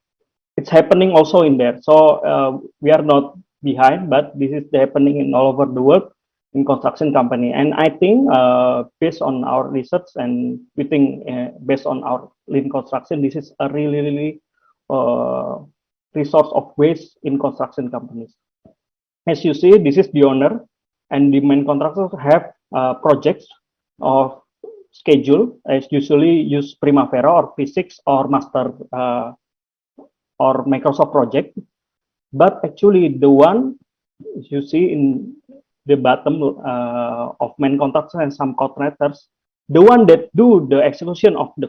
It's happening also in there. So we are not behind, but this is happening in all over the world in construction company. And I think based on our research, and we think based on our lean construction, this is a really resource of waste in construction companies. As you see, this is the owner, and the main contractors have projects of schedule, as usually use Primavera or P6 or Master or Microsoft project. But actually the one you see in the bottom of main contractors and some contractors, the one that do the execution of the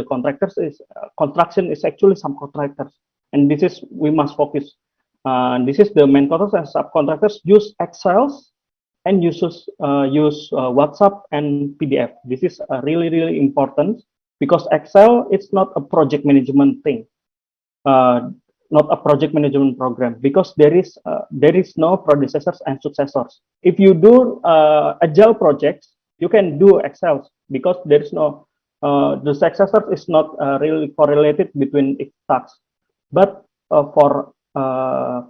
contractors is construction is actually some contractors, and this is we must focus. This is the main contractors and subcontractors use Excels and use WhatsApp and PDF. This is really important, because Excel it's not a project management thing. Not a project management program, because there is no predecessors and successors. If you do agile projects, you can do Excel, because there is no the successor is not really correlated between its tasks. But for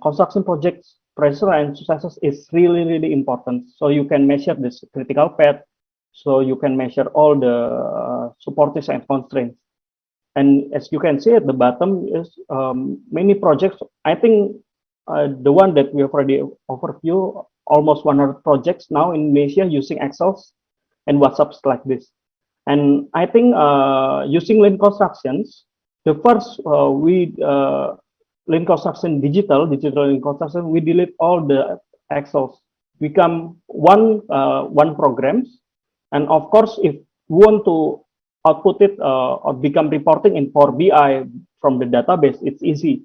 construction projects, predecessor and successors is really important. So you can measure this critical path, so you can measure all the supports and constraints. And as you can see at the bottom is many projects. I think the one that we have already overview, almost 100 projects now in Indonesia using Excel and WhatsApps like this. And I think using lean constructions, the first lean construction digital lean construction, we delete all the Excels, become one programs. And of course, if we want to output it or become reporting in Power BI from the database, it's easy.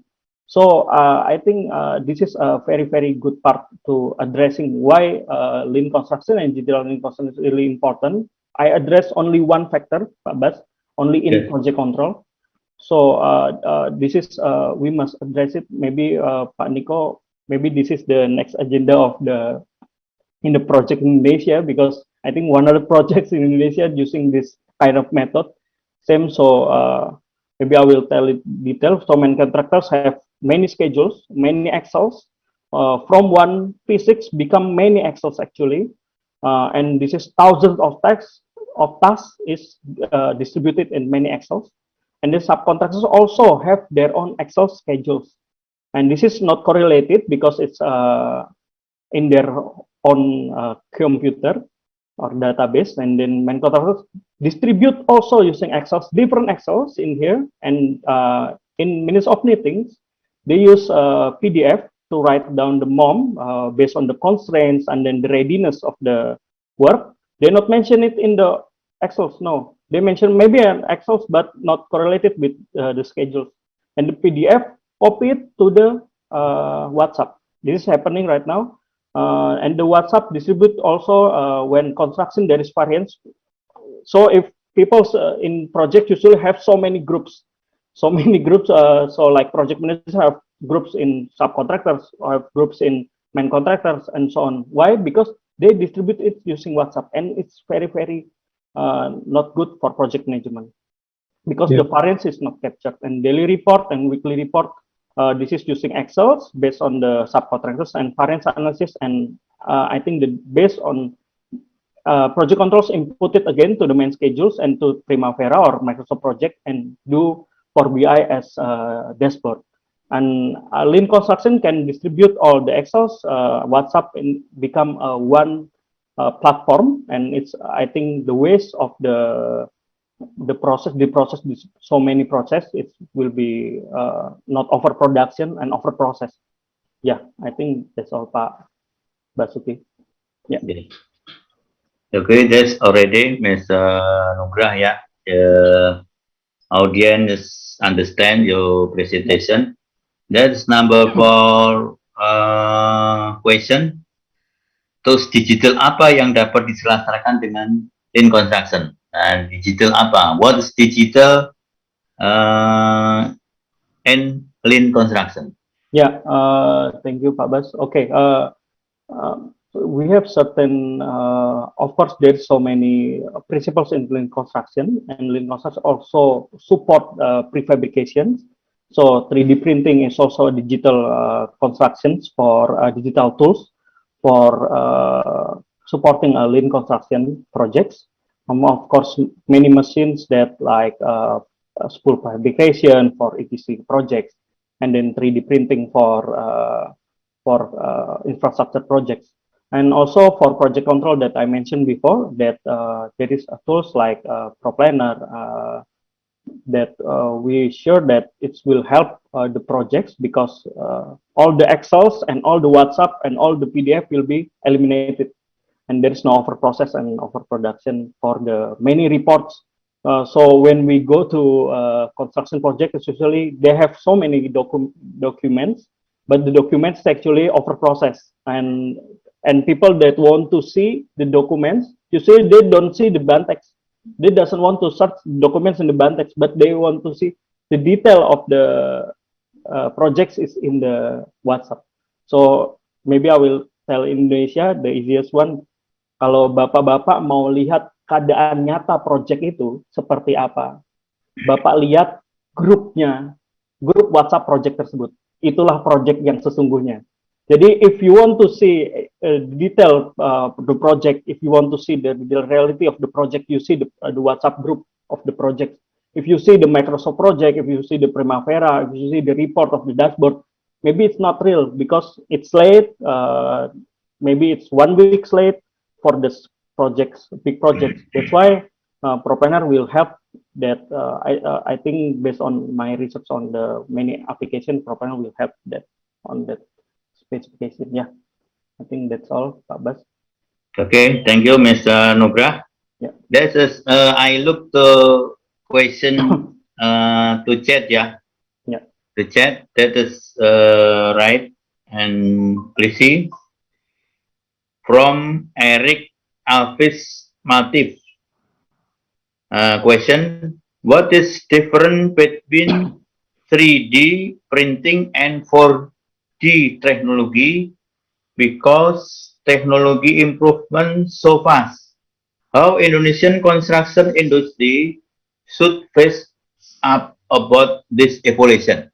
So I think this is a very good part to addressing why lean construction and digital lean construction is really important. I address only one factor, but only in project control. So this is we must address it. Maybe Pak Niko, maybe this is the next agenda of in the project in Indonesia, because I think one of the projects in Indonesia using this kind of method. Same, so maybe I will tell it detail. So main contractors have many schedules, many Excels. From one P6 become many Excels actually, and this is thousands of tasks is distributed in many Excels. And the subcontractors also have their own Excel schedules, and this is not correlated because it's in their own computer or database. And then main contractors distribute also using Excel, different Excels in here. And in minutes of meetings, they use PDF to write down the MOM based on the constraints and then the readiness of the work. They not mention it in the Excel, no. They mention maybe an Excel, but not correlated with the schedules. And the PDF copy it to the WhatsApp. This is happening right now. And the WhatsApp distribute also when construction there is variance. So if people in project usually have so many groups, so like project managers have groups in subcontractors or have groups in main contractors and so on. Why? Because they distribute it using WhatsApp, and it's very not good for project management, because the variance is not captured. And daily report and weekly report, this is using Excel based on the subcontractors and variance analysis. And I think based on project controls, input it again to the main schedules and to Primavera or Microsoft project, and do for BI as dashboard. And lean construction can distribute all the Excels, WhatsApp, and become one platform. And it's, I think, the waste of the process, so many process, it will be not over production and over process. Yeah, I think that's all, Pak Basuki. Yeah. Okay, that's already Mr. Nugrah. Yeah, the audience understand your presentation. That's number 4 question. Terus digital apa yang dapat diselesaikan dengan lean construction? Dan digital apa? What is digital and lean construction? Yeah, thank you, Pak Bas. Okay, we have certain, of course, there's so many principles in lean construction, and lean construction also support prefabrication. So 3D printing is also digital constructions for digital tools for supporting lean construction projects. Of course, many machines that like spool fabrication for existing projects, and then 3D printing for infrastructure projects. And also for project control that I mentioned before, that there is tools like ProPlanner that we sure that it will help the projects, because all the Excels and all the WhatsApp and all the PDF will be eliminated, and there is no over process and over production for the many reports. So when we go to construction projects, usually they have so many documents, but the documents actually over process, and people that want to see the documents, usually they don't see the Bantex. They doesn't want to search documents in the Bantex, but they want to see the detail of the projects is in the WhatsApp. So maybe I will tell Indonesia the easiest one. Kalau bapak-bapak mau lihat keadaan nyata project itu seperti apa, bapak lihat grupnya, grup WhatsApp project tersebut. Itulah project yang sesungguhnya. Jadi, if you want to see detail the project, if you want to see the reality of the project, you see the WhatsApp group of the project. If you see the Microsoft project, if you see the Primavera, if you see the report of the dashboard, maybe it's not real because it's late. Maybe it's 1 week late for this projects, big projects. That's why ProPlanner will help that. I think based on my research on the many applications, ProPlanner will help that on that specification. Yeah, I think that's all, Pak Bas. Okay, thank you, Mr. Nugrah. Yeah. That's I look the question to chat. Yeah. Yeah. The chat, that is right, and please see from Eric Alvis Matif. Question: what is different between 3D printing and 4D technology? Because technology improvement so fast, how Indonesian construction industry should face up about this evolution?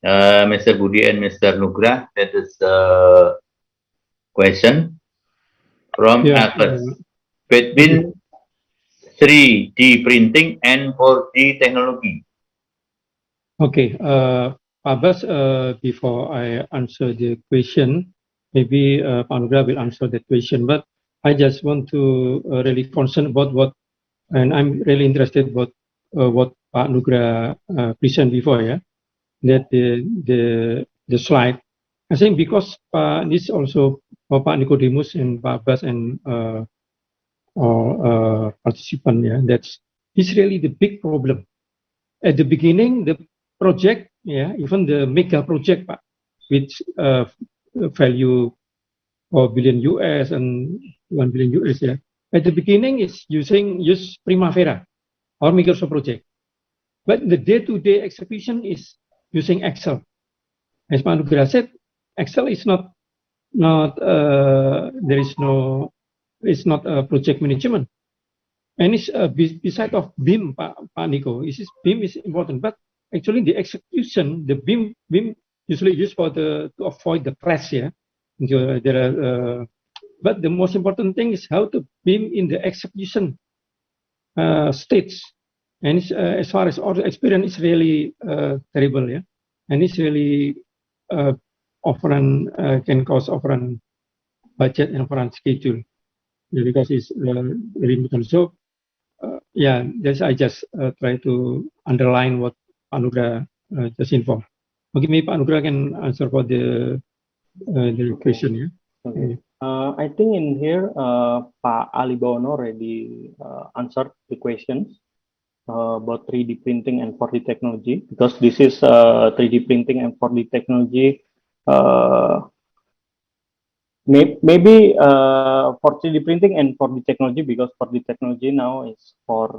Mr. Budi and Mr. Nugrah, that is the question from Albert. Between 3D printing and 4D technology. Okay, Pak Bas, before I answer the question, maybe Pak Nugrah will answer that question, but I just want to really concern about what, and I'm really interested about what Pak Nugrah presented before, yeah, that the slide. I think because this also Pak Nicodemus and Pak Bas and participant, yeah, that's really the big problem. At the beginning, the project, yeah, even the mega project, with value $4 billion US and 1 billion US, yeah. At the beginning, it's use Primavera or Microsoft project, but the day-to-day execution is using Excel. As Pak Nugrah said, Excel is not there is no, it's not a project management. And it's beside of BIM, Pak Nico. BIM is important, but actually the execution, the BIM usually used for to avoid the crash. Yeah, there are, but the most important thing is how to BIM in the execution stage. And it's, as far as our experience, it's really terrible, yeah. And it's really offering can cause offering budget and offering schedule, yeah, because it's limited. So yeah, I just try to underline what Anugrah just informed. Okay, maybe Anugrah can answer for the question, yeah. Okay. I think in here, Pak Ali Bawano already answered the questions about 3D printing and 4D technology, because this is 3D printing and 4D technology. Maybe for 3D printing and 4D technology, because 4D technology now is for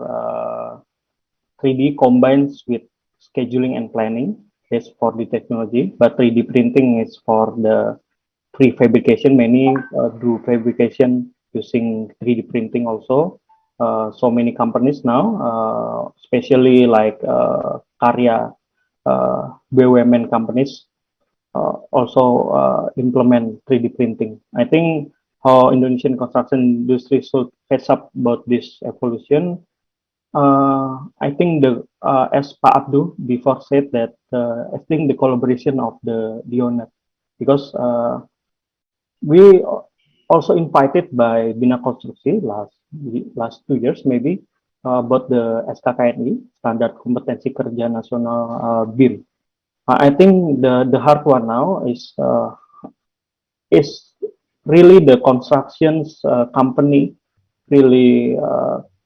3D combines with scheduling and planning. That's 4D technology, but 3D printing is for the prefabrication. Many do fabrication using 3D printing also. So many companies now, especially like Karya, BUMN companies, also implement 3D printing. I think how Indonesian construction industry should face up about this evolution. I think as Pak Abdu before said that I think the collaboration of the owner, because we also invited by Bina Konstruksi last 2 years maybe about the SKKNI, Standar Kompetensi Kerja Nasional BIM. I think the hard one now is really the constructions company really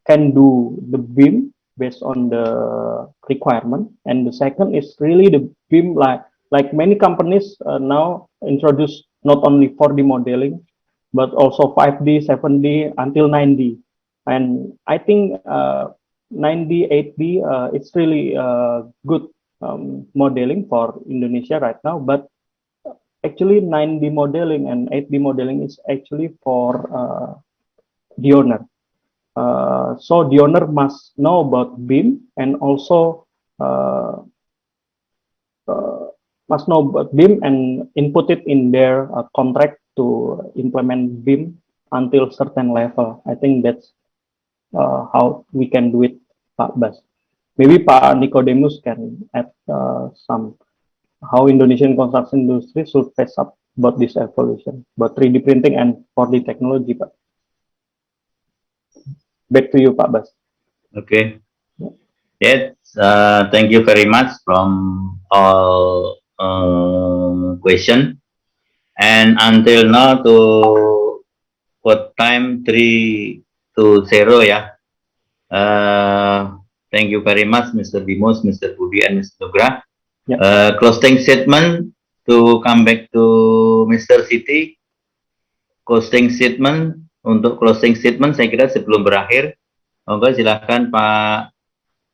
can do the BIM based on the requirement, and the second is really the BIM like many companies now introduce not only 4D modeling but also 5D, 7D until 9D, and I think 9D, 8D it's really good modeling for Indonesia right now, but actually 9D modeling and 8D modeling is actually for the owner. So the owner must know about BIM and also must know about BIM and input it in their contract to implement BIM until certain level. I think that's how we can do it, Pak Bas. Maybe Pak Nicodemus can add some how Indonesian construction industry should face up about this evolution, about 3D printing and 4D technology, Pak. Back to you, Pak Bas. Okay. Yes, thank you very much from all question. And until now to what time 3 to 0 ya. Thank you very much Mr. Dimus, Mr. Budi, and Mr. Nugra. Closing statement to come back to Mr. Siti. Closing statement, untuk closing statement saya kira sebelum berakhir, monggo silakan Pak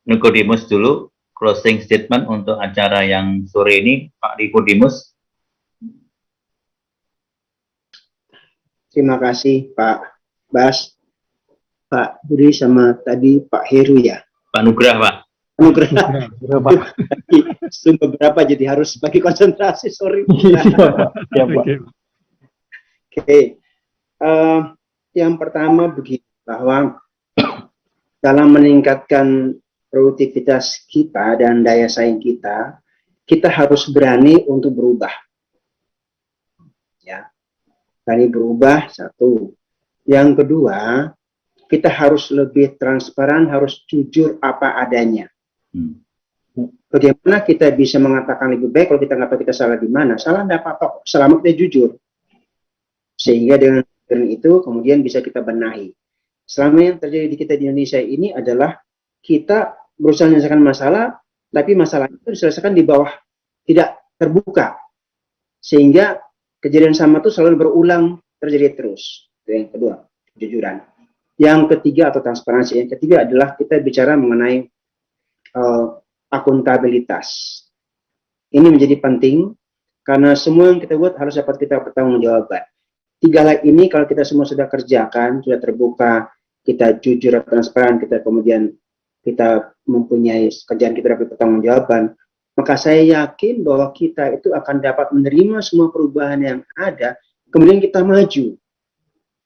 Nicodemus dulu closing statement untuk acara yang sore ini, Pak Nicodemus. Terima kasih Pak Bas, Pak Budi, sama tadi Pak Heru ya. Pak Nugrah, Pak. Nugrah. Beberapa jadi harus bagi konsentrasi, sorry. Ya, Pak. Oke. Yang pertama begini, bahwa dalam meningkatkan produktivitas kita dan daya saing kita harus berani untuk berubah. Ya. Berani berubah, satu. Yang kedua, kita harus lebih transparan, harus jujur apa adanya. Bagaimana kita bisa mengatakan lebih baik kalau kita nggak tahu kita salah di mana? Salah nggak apa-apa, selama kita jujur. Sehingga dengan itu kemudian bisa kita benahi. Selama yang terjadi di kita di Indonesia ini adalah kita berusaha menyelesaikan masalah, tapi masalah itu diselesaikan di bawah, tidak terbuka. Sehingga kejadian sama itu selalu berulang, terjadi terus. Itu yang kedua, kejujuran. Yang ketiga atau transparansi, yang ketiga adalah kita bicara mengenai akuntabilitas. Ini menjadi penting karena semua yang kita buat harus dapat kita pertanggungjawaban. Tiga hal ini kalau kita semua sudah kerjakan, sudah terbuka, kita jujur dan transparan, kita kemudian kita mempunyai kerjaan kita dapat pertanggungjawaban, maka saya yakin bahwa kita itu akan dapat menerima semua perubahan yang ada, kemudian kita maju.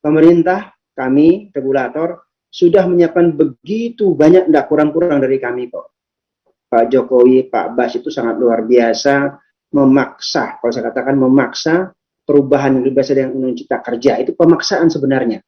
Pemerintah, kami, regulator, sudah menyiapkan begitu banyak, tidak kurang-kurang dari kami kok. Pak Jokowi, Pak Bas itu sangat luar biasa memaksa, kalau saya katakan memaksa perubahan yang biasa dengan Undang Cipta Kerja, itu pemaksaan sebenarnya.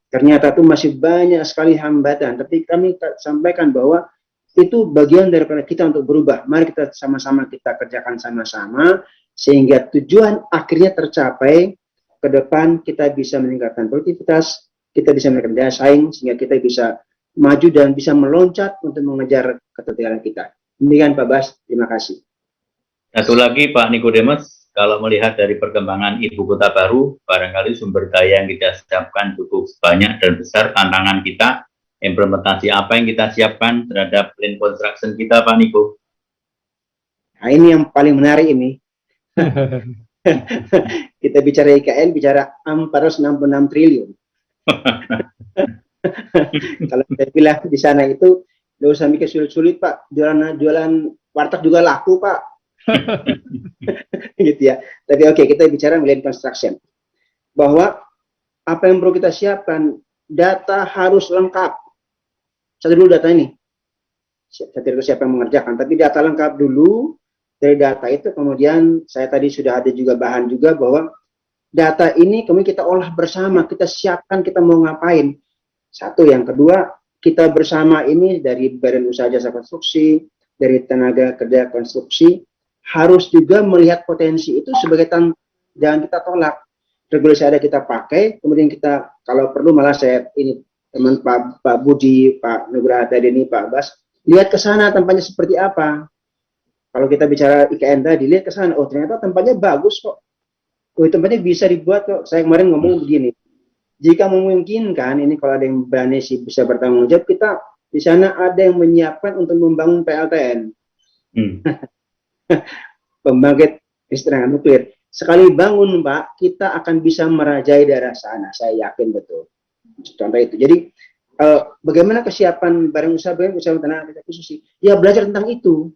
Ternyata itu masih banyak sekali hambatan, tapi kami sampaikan bahwa itu bagian daripada kita untuk berubah. Mari kita sama-sama kita kerjakan sama-sama, sehingga tujuan akhirnya tercapai. Ke depan kita bisa meningkatkan produktivitas, kita bisa meningkatkan daya saing, sehingga kita bisa maju dan bisa meloncat untuk mengejar ketertinggalan kita. Demikian Pak Bas, terima kasih. Satu lagi Pak Nikodemus, kalau melihat dari perkembangan ibu kota baru, barangkali sumber daya yang kita siapkan cukup banyak dan besar. Tantangan kita, implementasi apa yang kita siapkan terhadap land construction kita, Pak Niko? Nah, ini yang paling menarik ini. Kita bicara IKN, bicara 466 triliun. Kalau saya bilang di sana itu, nggak usah mikir sulit-sulit Pak, jualan warteg juga laku Pak. Gitu ya. Tapi oke, kita bicara land construction. Bahwa apa yang perlu kita siapkan, data harus lengkap. Satu dulu data ini. Saya tidak tahu siapa yang mengerjakan, tapi data lengkap dulu. Dari data itu kemudian saya tadi sudah ada juga bahan juga bahwa data ini kemudian kita olah bersama, kita siapkan kita mau ngapain. Satu, yang kedua, kita bersama ini dari badan usaha jasa konstruksi, dari tenaga kerja konstruksi, harus juga melihat potensi itu sebagai jangan kita tolak. Regulasi ada kita pakai, kemudian kita kalau perlu malah saya ini teman Pak Budi, Pak Nugraha tadi ini, Pak Bas, lihat ke sana tempatnya seperti apa. Kalau kita bicara IKN tadi, lihat ke sana, oh ternyata tempatnya bagus kok. Oh tempatnya bisa dibuat kok. Saya kemarin ngomong begini, jika memungkinkan, ini kalau ada yang berani sih bisa bertanggung jawab, kita di sana ada yang menyiapkan untuk membangun PLTN. Pembangkit listrik nuklir. Sekali bangun Pak, kita akan bisa merajai daerah sana, saya yakin betul. Contoh itu. Jadi bagaimana kesiapan barang usaha tenaga kerja khusus? Ya belajar tentang itu.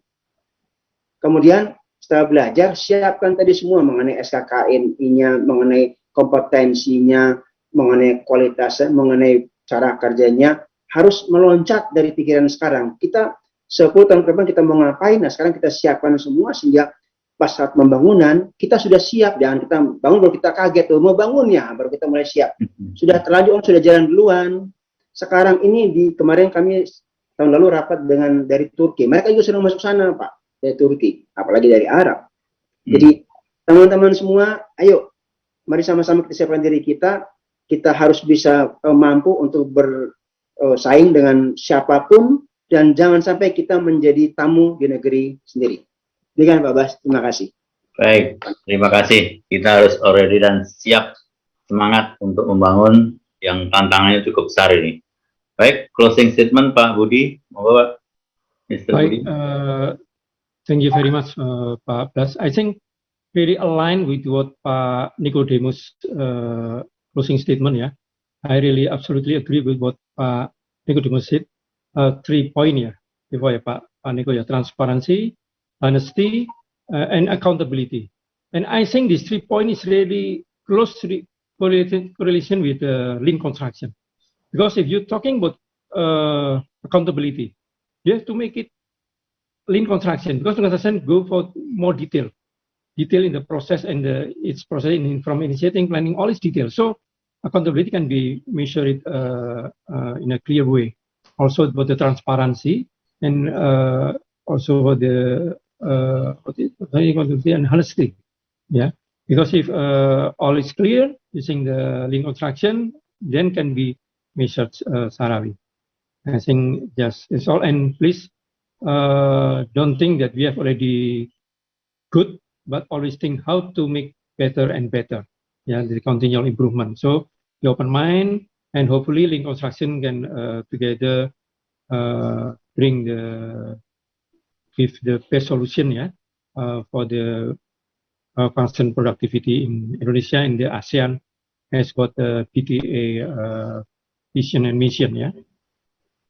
Kemudian setelah belajar, siapkan tadi semua mengenai SKKNI-nya, mengenai kompetensinya, mengenai kualitasnya, mengenai cara kerjanya, harus meloncat dari pikiran sekarang. Kita 10 tahun ke depan kita mau ngapain, nah sekarang kita siapkan semua sehingga pas saat pembangunan, kita sudah siap. Jangan kita bangun baru kita kaget, tuh mau bangun ya, baru kita mulai siap. Sudah terlanjur, sudah jalan duluan. Sekarang ini, kemarin kami tahun lalu rapat dari Turki, mereka juga sudah masuk sana Pak. Dari Turki, apalagi dari Arab. Jadi teman-teman semua, ayo mari sama-sama kita siapkan diri kita. Kita harus bisa mampu untuk bersaing dengan siapapun dan jangan sampai kita menjadi tamu di negeri sendiri. Demikian Pak Bas, terima kasih. Baik, terima kasih. Kita harus ready dan siap, semangat untuk membangun yang tantangannya cukup besar ini. Baik, closing statement Pak Budi, monggo Pak. Mr. Baik, Budi. thank you very much, Pak Blas. I think very aligned with what Pak Nicodemus closing statement. Yeah, I really absolutely agree with what Pak Nicodemus said. 3 points ya, before ya Pak Nico ya, transparency, honesty, and accountability. And I think these 3 points is really closely correlation with lean construction. Because if you're talking about accountability, you have to make it lean construction, because construction go for more detail in the process and its process from initiating, planning, all is detail. So accountability can be measured in a clear way. Also about the transparency and also about the and honesty. Yeah, because if all is clear using the lean construction, then can be measured thoroughly. I think just it's all. And please, don't think that we have already good, but always think how to make better and better. Yeah, the continual improvement. So the open mind, and hopefully lean construction can together bring give the best solution, yeah, for the constant productivity in Indonesia and the ASEAN has got the PTA vision and mission. Yeah.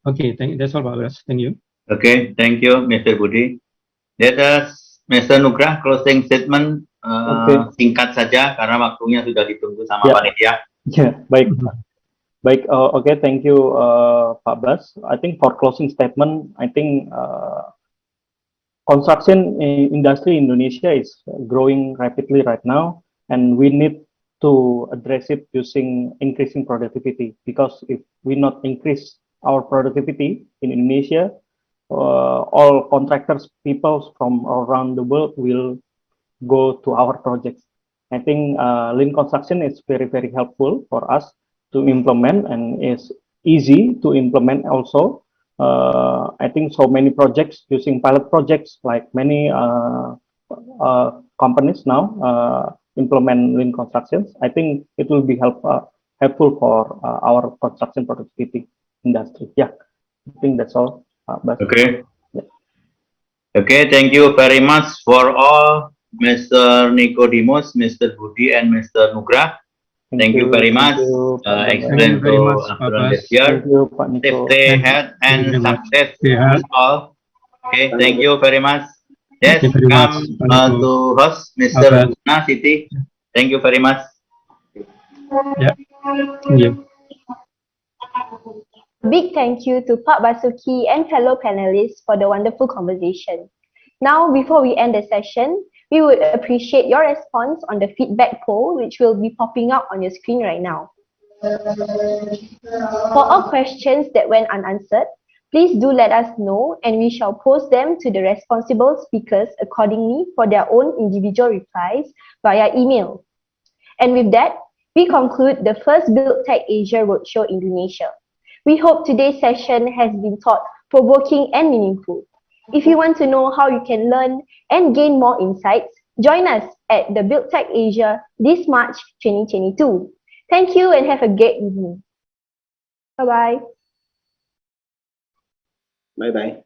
Okay, that's all, Pak Blas. Thank you. Okay, thank you, Mr. Budi. Let us, Mr. Nugrah, closing statement singkat saja karena waktunya sudah ditunggu sama panitia. Ya, baik. Baik, okay, thank you, Pak Bas. I think for closing statement, I think construction industry in Indonesia is growing rapidly right now, and we need to address it using increasing productivity. Because if we not increase our productivity in Indonesia, all contractors, people from around the world will go to our projects. I think lean construction is very, very helpful for us to implement, and is easy to implement also. I think so many projects using pilot projects, like many companies now implement lean constructions. I think it will be helpful for our construction productivity industry. Yeah, I think that's all. But Okay. yeah. Okay, thank you very much for all, Mr. Nicodemus, Mr. Budi, and Mr. Nugra. Thank you very much. Thank you Explain very to much, Pak everyone Bas. this year. Thank you, Pak Nico. Safety, health, Thank you and very much. success Yeah, to all. Okay, thank you very much. thank Yes, you very much, come Pak Nico. to host Pak Mr. Bas. Husna Siti. Thank you very much. Yeah, thank you. Big thank you to Pak Basuki and fellow panelists for the wonderful conversation. Now, before we end the session, we would appreciate your response on the feedback poll, which will be popping up on your screen right now. For all questions that went unanswered, please do let us know, and we shall post them to the responsible speakers accordingly for their own individual replies via email. And with that, we conclude the first Buildtech Asia Roadshow Indonesia. We hope today's session has been thought-provoking and meaningful. If you want to know how you can learn and gain more insights, join us at the Buildtech Asia this March 2022. Thank you and have a great evening. Bye-bye. Bye bye.